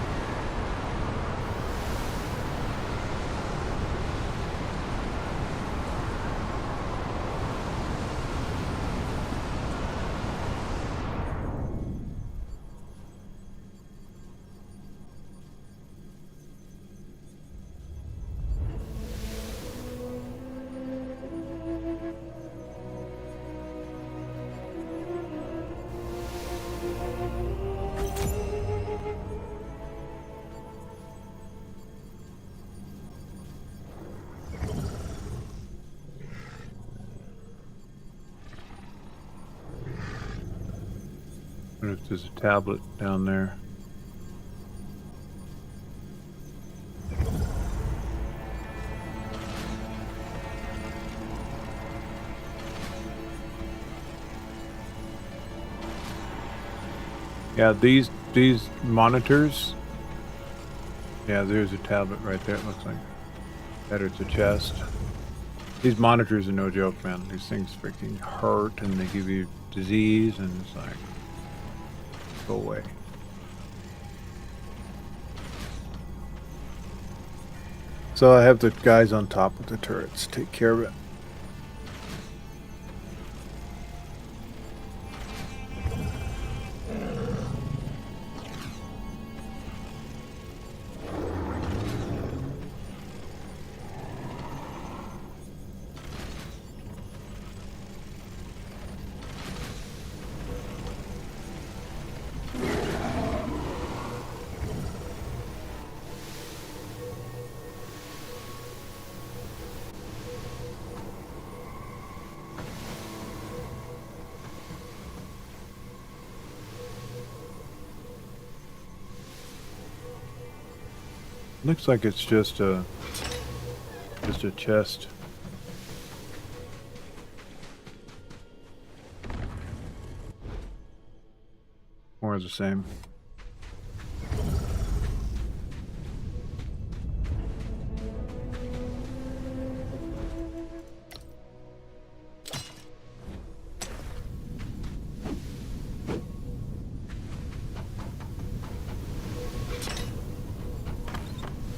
I wonder if there's a tablet down there. Yeah, these monitors. Yeah, there's a tablet right there, it looks like. That it's a chest. These monitors are no joke, man. These things freaking hurt and they give you disease and it's like, go away. So I have the guys on top of the turrets take care of it. Looks like it's just a chest. was the same.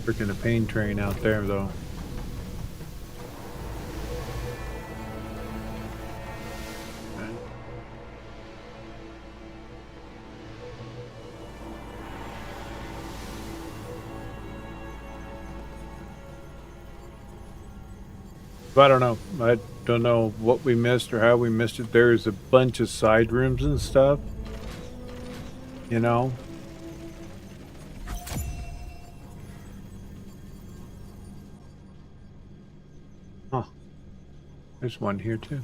Freaking a pain train out there, though. I don't know. I don't know what we missed or how we missed it. There's a bunch of side rooms and stuff. You know? Huh. There's one here too.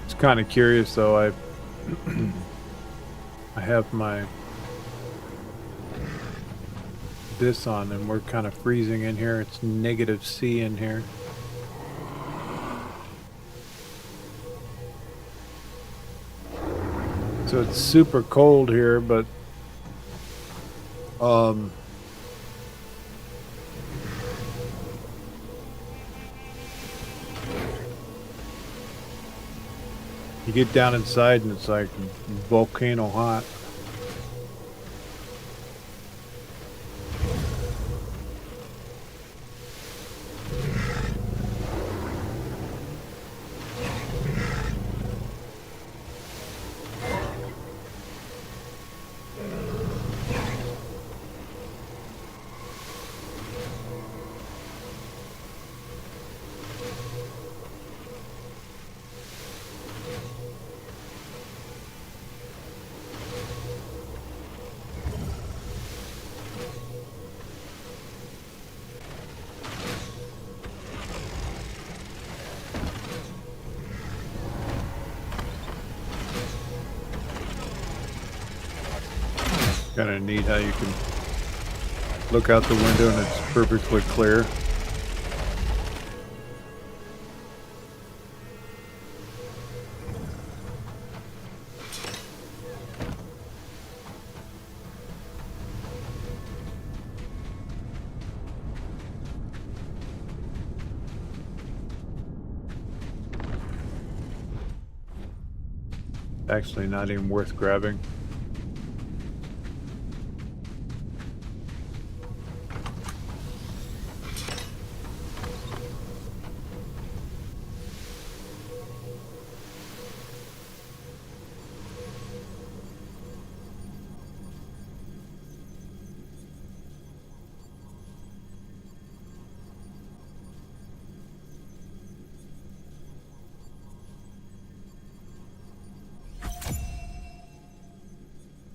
It's kind of curious though. I have my this on and we're kind of freezing in here. It's -C in here. So it's super cold here, but you get down inside and it's like volcano hot. Kind of neat how you can look out the window and it's perfectly clear. Actually not even worth grabbing.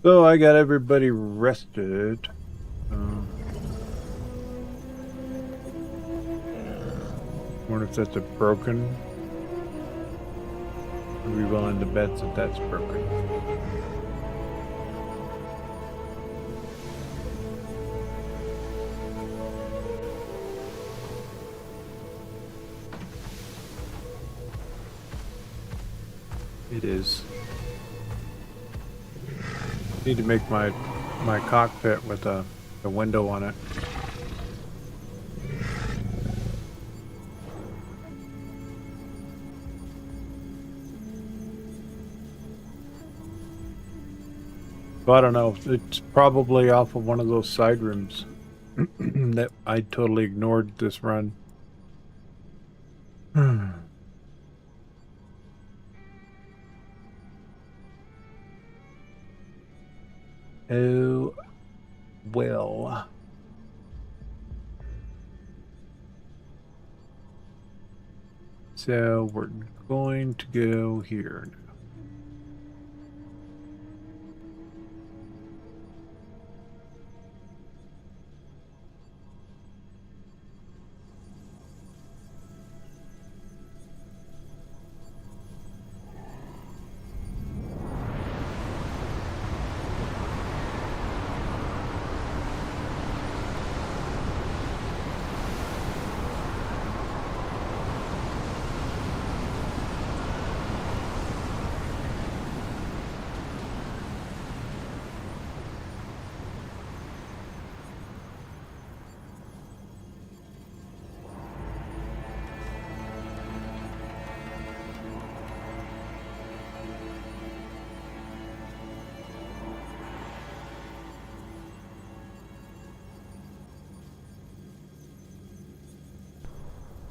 So I got everybody rested. Wonder if that's a broken. Are we willing to bet that that's broken? It is. Need to make my cockpit with a window on it. But I don't know. It's probably off of one of those side rooms that I totally ignored this run. Oh, well. So we're going to go here.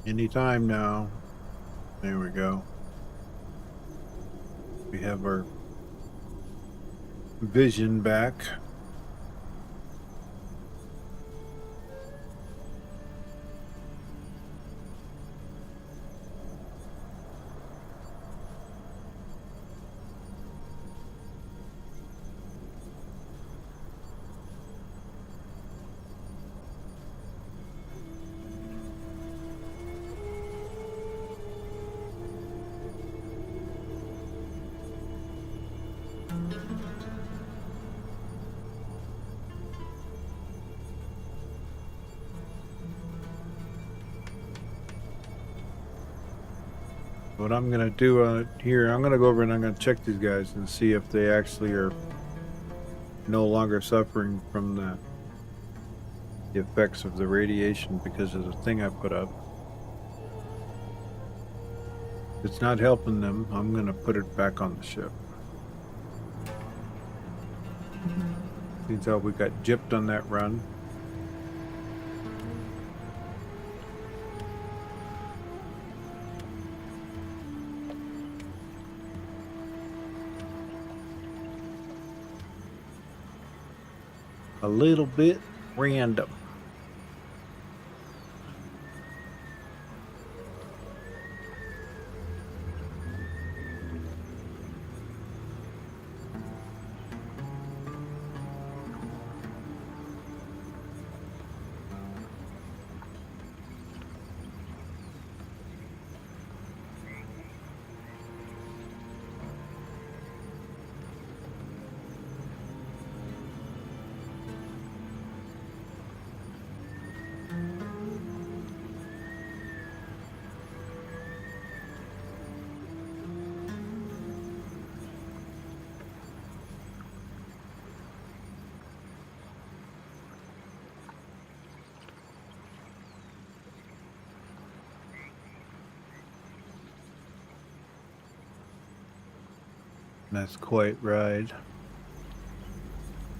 Anytime now. There we go. We have our vision back. What I'm going to do here, I'm going to go over and I'm going to check these guys and see if they actually are no longer suffering from the effects of the radiation because of the thing I put up. If it's not helping them, I'm going to put it back on the ship. Seems how we got gypped on that run. A little bit random. That's quite right.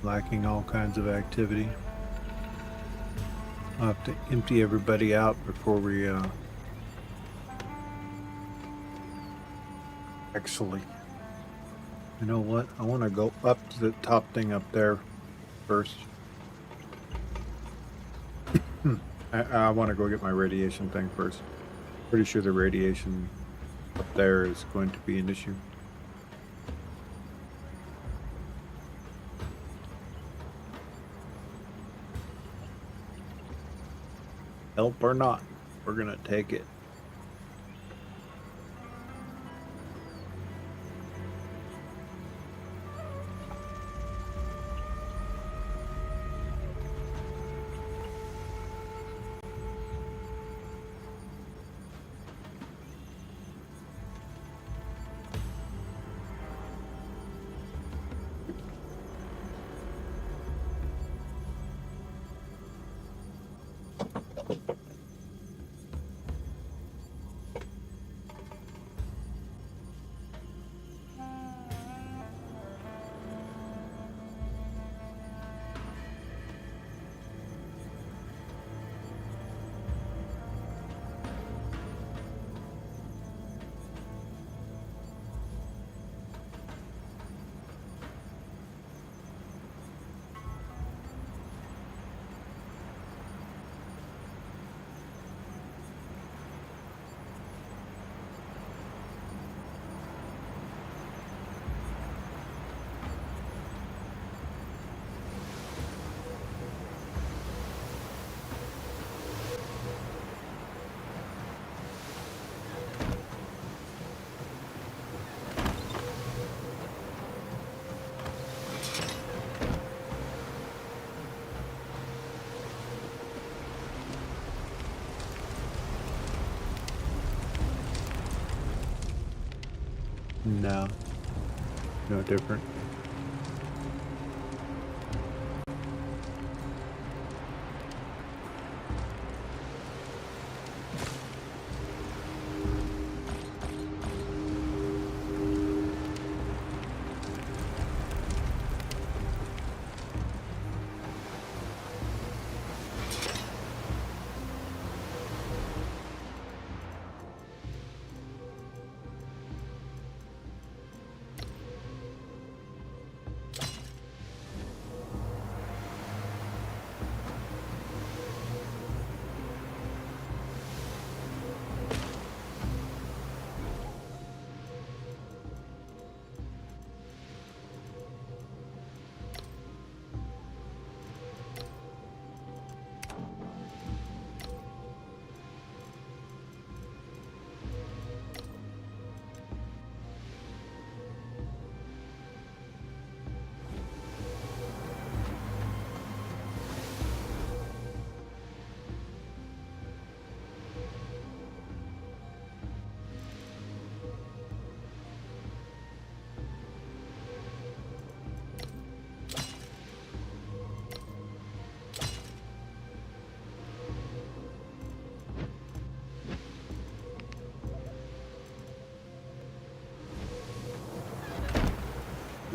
Lacking all kinds of activity. I'll have to empty everybody out before we actually, you know what? I want to go up to the top thing up there first. I want to go get my radiation thing first. Pretty sure the radiation up there is going to be an issue. Help or not, we're gonna take it. No, no different.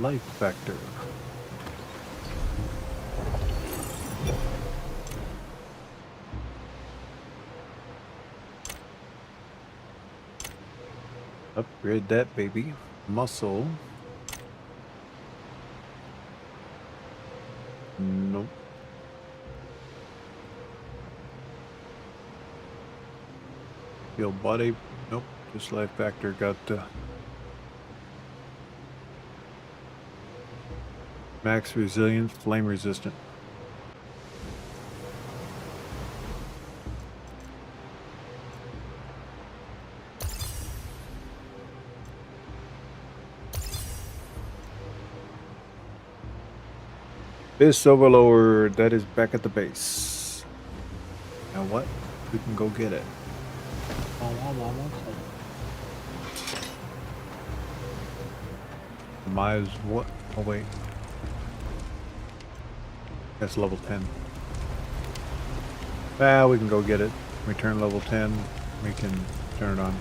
life factor. Upgrade that baby. Muscle. Nope. Heal body. Nope. Just life factor got max resilience, flame resistant. This overlord, that is back at the base. Now what? We can go get it. Miles what? Oh wait. That's level 10. Ah, we can go get it. We turn level 10, we can turn it on.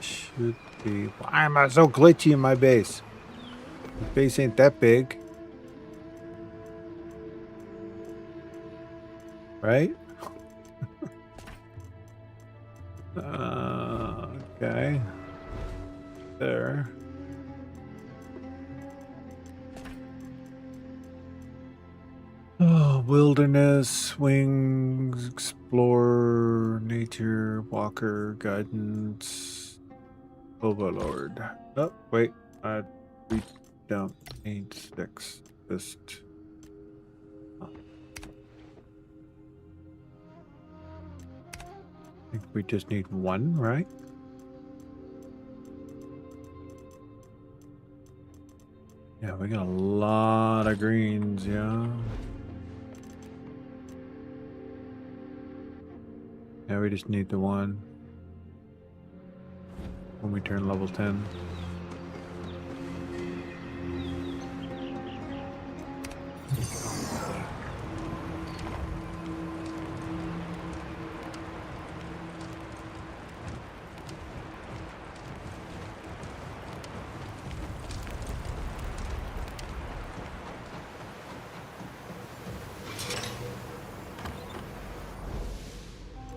Should be. Why am I so glitchy in my base? The base ain't that big. Right? Okay. There. Oh, wilderness, wings, explorer, nature, walker, guidance, overlord. Oh, wait. We don't need 6. Just. I think we just need 1, right? Yeah, we got a lot of greens, yeah. Yeah, we just need the 1 when we turn level 10.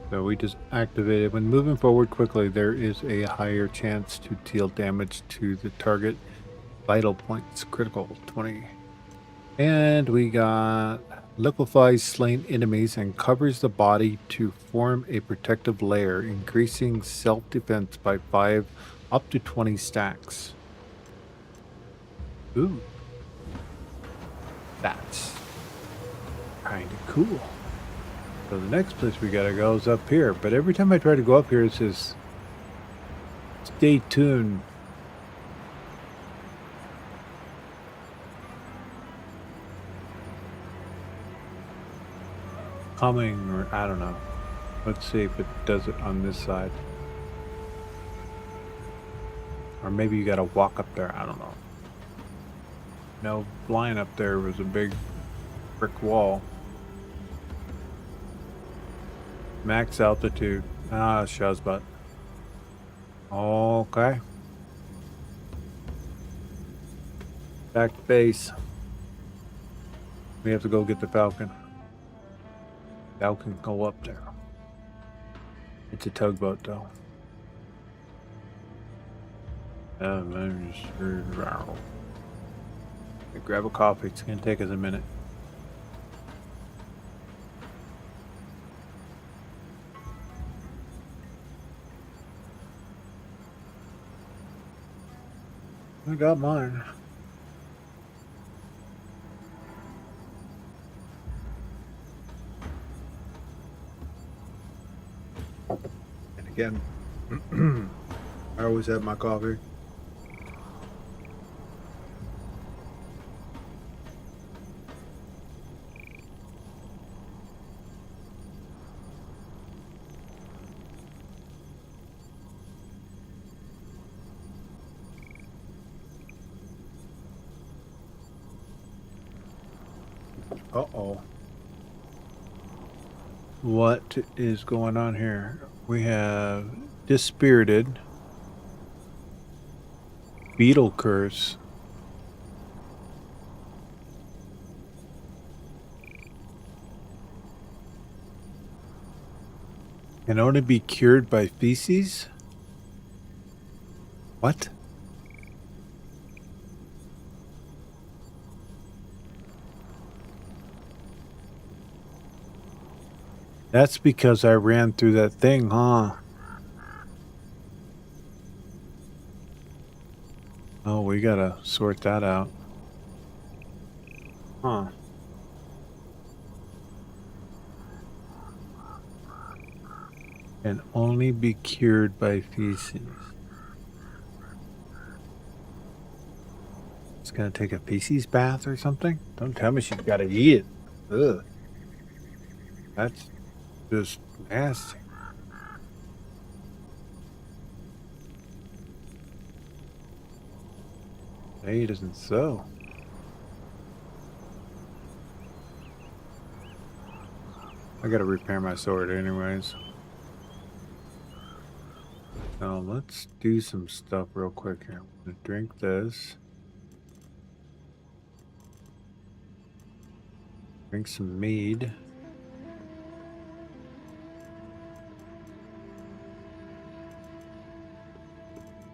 So we just activated. When moving forward quickly, there is a higher chance to deal damage to the target. Vital points, critical, 20. And we got liquefies slain enemies and covers the body to form a protective layer, increasing self-defense by 5 up to 20 stacks. Ooh. That's kind of cool. So the next place we gotta go is up here. But every time I try to go up here, it says, stay tuned. Coming, or I don't know. Let's see if it does it on this side. Or maybe you gotta walk up there. I don't know. No, flying up there was a big brick wall. Max altitude. Ah, Shazbot. Okay. Back to base. We have to go get the Falcon. Falcon go up there. It's a tugboat though. Grab a coffee. It's gonna take us a minute. I got mine. And again, I always have my coffee. Uh-oh. What is going on here? We have Dispirited, Beetle Curse, can only be cured by feces? What? That's because I ran through that thing, huh? Oh, we gotta sort that out. Huh. Can only be cured by feces. It's gonna take a feces bath or something? Don't tell me she's gotta eat it. Ugh. That's just nasty. Hey, it isn't so. I gotta repair my sword anyways. Now let's do some stuff real quick here. I'm gonna drink this. Drink some mead.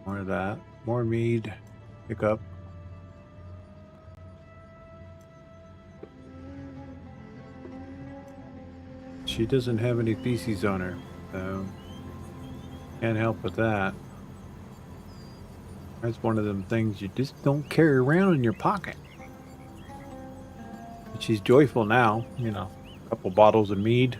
More of that. More mead. Pick up. She doesn't have any feces on her, so can't help with that. That's one of them things you just don't carry around in your pocket. But she's joyful now, you know. A couple bottles of mead.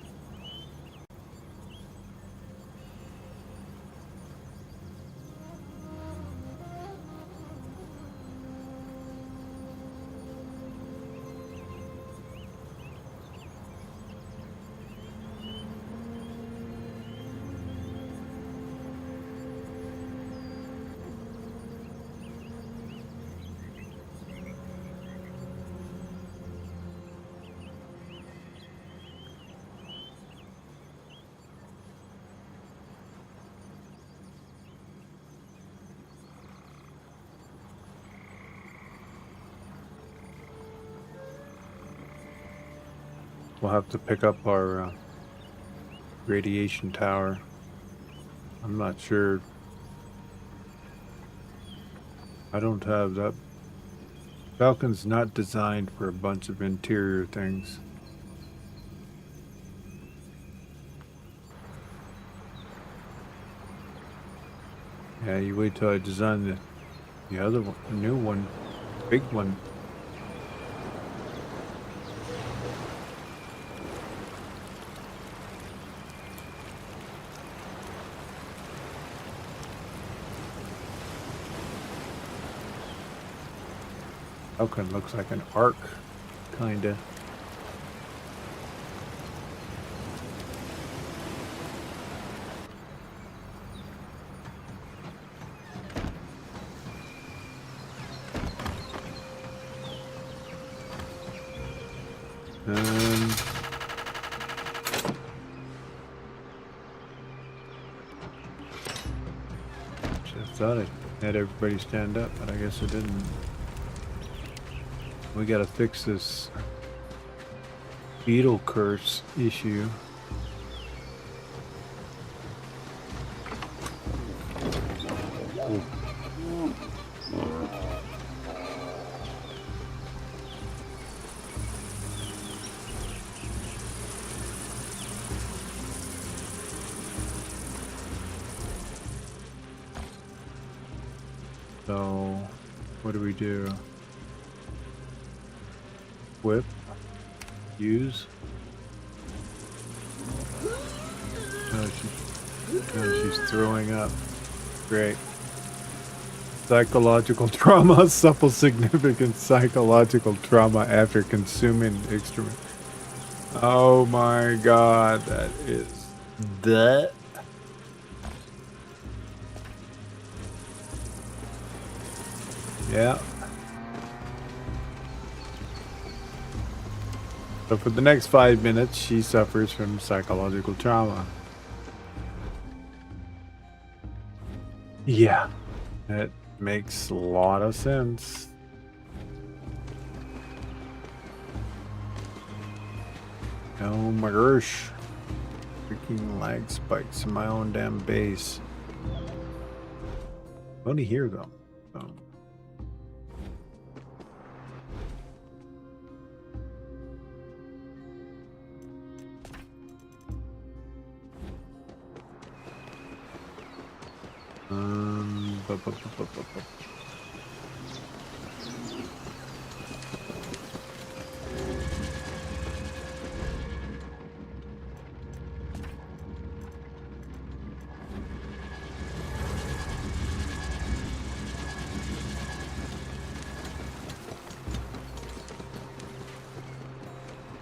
We'll have to pick up our radiation tower. I'm not sure. I don't have that. Falcon's not designed for a bunch of interior things. Yeah, you wait till I design the other one, the new one, big one. Falcon looks like an arc, kinda. I thought it had everybody stand up, but I guess it didn't. We gotta fix this beetle curse issue. Ooh. So, what do we do? Whip, use. She's throwing up. Great. Psychological trauma, suffer significant psychological trauma after consuming excrement. Oh my god, that is that. Yeah. So for the next 5 minutes, she suffers from psychological trauma. Yeah, it makes a lot of sense. Oh my gosh. Freaking lag spikes in my own damn base. I only hear them. So. Bu- bu- bu- bu- bu- bu-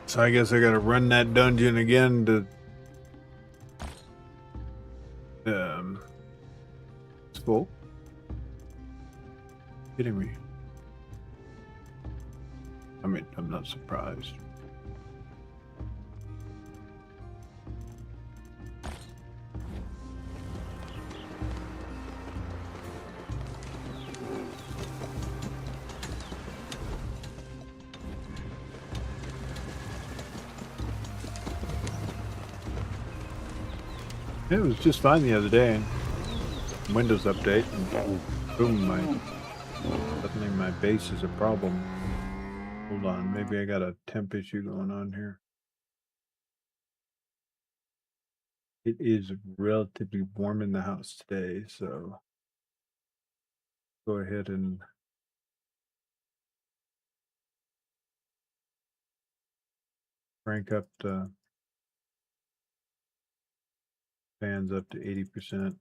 So I guess I gotta run that dungeon again to it's full. Kidding me. I mean, I'm not surprised. It was just fine the other day. Windows update, and boom, suddenly my base is a problem. Hold on, maybe I got a temp issue going on here. It is relatively warm in the house today, so go ahead and crank up the fans up to 80%.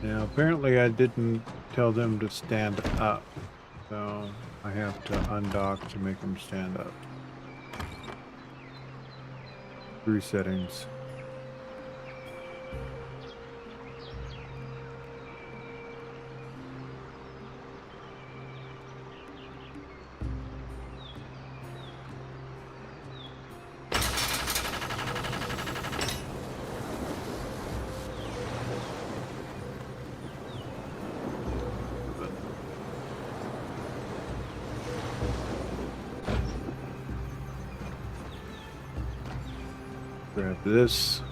Now, apparently I didn't tell them to stand up, so I have to undock to make them stand up. 3 settings. Grab this.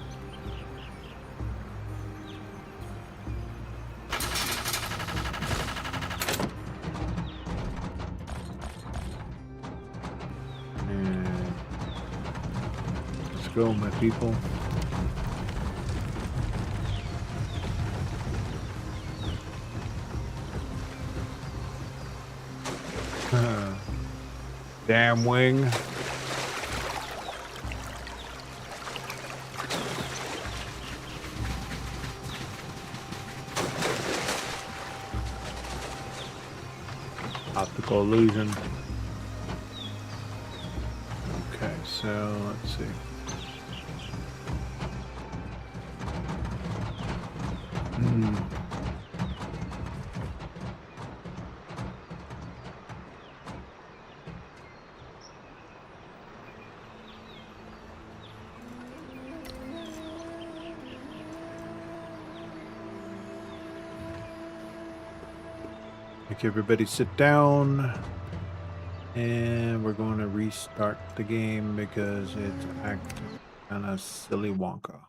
And let's go, my people. Damn wing. Optical illusion. Okay, so let's see. Make everybody sit down. And we're going to restart the game because it's acting kind of silly wonka.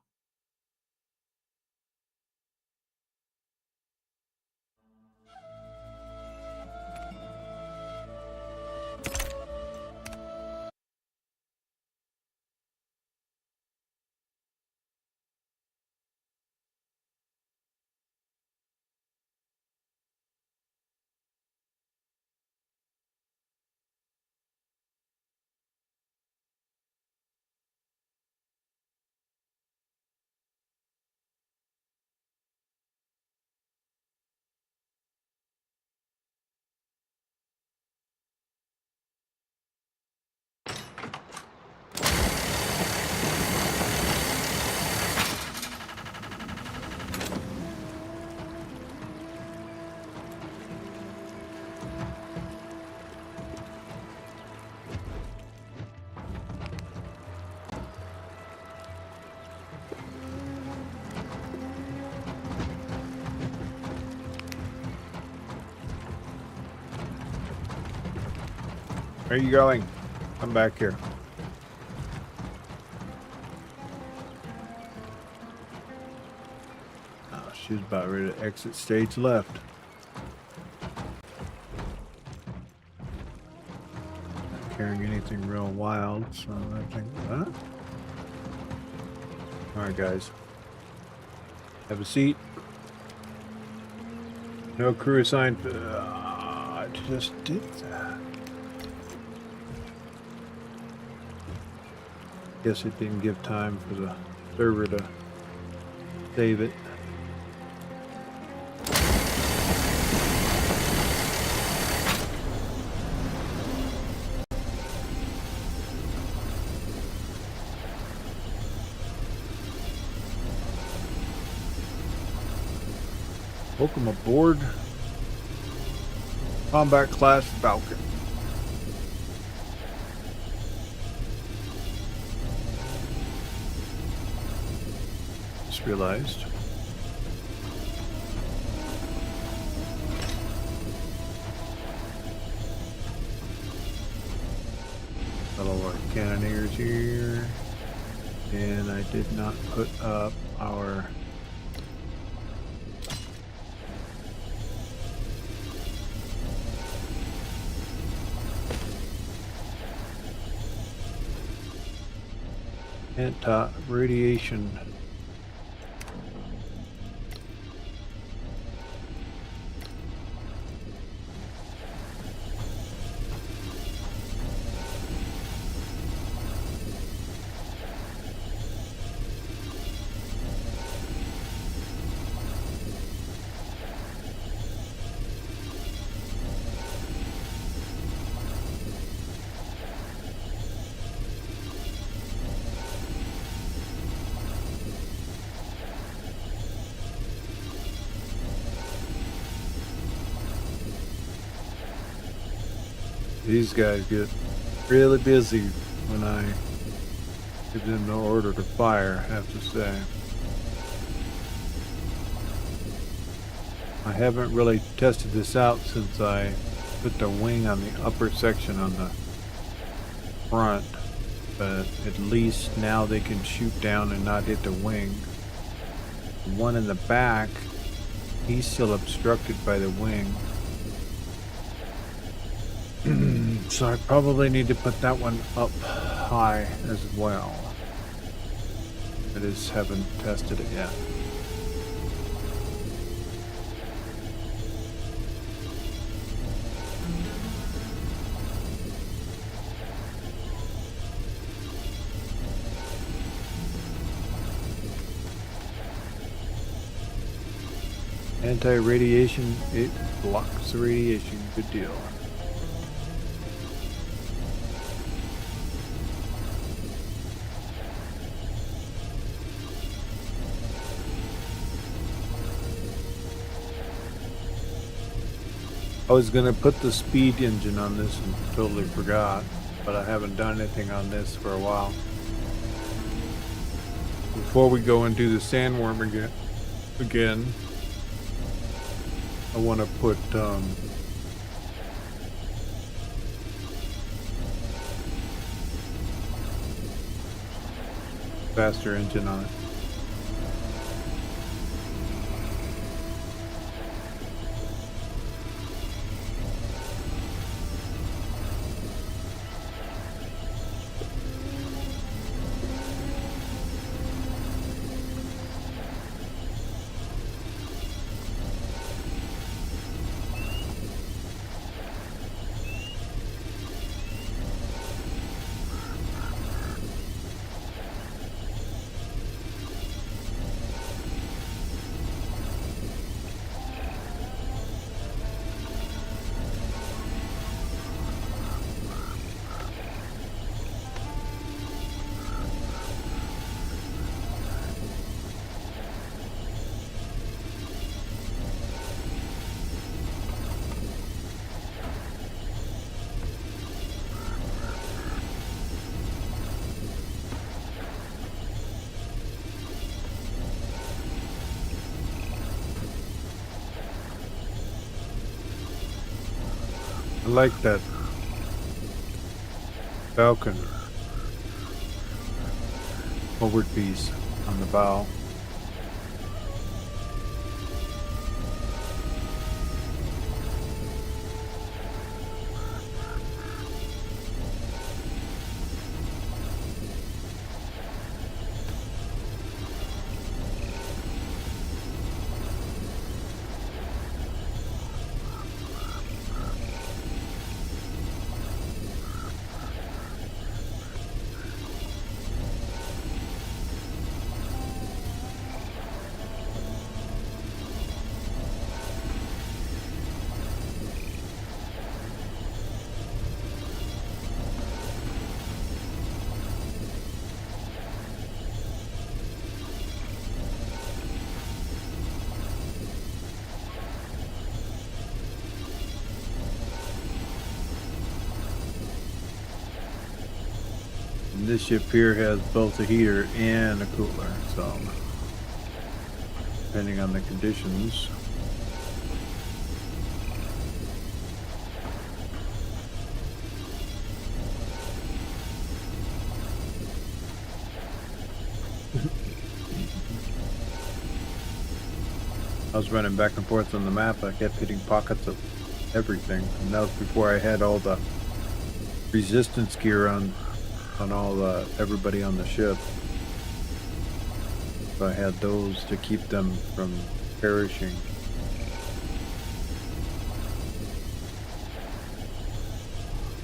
Where are you going? Come back here. Oh, she's about ready to exit stage left. Not carrying anything real wild, so I think that. Alright, guys. Have a seat. No crew assigned. I just did that. Guess it didn't give time for the server to save it. Welcome aboard Combat Class Falcon. Just realized. Fellow cannoneers here. And I did not put up our anti-radiation. These guys get really busy when I give them the order to fire, I have to say. I haven't really tested this out since I put the wing on the upper section on the front, but at least now they can shoot down and not hit the wing. The one in the back, he's still obstructed by the wing. So I probably need to put that one up high as well. I just haven't tested it yet. Anti-radiation, it blocks the radiation. Good deal. I was gonna put the speed engine on this and totally forgot, but I haven't done anything on this for a while. Before we go and do the sandworm again, I want to put faster engine on it. I like that Falcon. Forward piece on the bow. This ship here has both a heater and a cooler, so depending on the conditions. I was running back and forth on the map. I kept hitting pockets of everything, and that was before I had all the resistance gear on all everybody on the ship. So I had those to keep them from perishing.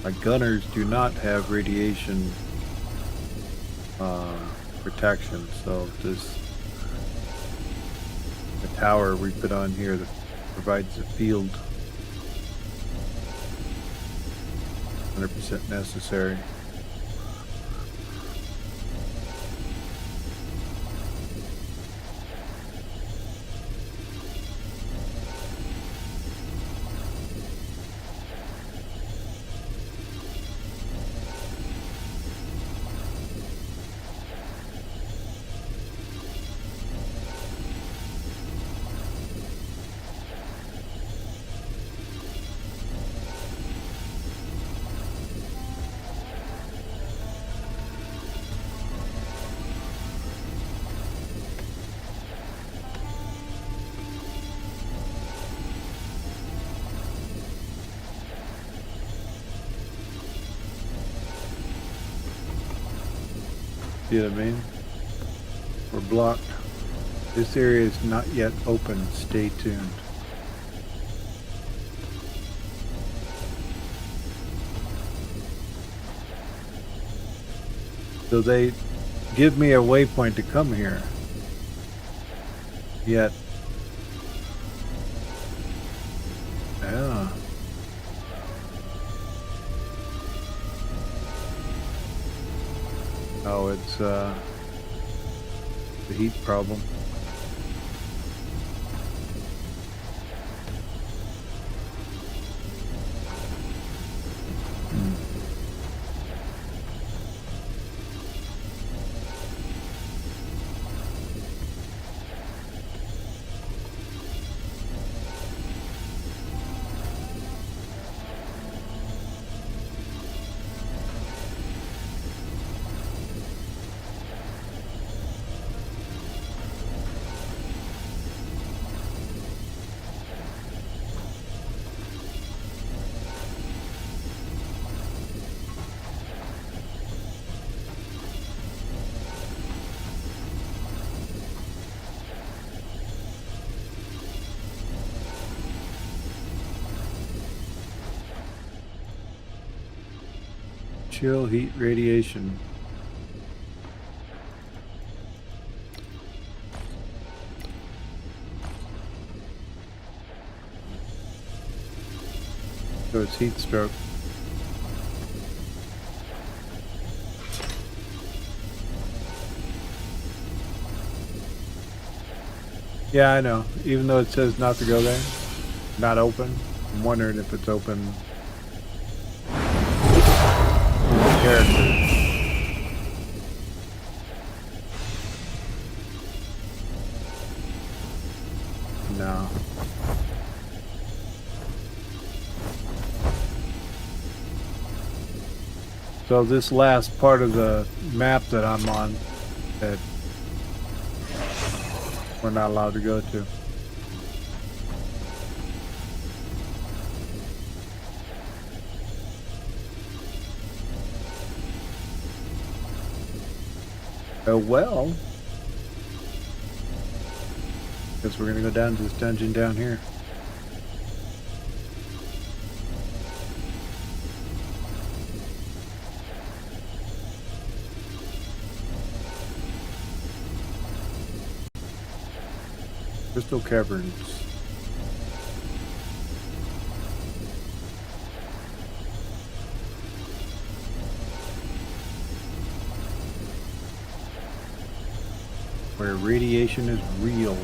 My gunners do not have radiation protection, so the tower we put on here that provides a field 100% necessary. See what I mean? We're blocked. This area is not yet open. Stay tuned. So they give me a waypoint to come here. Yet. Yeah. Oh, it's the heat problem. Chill heat radiation. So it's heat stroke. Yeah, I know. Even though it says not to go there, not open. I'm wondering if it's open. Character. No. So this last part of the map that I'm on, that we're not allowed to go to. Oh well. Because we're gonna go down to this dungeon down here. Crystal Caverns. Where radiation is real.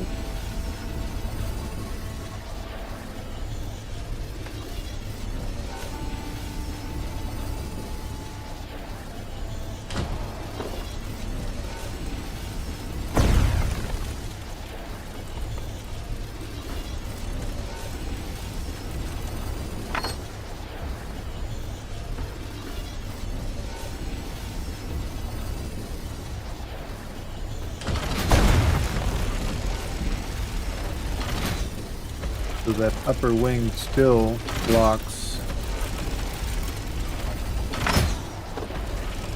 So that upper wing still blocks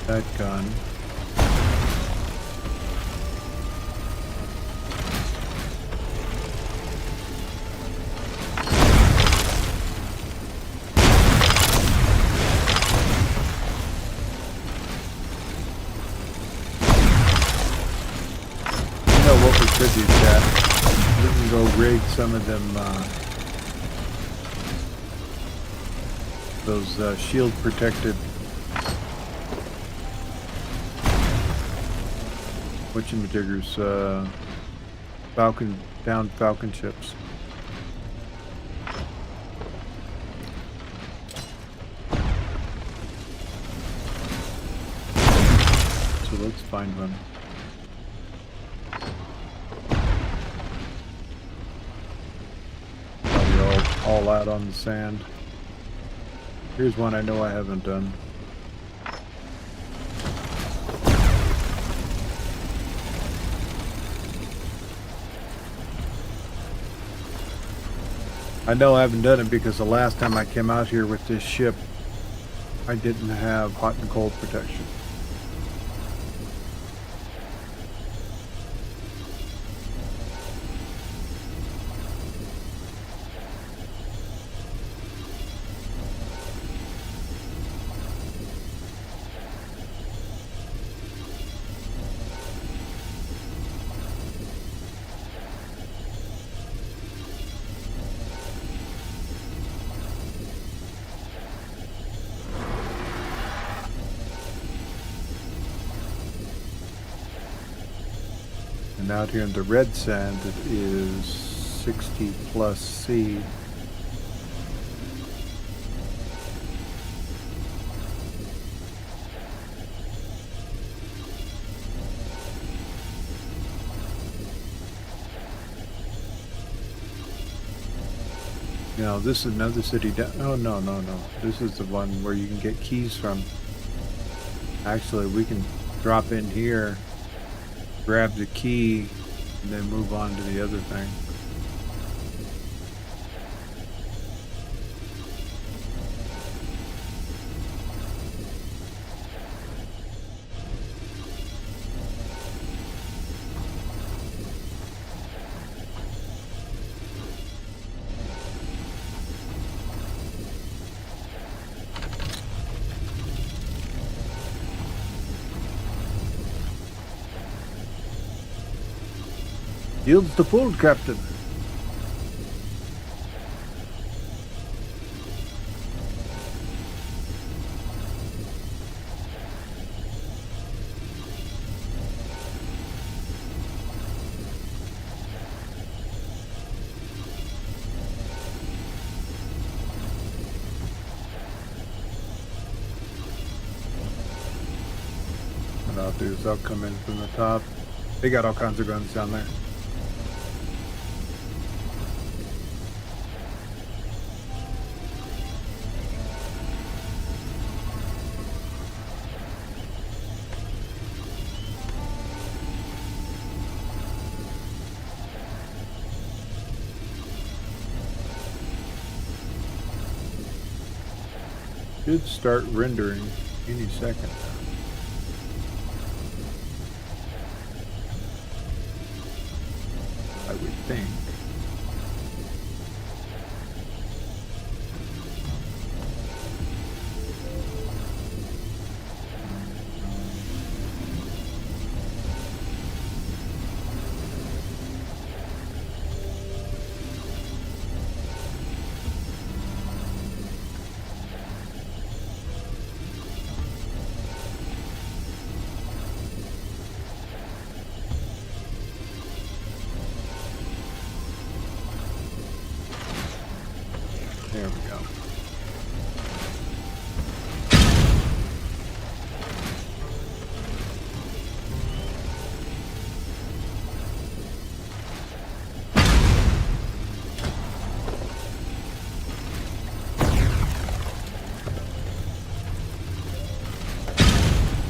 that gun. You know what we could do, chat? We can go raid some of them, those shield protected whatchamajigger's, downed Falcon ships. So let's find one. Probably all out on the sand. Here's one I know I haven't done. I know I haven't done it because the last time I came out here with this ship, I didn't have hot and cold protection. And out here in the red sand, it is 60 plus C. You know, this is another city down. Oh, no. This is the one where you can get keys from. Actually, we can drop in here, grab the key, and then move on to the other thing. Yields to full, Captain. What I'll do is I'll come in from the top. They got all kinds of guns down there. Should start rendering any second now. I would think. There we go.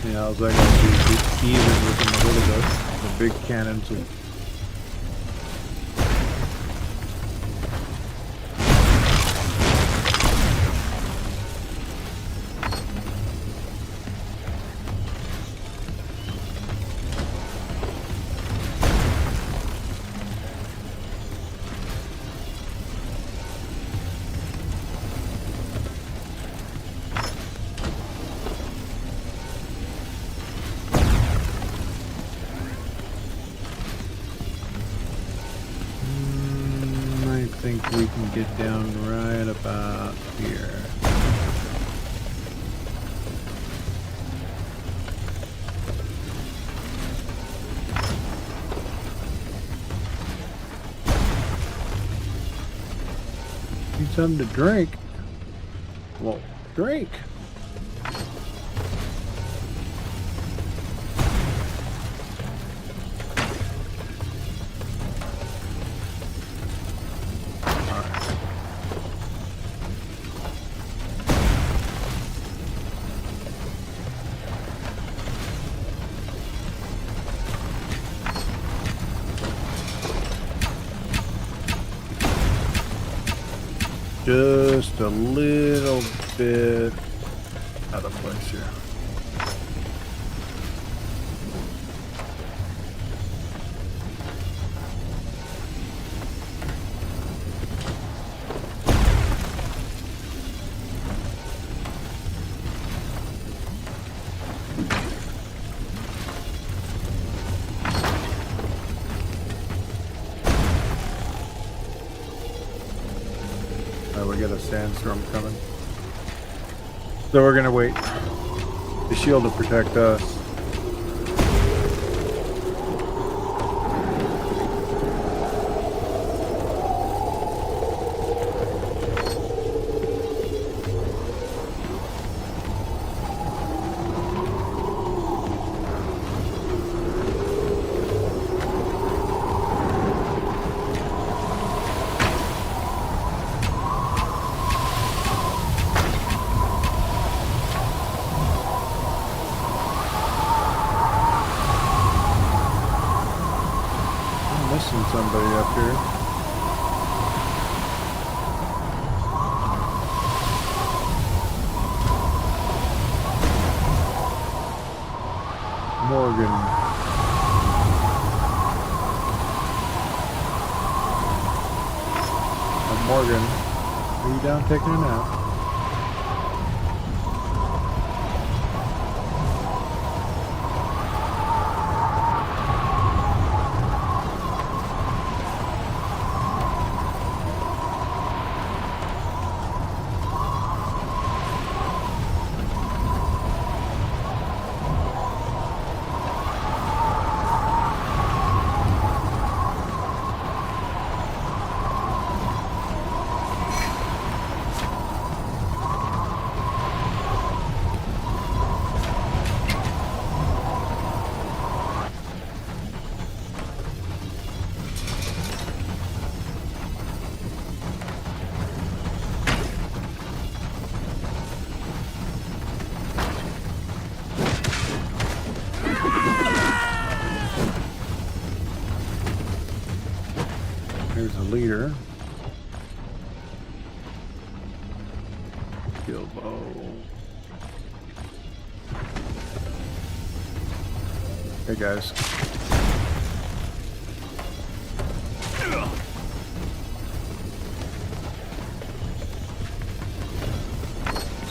Yeah, I was like, to even with them a little bit. The big cannons will. I think we can get down right about here. Need something to drink. Well, drink. Just a little bit out of place here. We got a sandstorm coming. So we're gonna wait the shield to protect us. Missing somebody up here. Morgan. Morgan, are you down taking a nap? Here's a leader. Killed by Hey guys.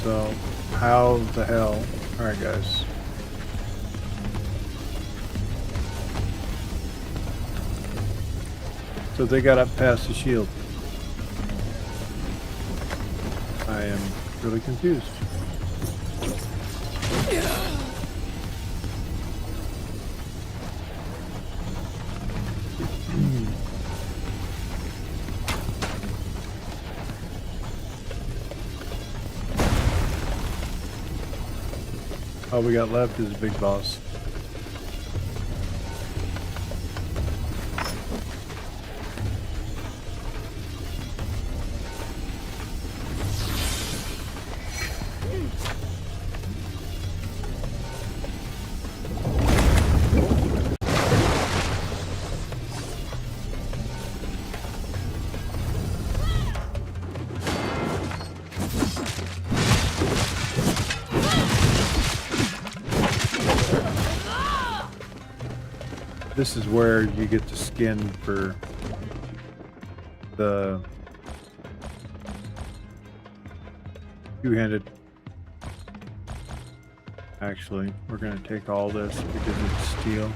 So, how the hell? Alright guys. So they got up past the shield. I am really confused. All we got left is a big boss. This is where you get the skin for the two-handed. Actually, we're going to take all this because it's steel.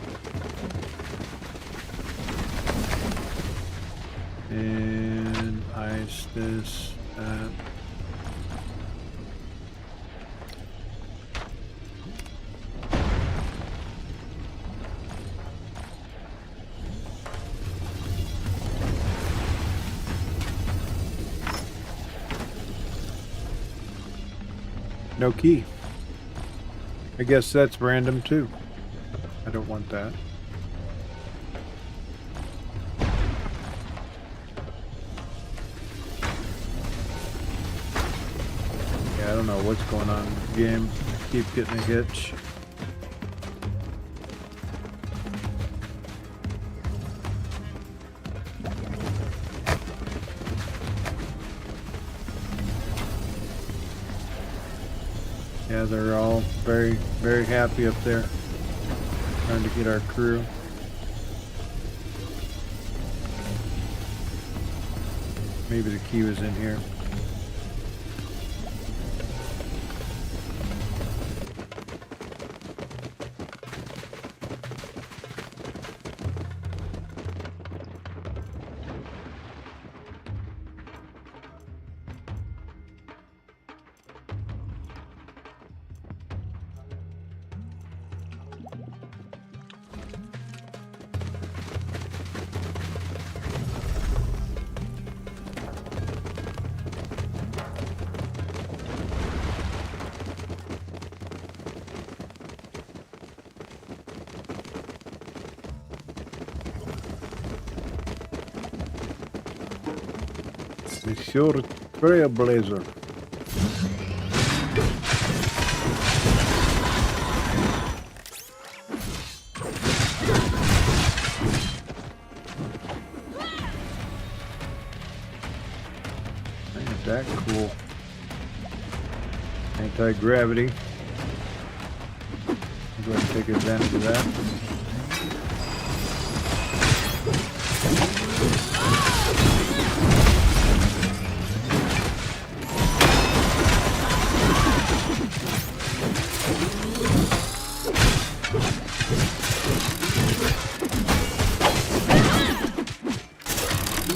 And ice this, that. No key. I guess that's random too. I don't want that. Yeah, I don't know what's going on in the game. I keep getting a hitch. Yeah, they're all very, very happy up there, trying to get our crew. Maybe the key was in here. Monsieur Trailblazer. Ain't that cool? Anti-gravity. I'm going to take advantage of that.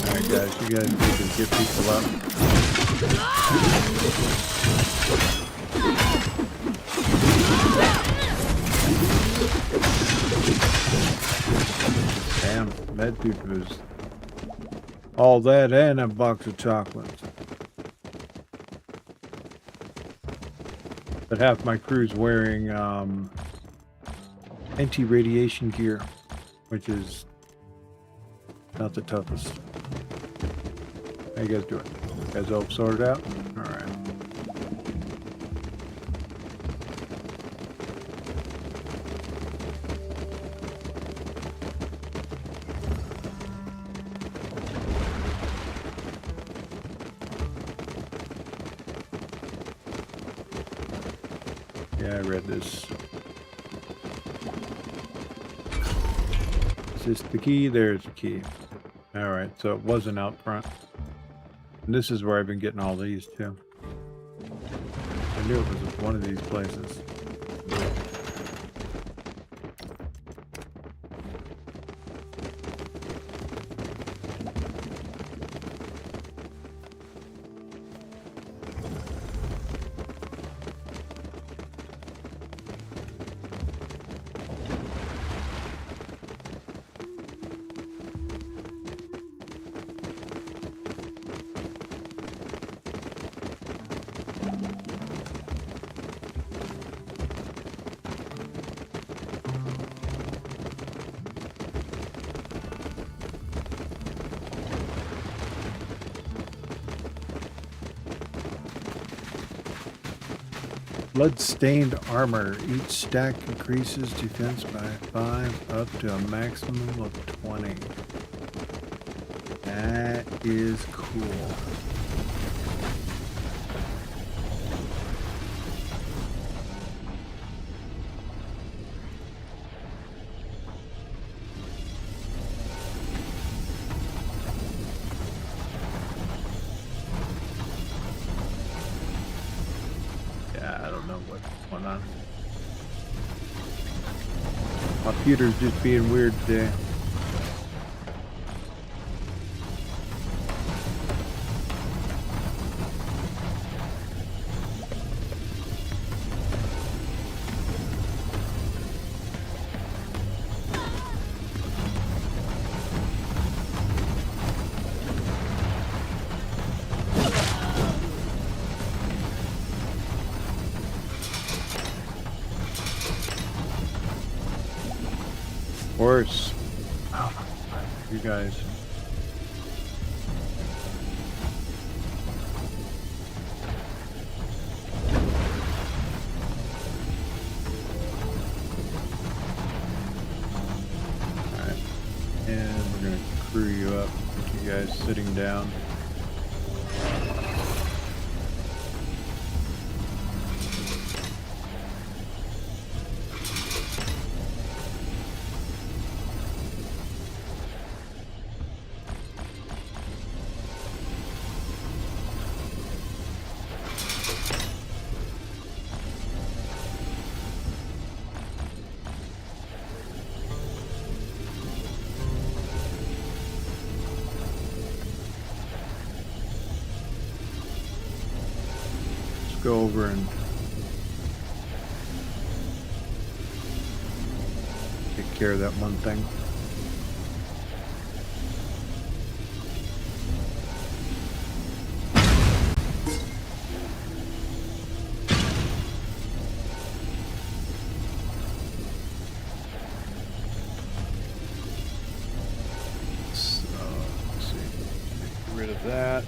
Alright guys, you guys need to get people up. Damn, that dude was all that and a box of chocolates. But half my crew's wearing anti-radiation gear, which is not the toughest. How you guys doing? You guys all sorted out? Alright. read this. Is this the key? There's the key. Alright, so it wasn't out front. And this is where I've been getting all these too. I knew it was one of these places. Blood-stained armor. Each stack increases defense by 5 up to a maximum of 20. That is cool. My computer's just being weird today. Worse. Oh, you guys. Alright. And we're going to crew you up with you guys sitting down. Go over and take care of that one thing. So, let's see. Get rid of that.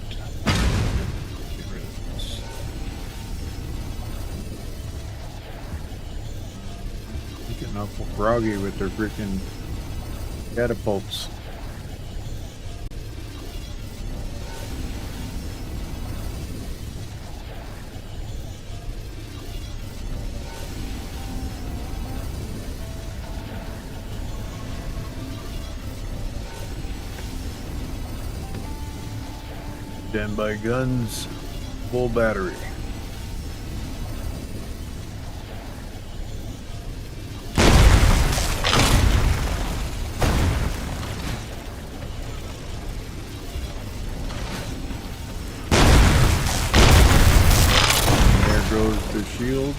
Getting awful froggy with their freaking catapults. Stand by guns, full battery. Goes the shield.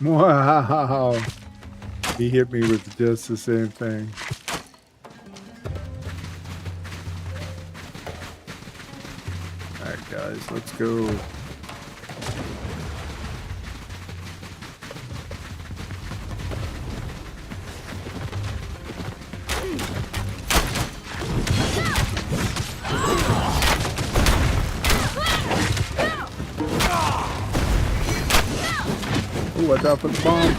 Wow. He hit me with just the same thing. Alright guys, let's go. Ooh, watch out for the bomb.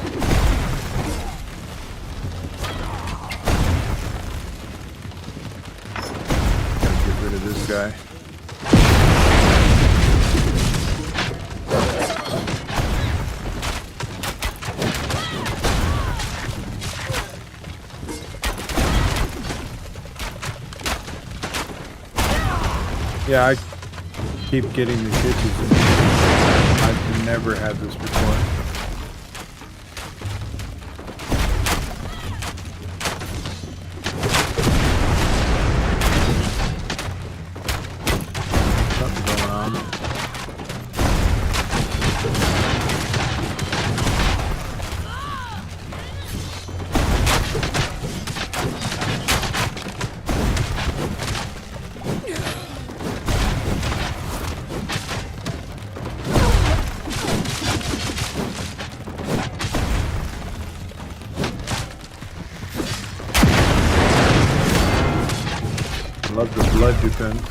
Gotta get rid of this guy. Yeah, I keep getting these hitches. I've never had this before. Something going on. Love the blood defense.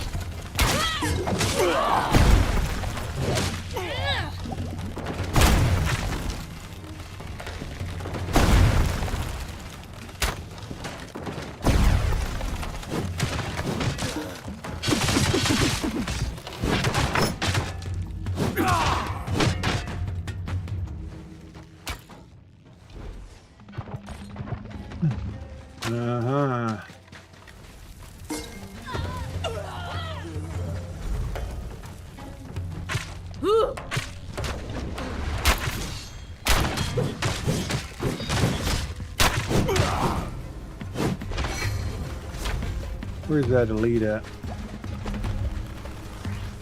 Uh-huh. Where's that elite at?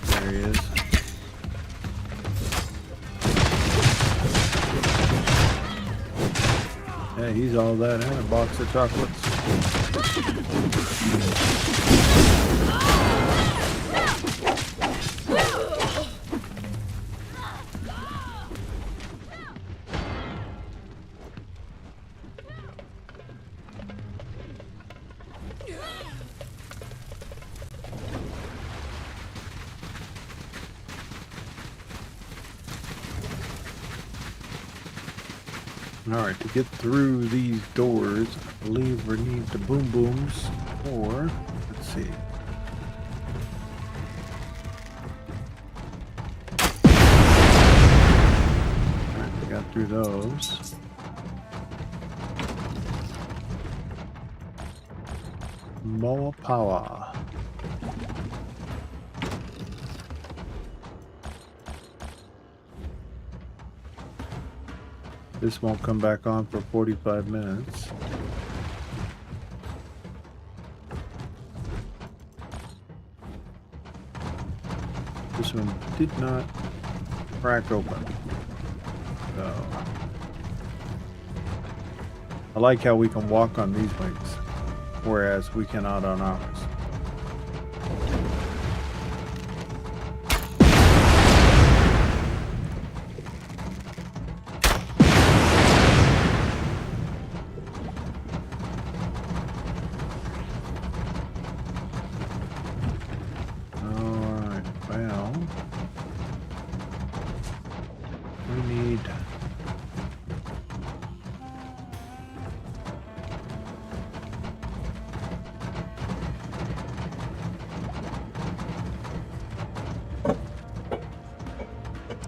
There he is. Yeah, he's all that and a box of chocolates. Alright, to get through these doors, I believe we need the boom booms, or, let's see. Alright, we got through those. More power. This won't come back on for 45 minutes. This one did not crack open. So I like how we can walk on these wings, whereas we cannot on ours.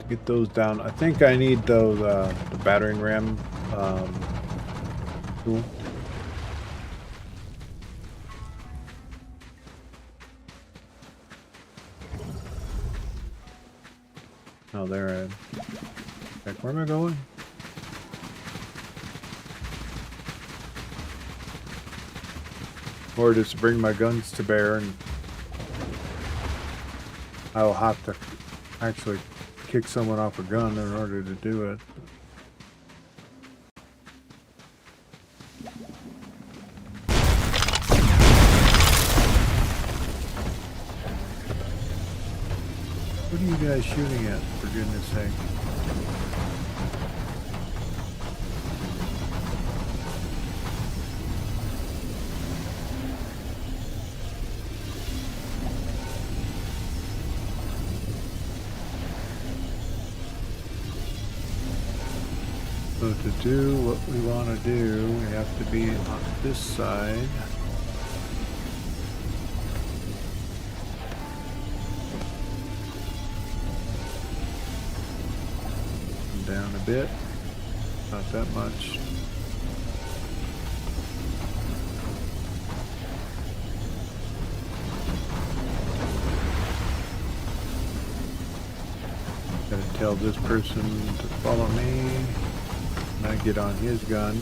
Get those down. I think I need those the battering ram tool. Oh, there I am. Heck, where am I going? Or just bring my guns to bear, and I'll have to actually kick someone off a gun in order to do it. are you guys shooting at, for goodness sake? So to do what we want to do, we have to be on this side. Down a bit, not that much. Gotta tell this person to follow me. And I get on his gun.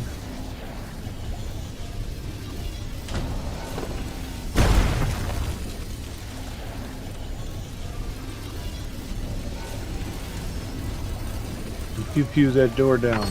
Pew pew that door down.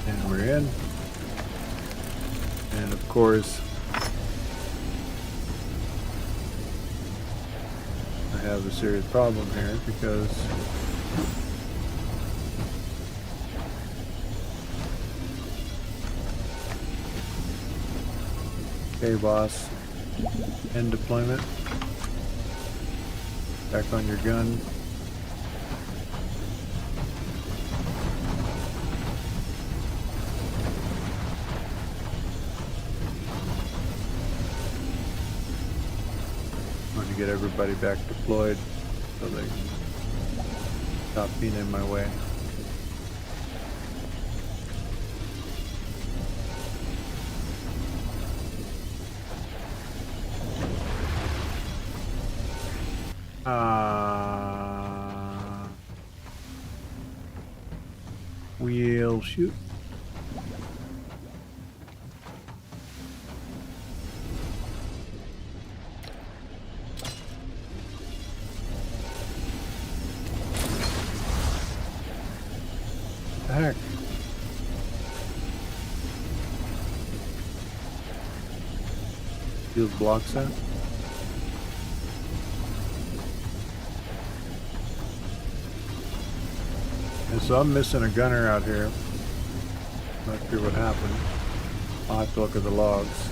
And we're in. And of course, I have a serious problem here because okay, boss, end deployment. Back on your gun. Get everybody back deployed so they stop being in my way. We'll shoot. Heck. Field blocks that. And so I'm missing a gunner out here. Not sure what happened. I'll have to look at the logs.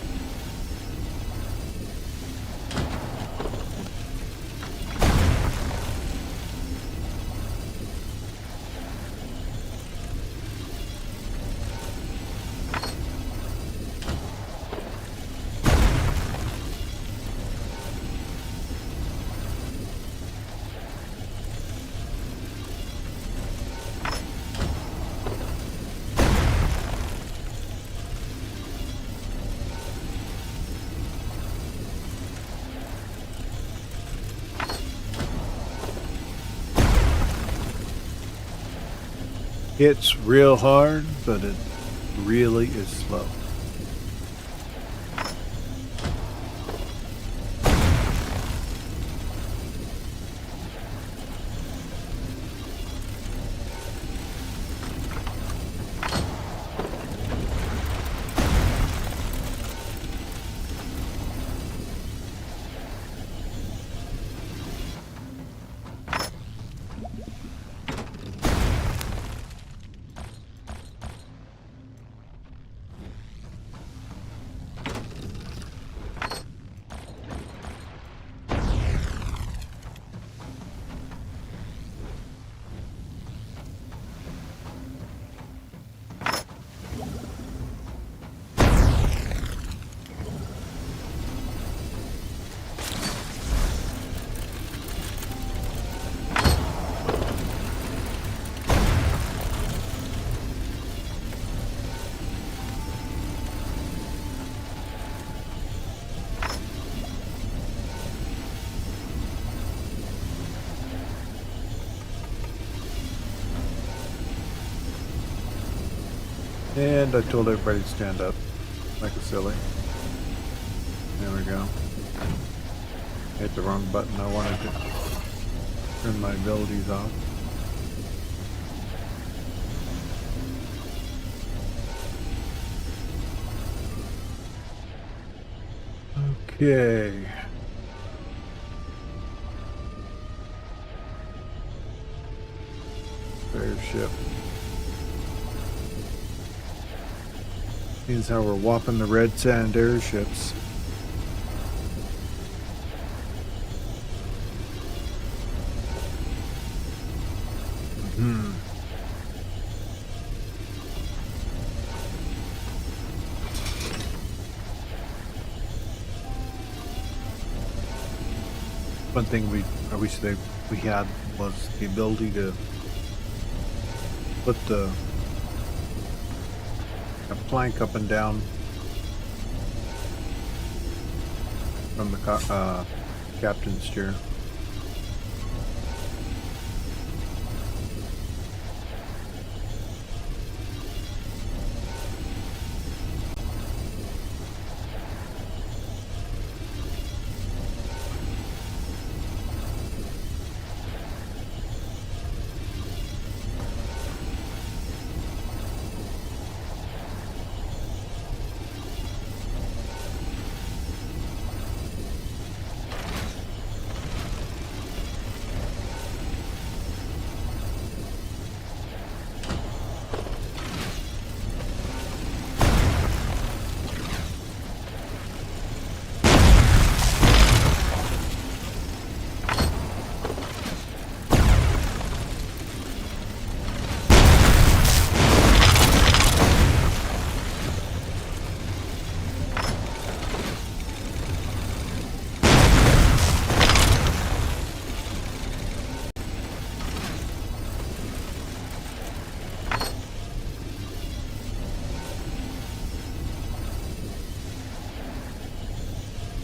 It's real hard, but it really is slow. And I told everybody to stand up like a silly. There we go. Hit the wrong button. I wanted to turn my abilities off. Okay. Airship. Seems how we're whopping the red sand airships. One thing I wish we had was the ability to put a plank up and down from the captain's chair.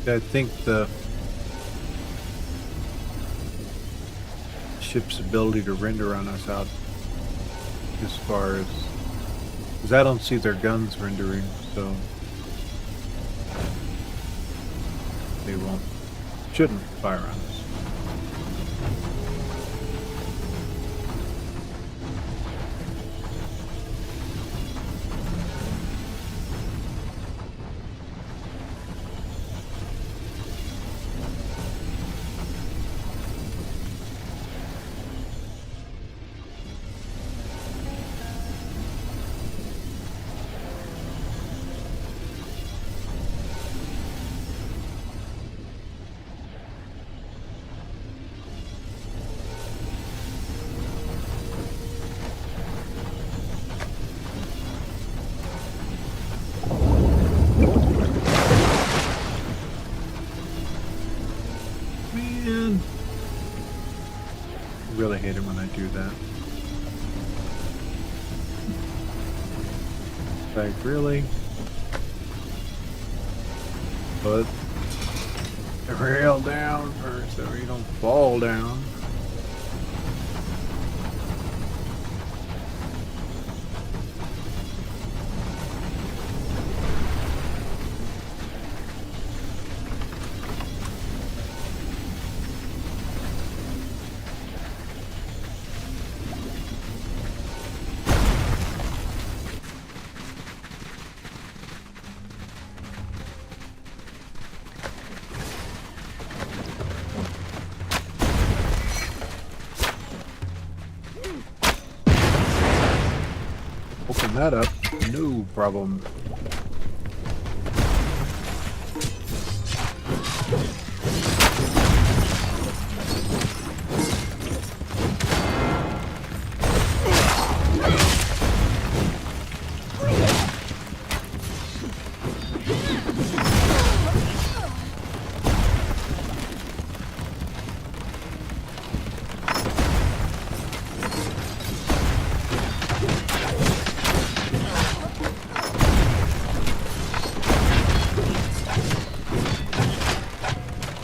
I think the ship's ability to render on us out as far as, because I don't see their guns rendering, so they shouldn't fire on us. Really hate it when I do that. Like, really? Put the rail down first so you don't fall down. Open that up, no problem.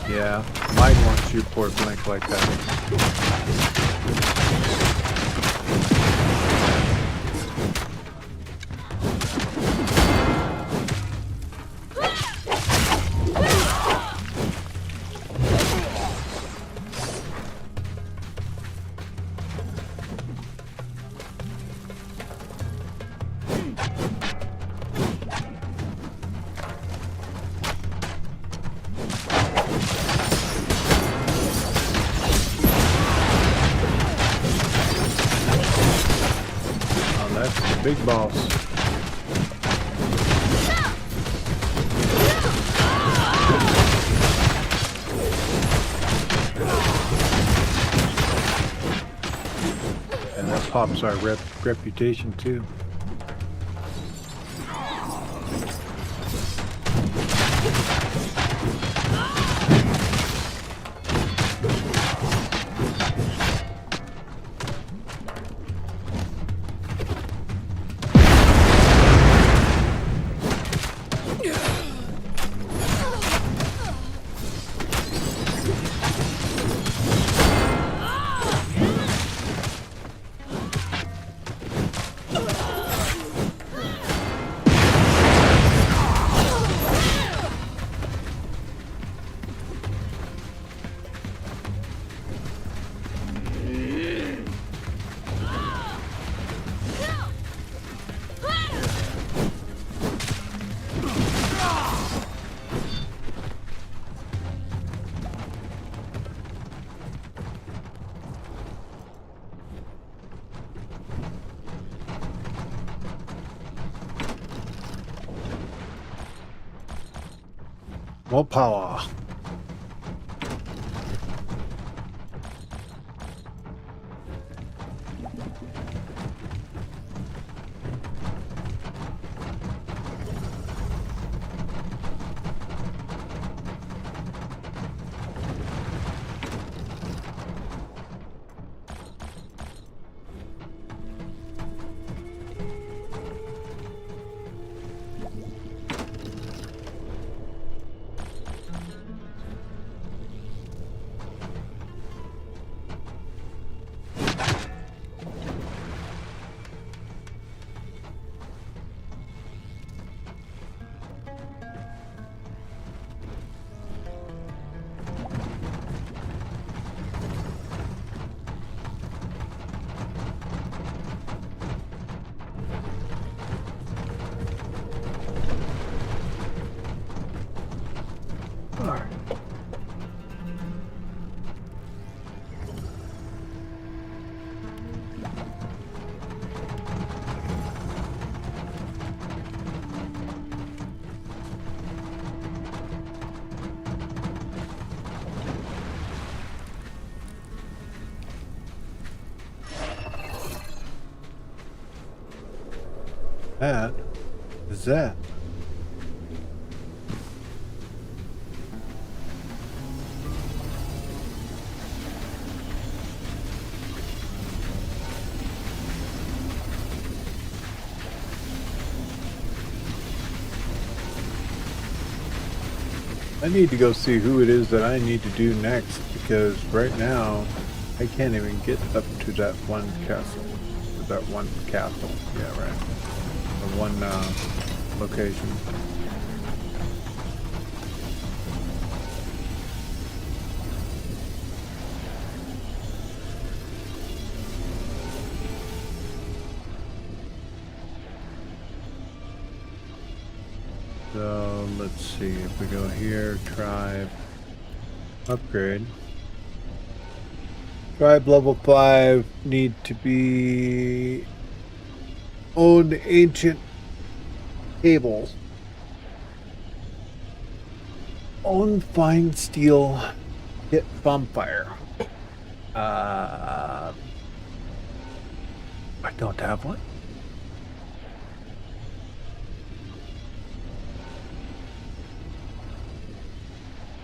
Yeah, mine won't shoot point blank like that. big boss. And that pops our reputation too. More power. That is that. I need to go see who it is that I need to do next, because right now I can't even get up to that one castle. That one castle. Yeah, right. The one location. So let's see, if we go here, tribe, upgrade. Tribe level 5 need to be own ancient cables. Own fine steel hit bonfire. I don't have one.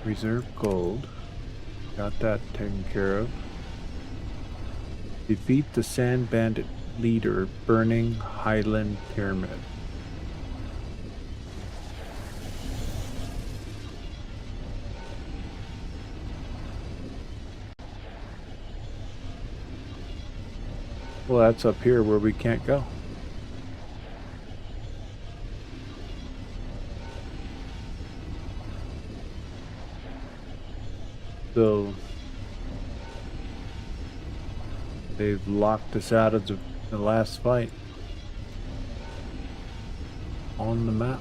Reserve gold. Got that taken care of. Defeat the Sand Bandit leader, Burning Highland Pyramid. Well, that's up here where we can't go. So they've locked us out of the last fight on the map.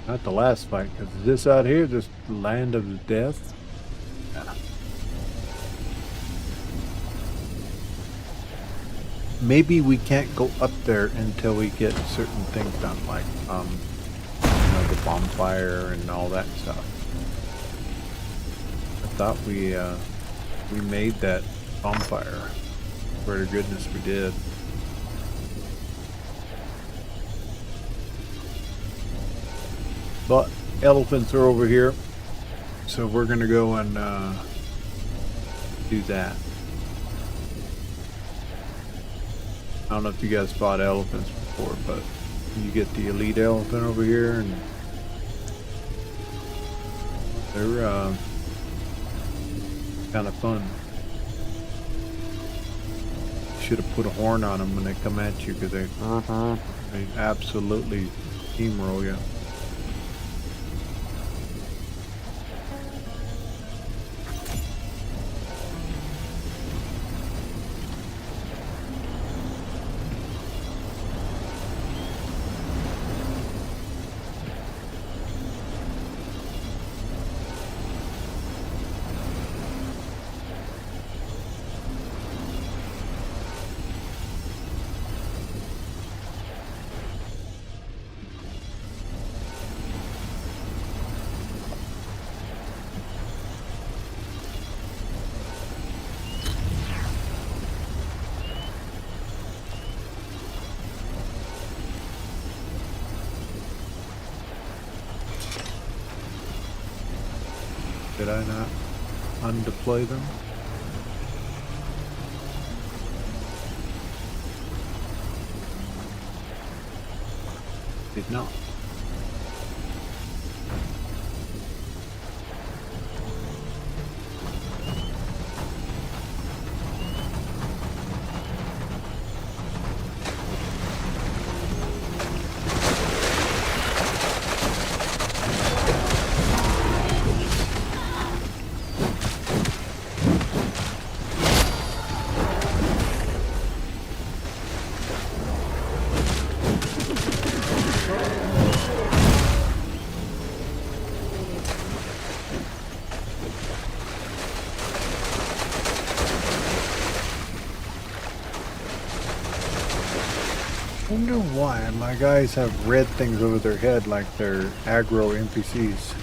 Not the last fight, because this out here, this land of death. Yeah. maybe we can't go up there until we get certain things done, like the bonfire and all that stuff. I thought we made that bonfire. Swear to goodness we did. But elephants are over here, so we're gonna go and do that. I don't know if you guys fought elephants before, but you get the elite elephant over here, and they're kind of fun. Should have put a horn on them when they come at you, because they absolutely steamroll you. Did I not undeploy them? Did not. I wonder why my guys have red things over their head like they're aggro NPCs.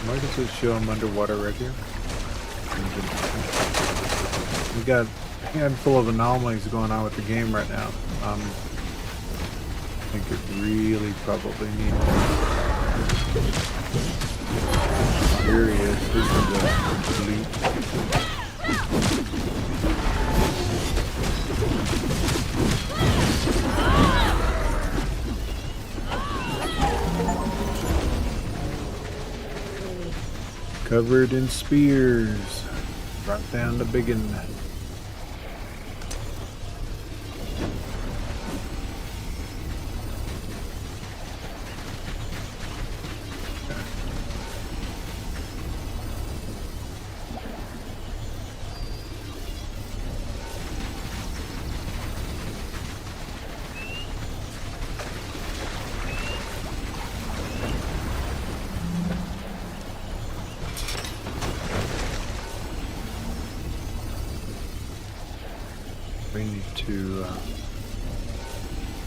Might as well show them underwater right here. We got a handful of anomalies going on with the game right now. I think it really probably needs. Here he is. This is the elite. Covered in spears. Brought down the biggin.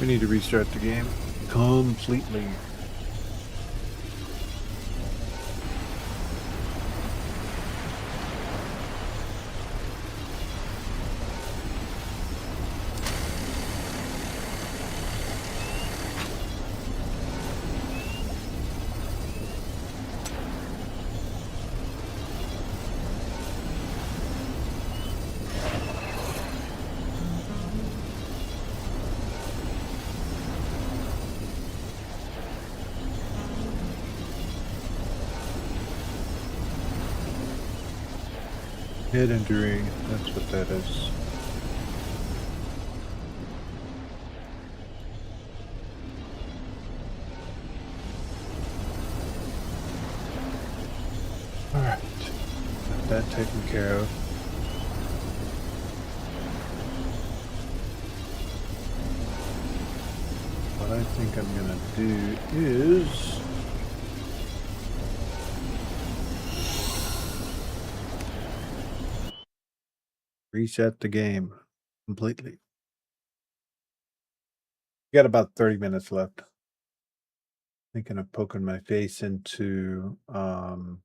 We need to restart the game completely. Head injury, that's what that is. Alright, got that taken care of. What I think I'm gonna do is reset the game completely. Got about 30 minutes left. Thinking of poking my face into the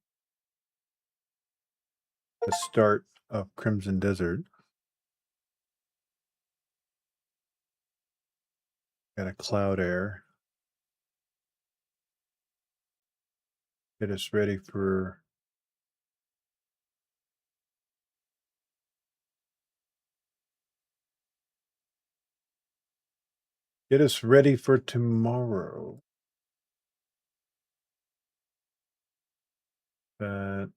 start of Crimson Desert. Got a cloud air. Get us ready for tomorrow. But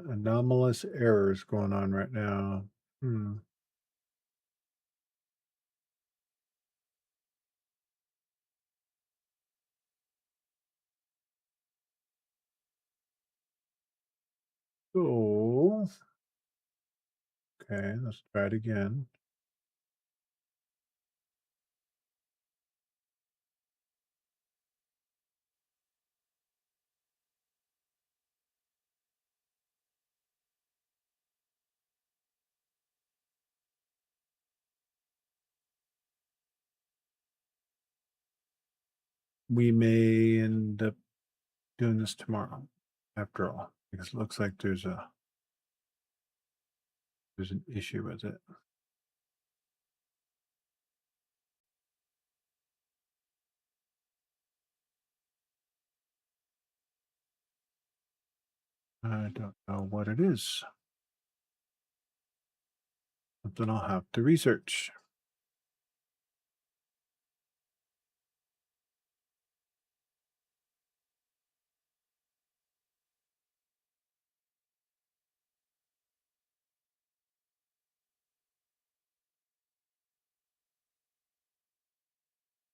anomalous errors going on right now. So, okay, let's try it again. We may end up doing this tomorrow, after all, because it looks like there's an issue with it. I don't know what it is. Something I'll have to research.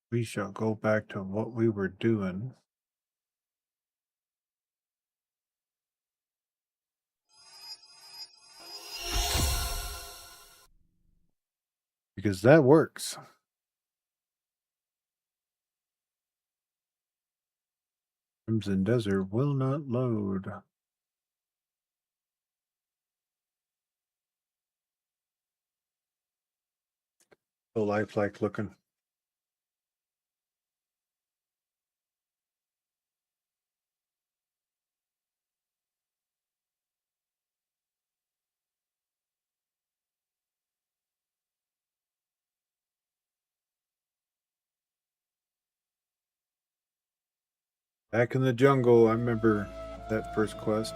We shall go back to what we were doing. Because that works. Crimson Desert will not load. So lifelike looking. Back in the jungle, I remember that first quest.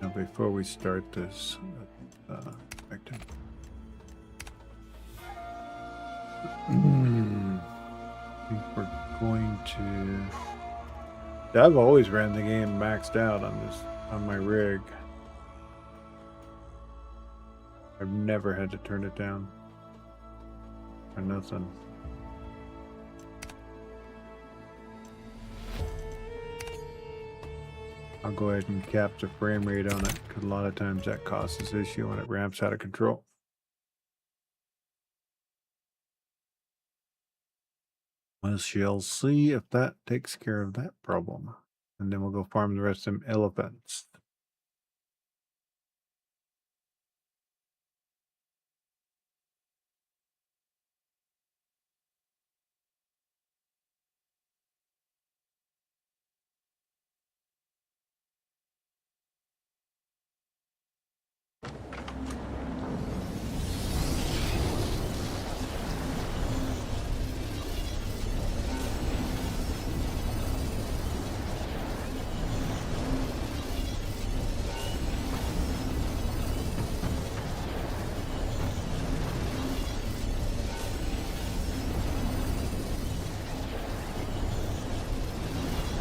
Now, before we start this, back to I think we're going to. I've always ran the game maxed out on my rig. I've never had to turn it down or nothing. I'll go ahead and cap the frame rate on it because a lot of times that causes issue when it ramps out of control. We shall see if that takes care of that problem. And then we'll go farm the rest of them elephants.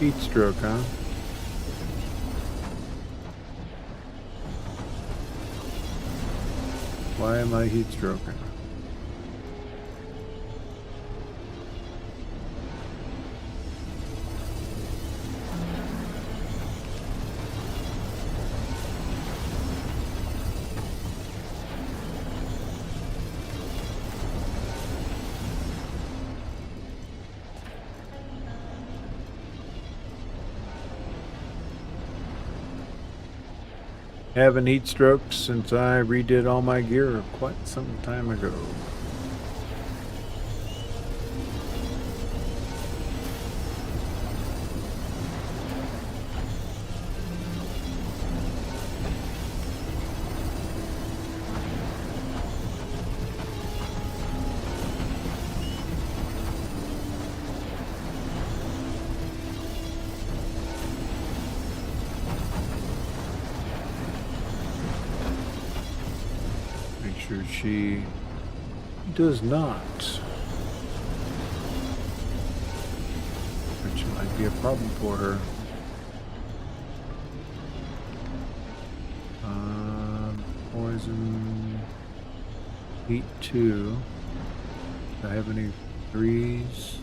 Heat stroke, huh? Why am I heat stroking? Haven't heat strokes since I redid all my gear quite some time ago. Sure she does not, which might be a problem for her. Poison, heat 2. Do I have any 3s?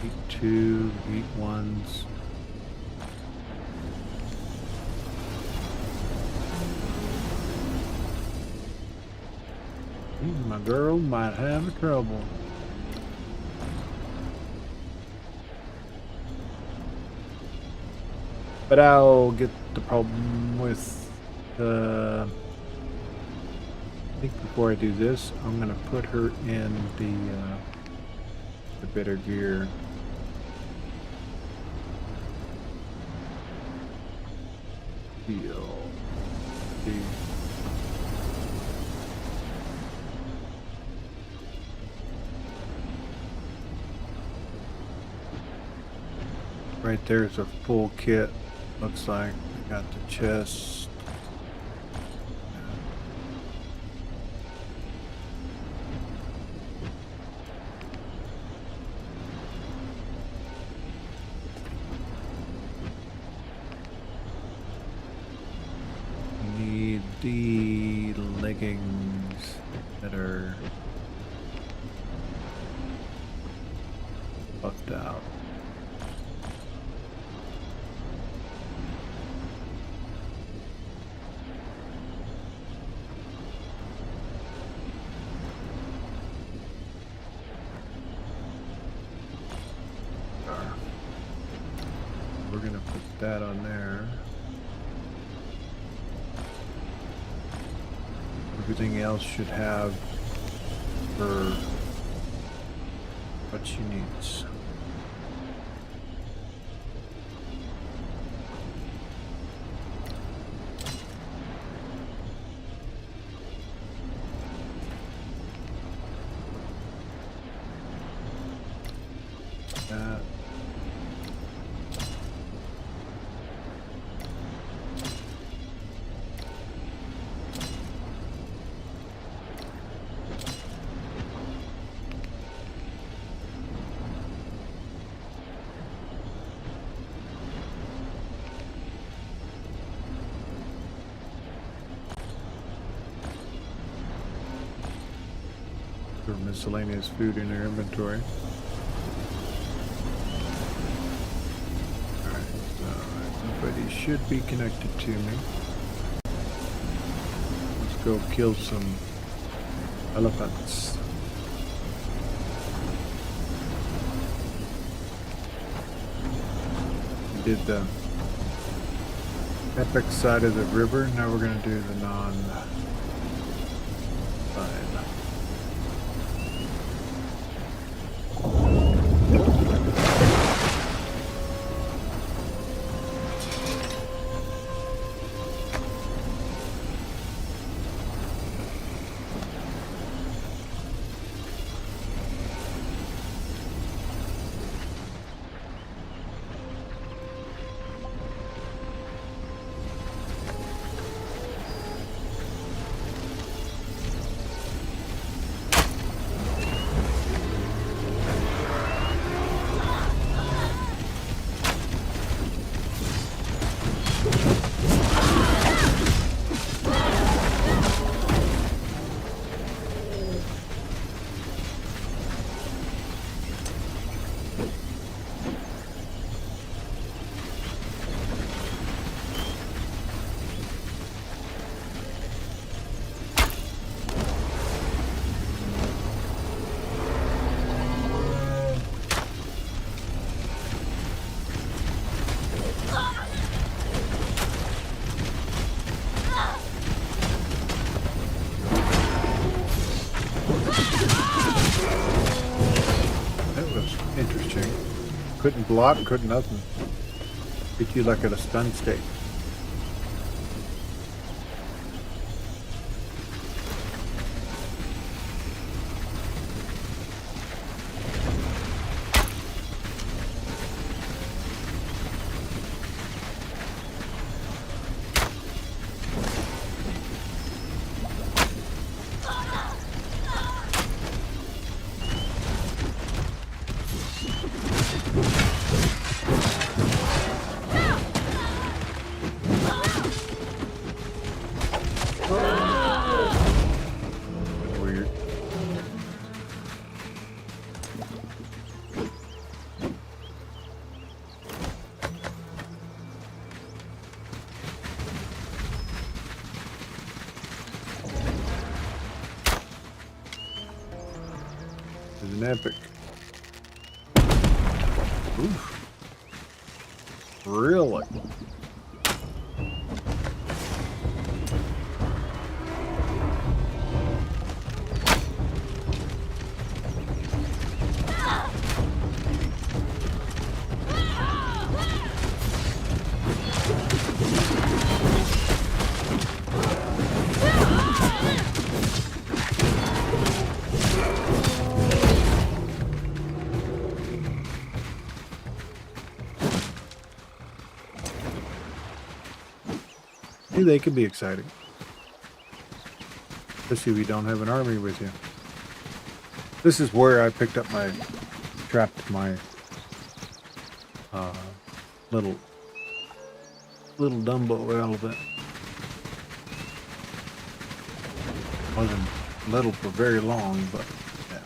Heat 2, heat 1s. My girl might have trouble. But I'll get the problem with the... I think before I do this, I'm going to put her in the better gear. Heal. See. Right there's a full kit. Looks like I got the chest. Need the leggings that are buffed out. We're gonna put that on there. Everything else should have her what she needs. That. For miscellaneous food in her inventory. Alright, so everybody should be connected to me. Let's go kill some elephants. We did the epic side of the river, now we're going to do the non side. couldn't block, couldn't nothing. Hit you like at a stun state. Weird. It's an epic. Oof. Really? See, they can be exciting. Especially if you don't have an army with you. This is where I picked up my, trapped my little Dumbo elephant. Wasn't little for very long, but yeah.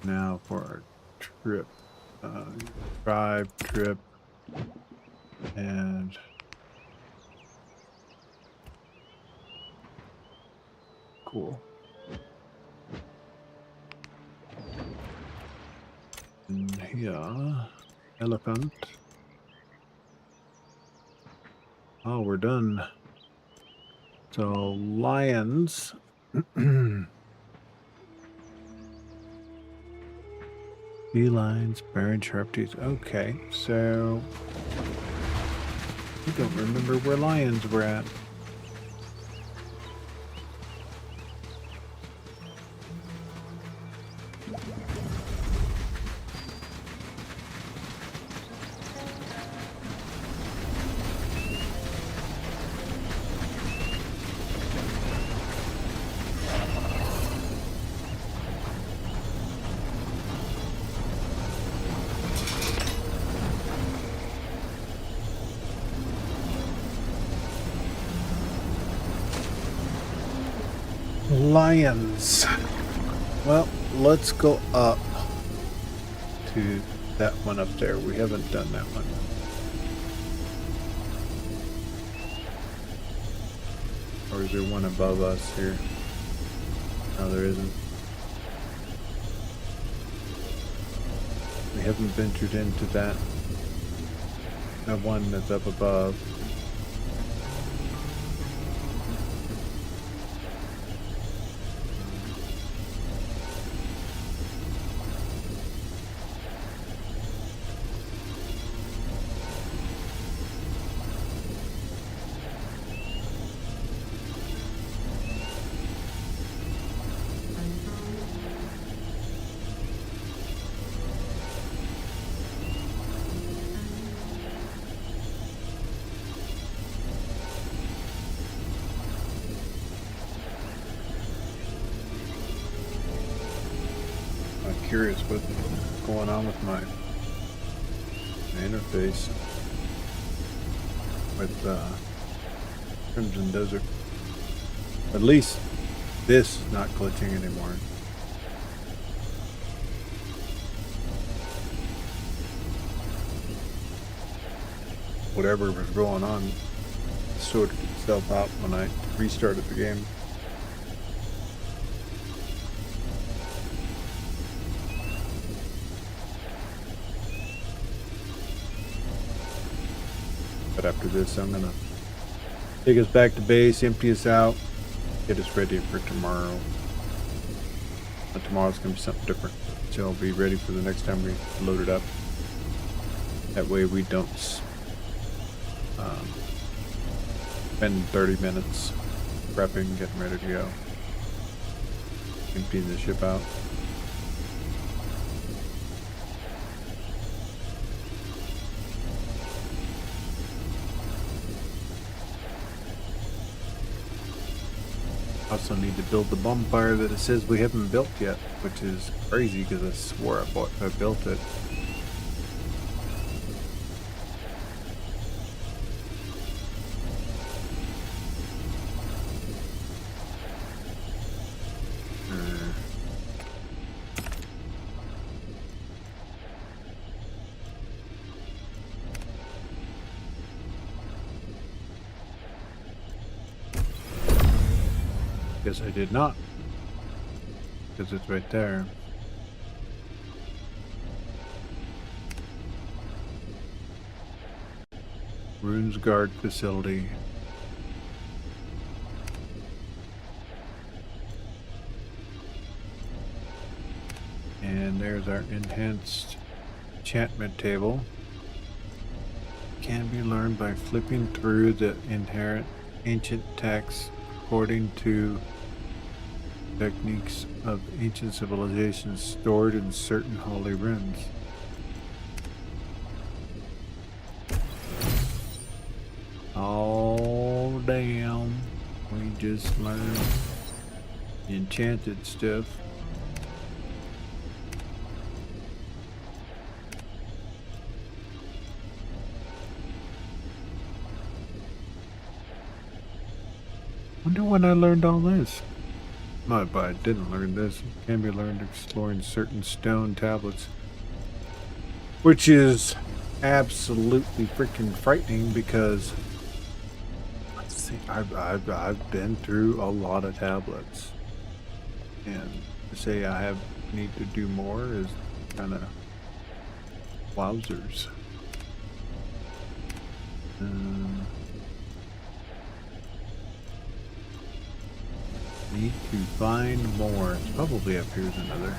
Now for our trip, tribe trip, and cool. And here, elephant. Oh, we're done. So lions. Felines, bearing sharp teeth. Okay, so I don't remember where lions were at. Lions. Well, let's go up to that one up there. We haven't done that one. Or is there one above us here? No, there isn't. We haven't ventured into that. That one that's up above. Curious what's going on with my interface with Crimson Desert. At least this not glitching anymore. Whatever was going on sorted itself out when I restarted the game. But after this, I'm gonna take us back to base, empty us out, get us ready for tomorrow. But tomorrow's gonna be something different, so I'll be ready for the next time we load it up. That way we don't spend 30 minutes prepping, getting ready to go, emptying the ship out. Also need to build the bonfire that it says we haven't built yet, which is crazy because I swore I built it. Guess I did not, because it's right there. Runes Guard Facility. And there's our enhanced enchantment table. Can be learned by flipping through the inherent ancient text according to techniques of ancient civilizations stored in certain holy runes. Oh damn, we just learned enchanted stuff. Wonder when I learned all this. But I didn't learn this. It can be learned exploring certain stone tablets, which is absolutely freaking frightening because let's see, I've been through a lot of tablets, and to say I need to do more is kind of wowzers. Need to find more. It's probably up here's another.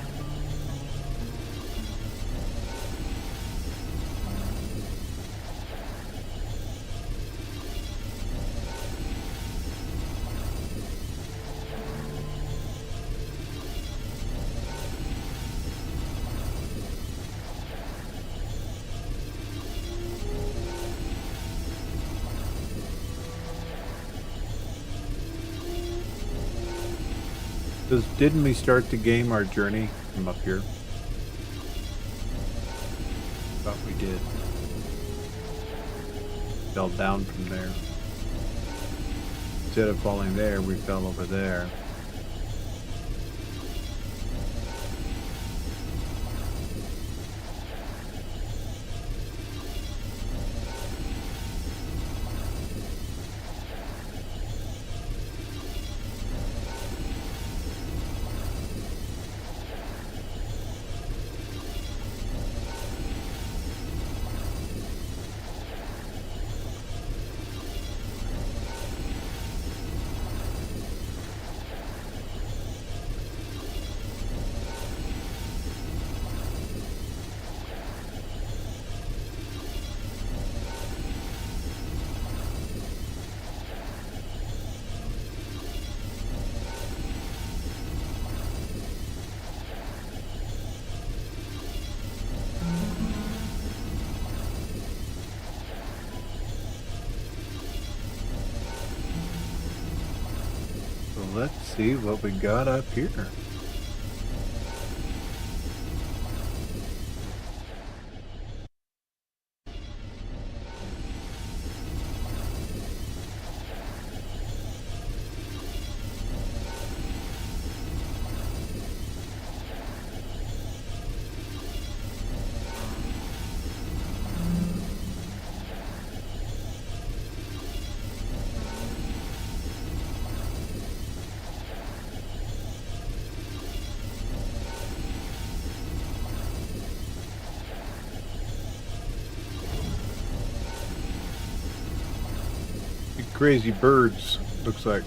Didn't we start the game, our journey, from up here? Thought we did. Fell down from there. Instead of falling there, we fell over there. Let's see what we got up here. crazy birds, looks like.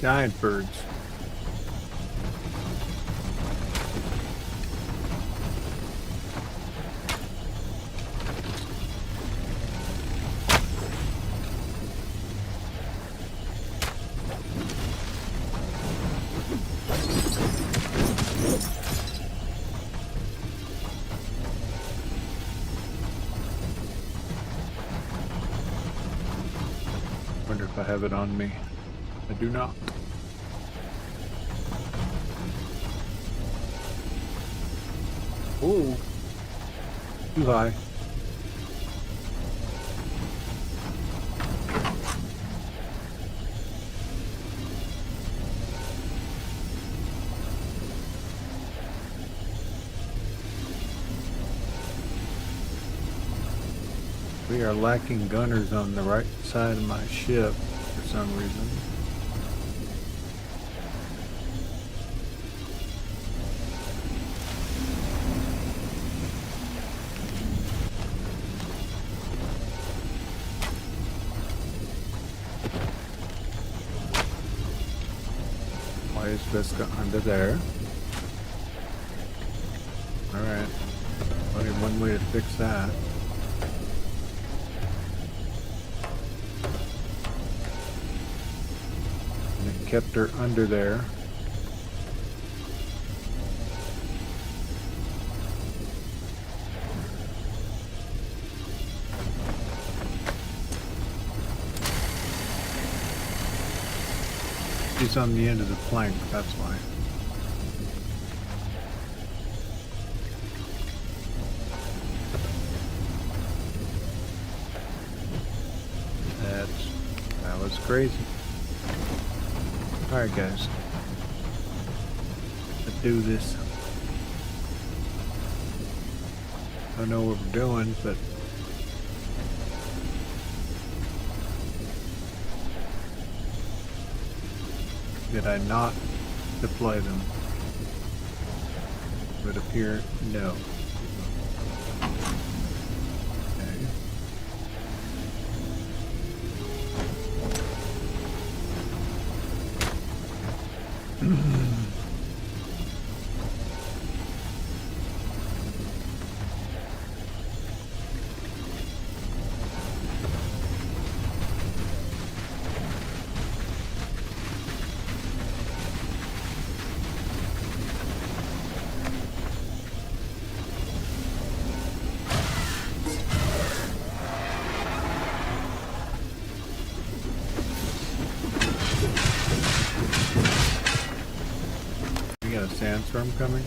Giant birds. Wonder if I have it on me. I do not. Ooh. Too high. We are lacking gunners on the right side of my ship for some reason. Why is Visca under there? Alright. Only one way to fix that. And it kept her under there. She's on the end of the plank, that's why. That was crazy. Alright guys. Let's do this. I don't know what we're doing, but did I not deploy them? It would appear no. We got a sandstorm coming.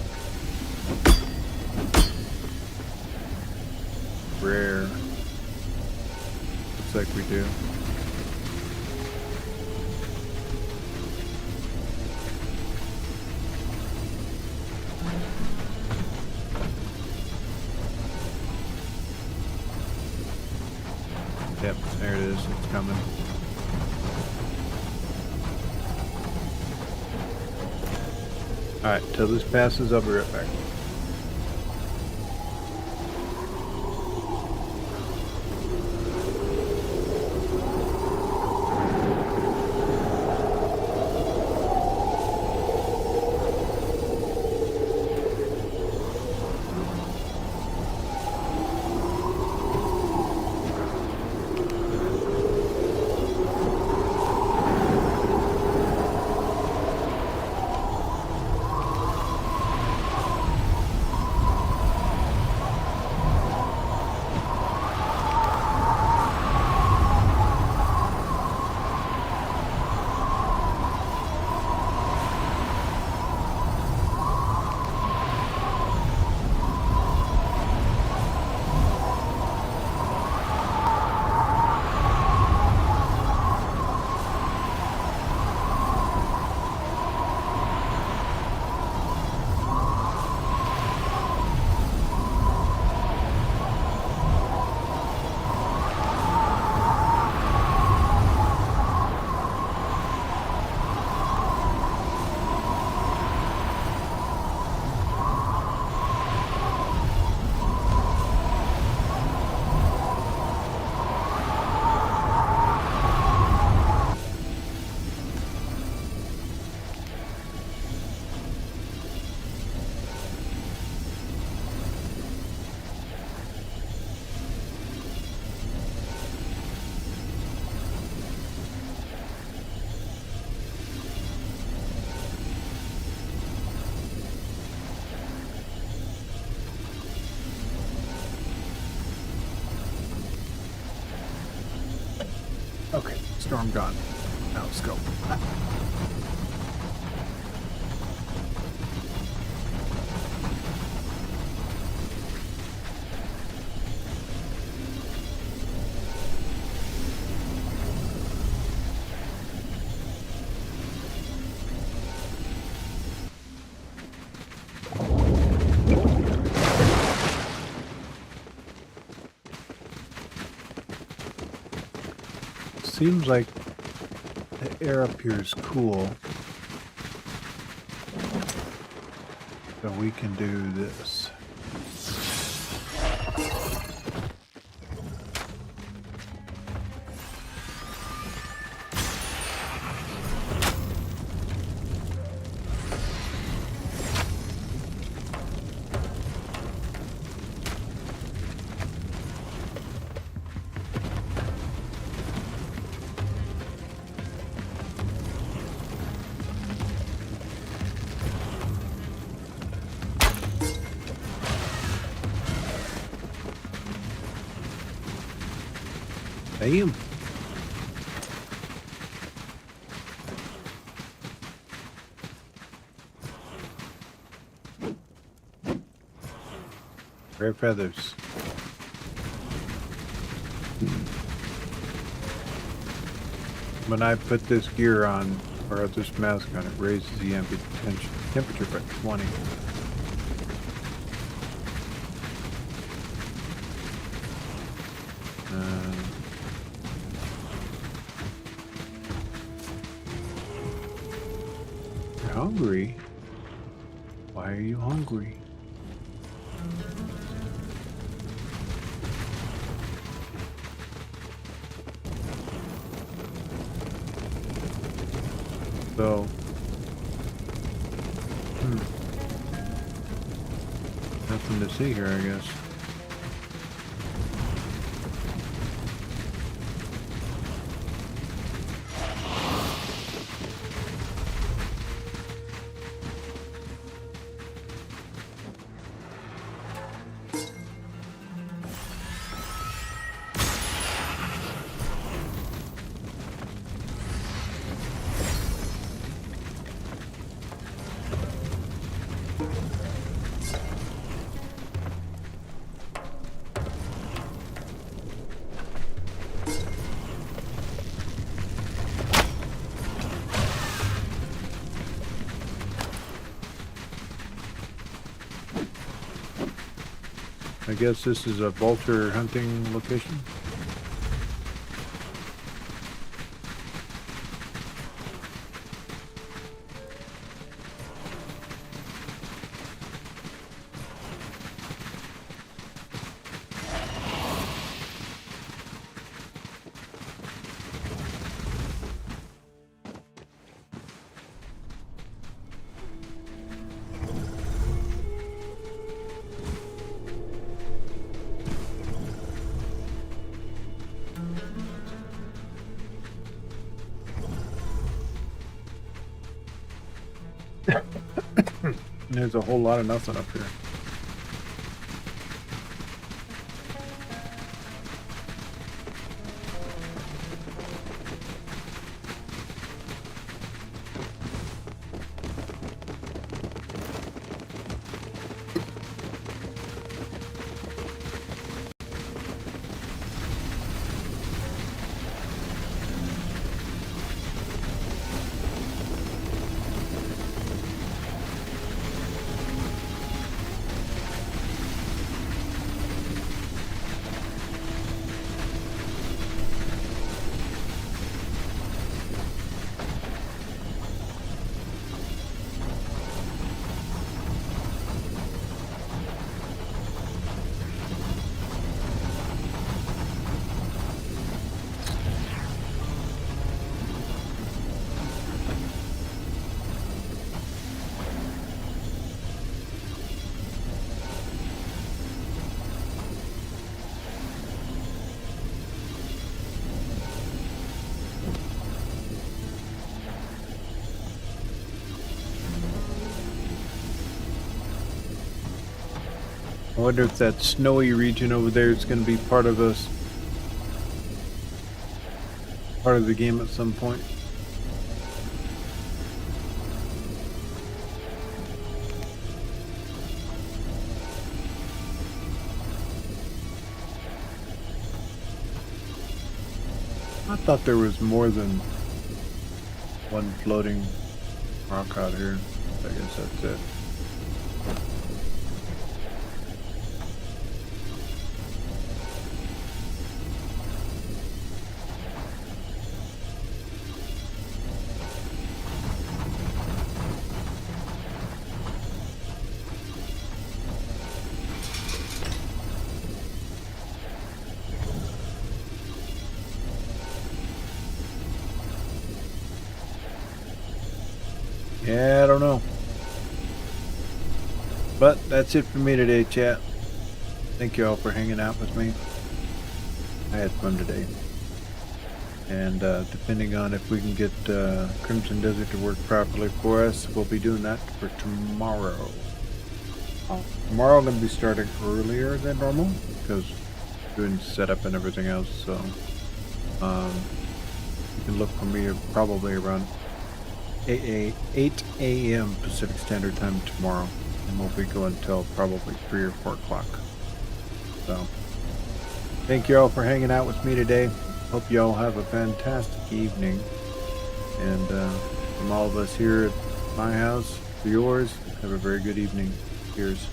Rare. Looks like we do. Yep, there it is. It's coming. Alright, till this passes, I'll be right back. storm gone. Now let's go. Seems like the air up here is cool. So we can do this. Damn. Rare feathers. When I put this gear on, or this mask on, it raises the ambient temperature by 20. You're hungry? Why are you hungry? So, nothing to see here, I guess. I guess this is a vulture hunting location. There's a whole lot of nothing up here. I wonder if that snowy region over there is going to be part of us part of the game at some point. I thought there was more than one floating rock out here. I guess that's it. Yeah, I don't know. But that's it for me today, chat. Thank you all for hanging out with me. I had fun today. And depending on if we can get Crimson Desert to work properly for us, we'll be doing that for tomorrow. Tomorrow I'm going to be starting earlier than normal because doing setup and everything else. So you can look for me probably around 8 a.m. Pacific Standard Time tomorrow, and we'll be going until probably 3 or 4 o'clock. So thank you all for hanging out with me today. Hope you all have a fantastic evening, and from all of us here at my house to yours, have a very good evening. Cheers.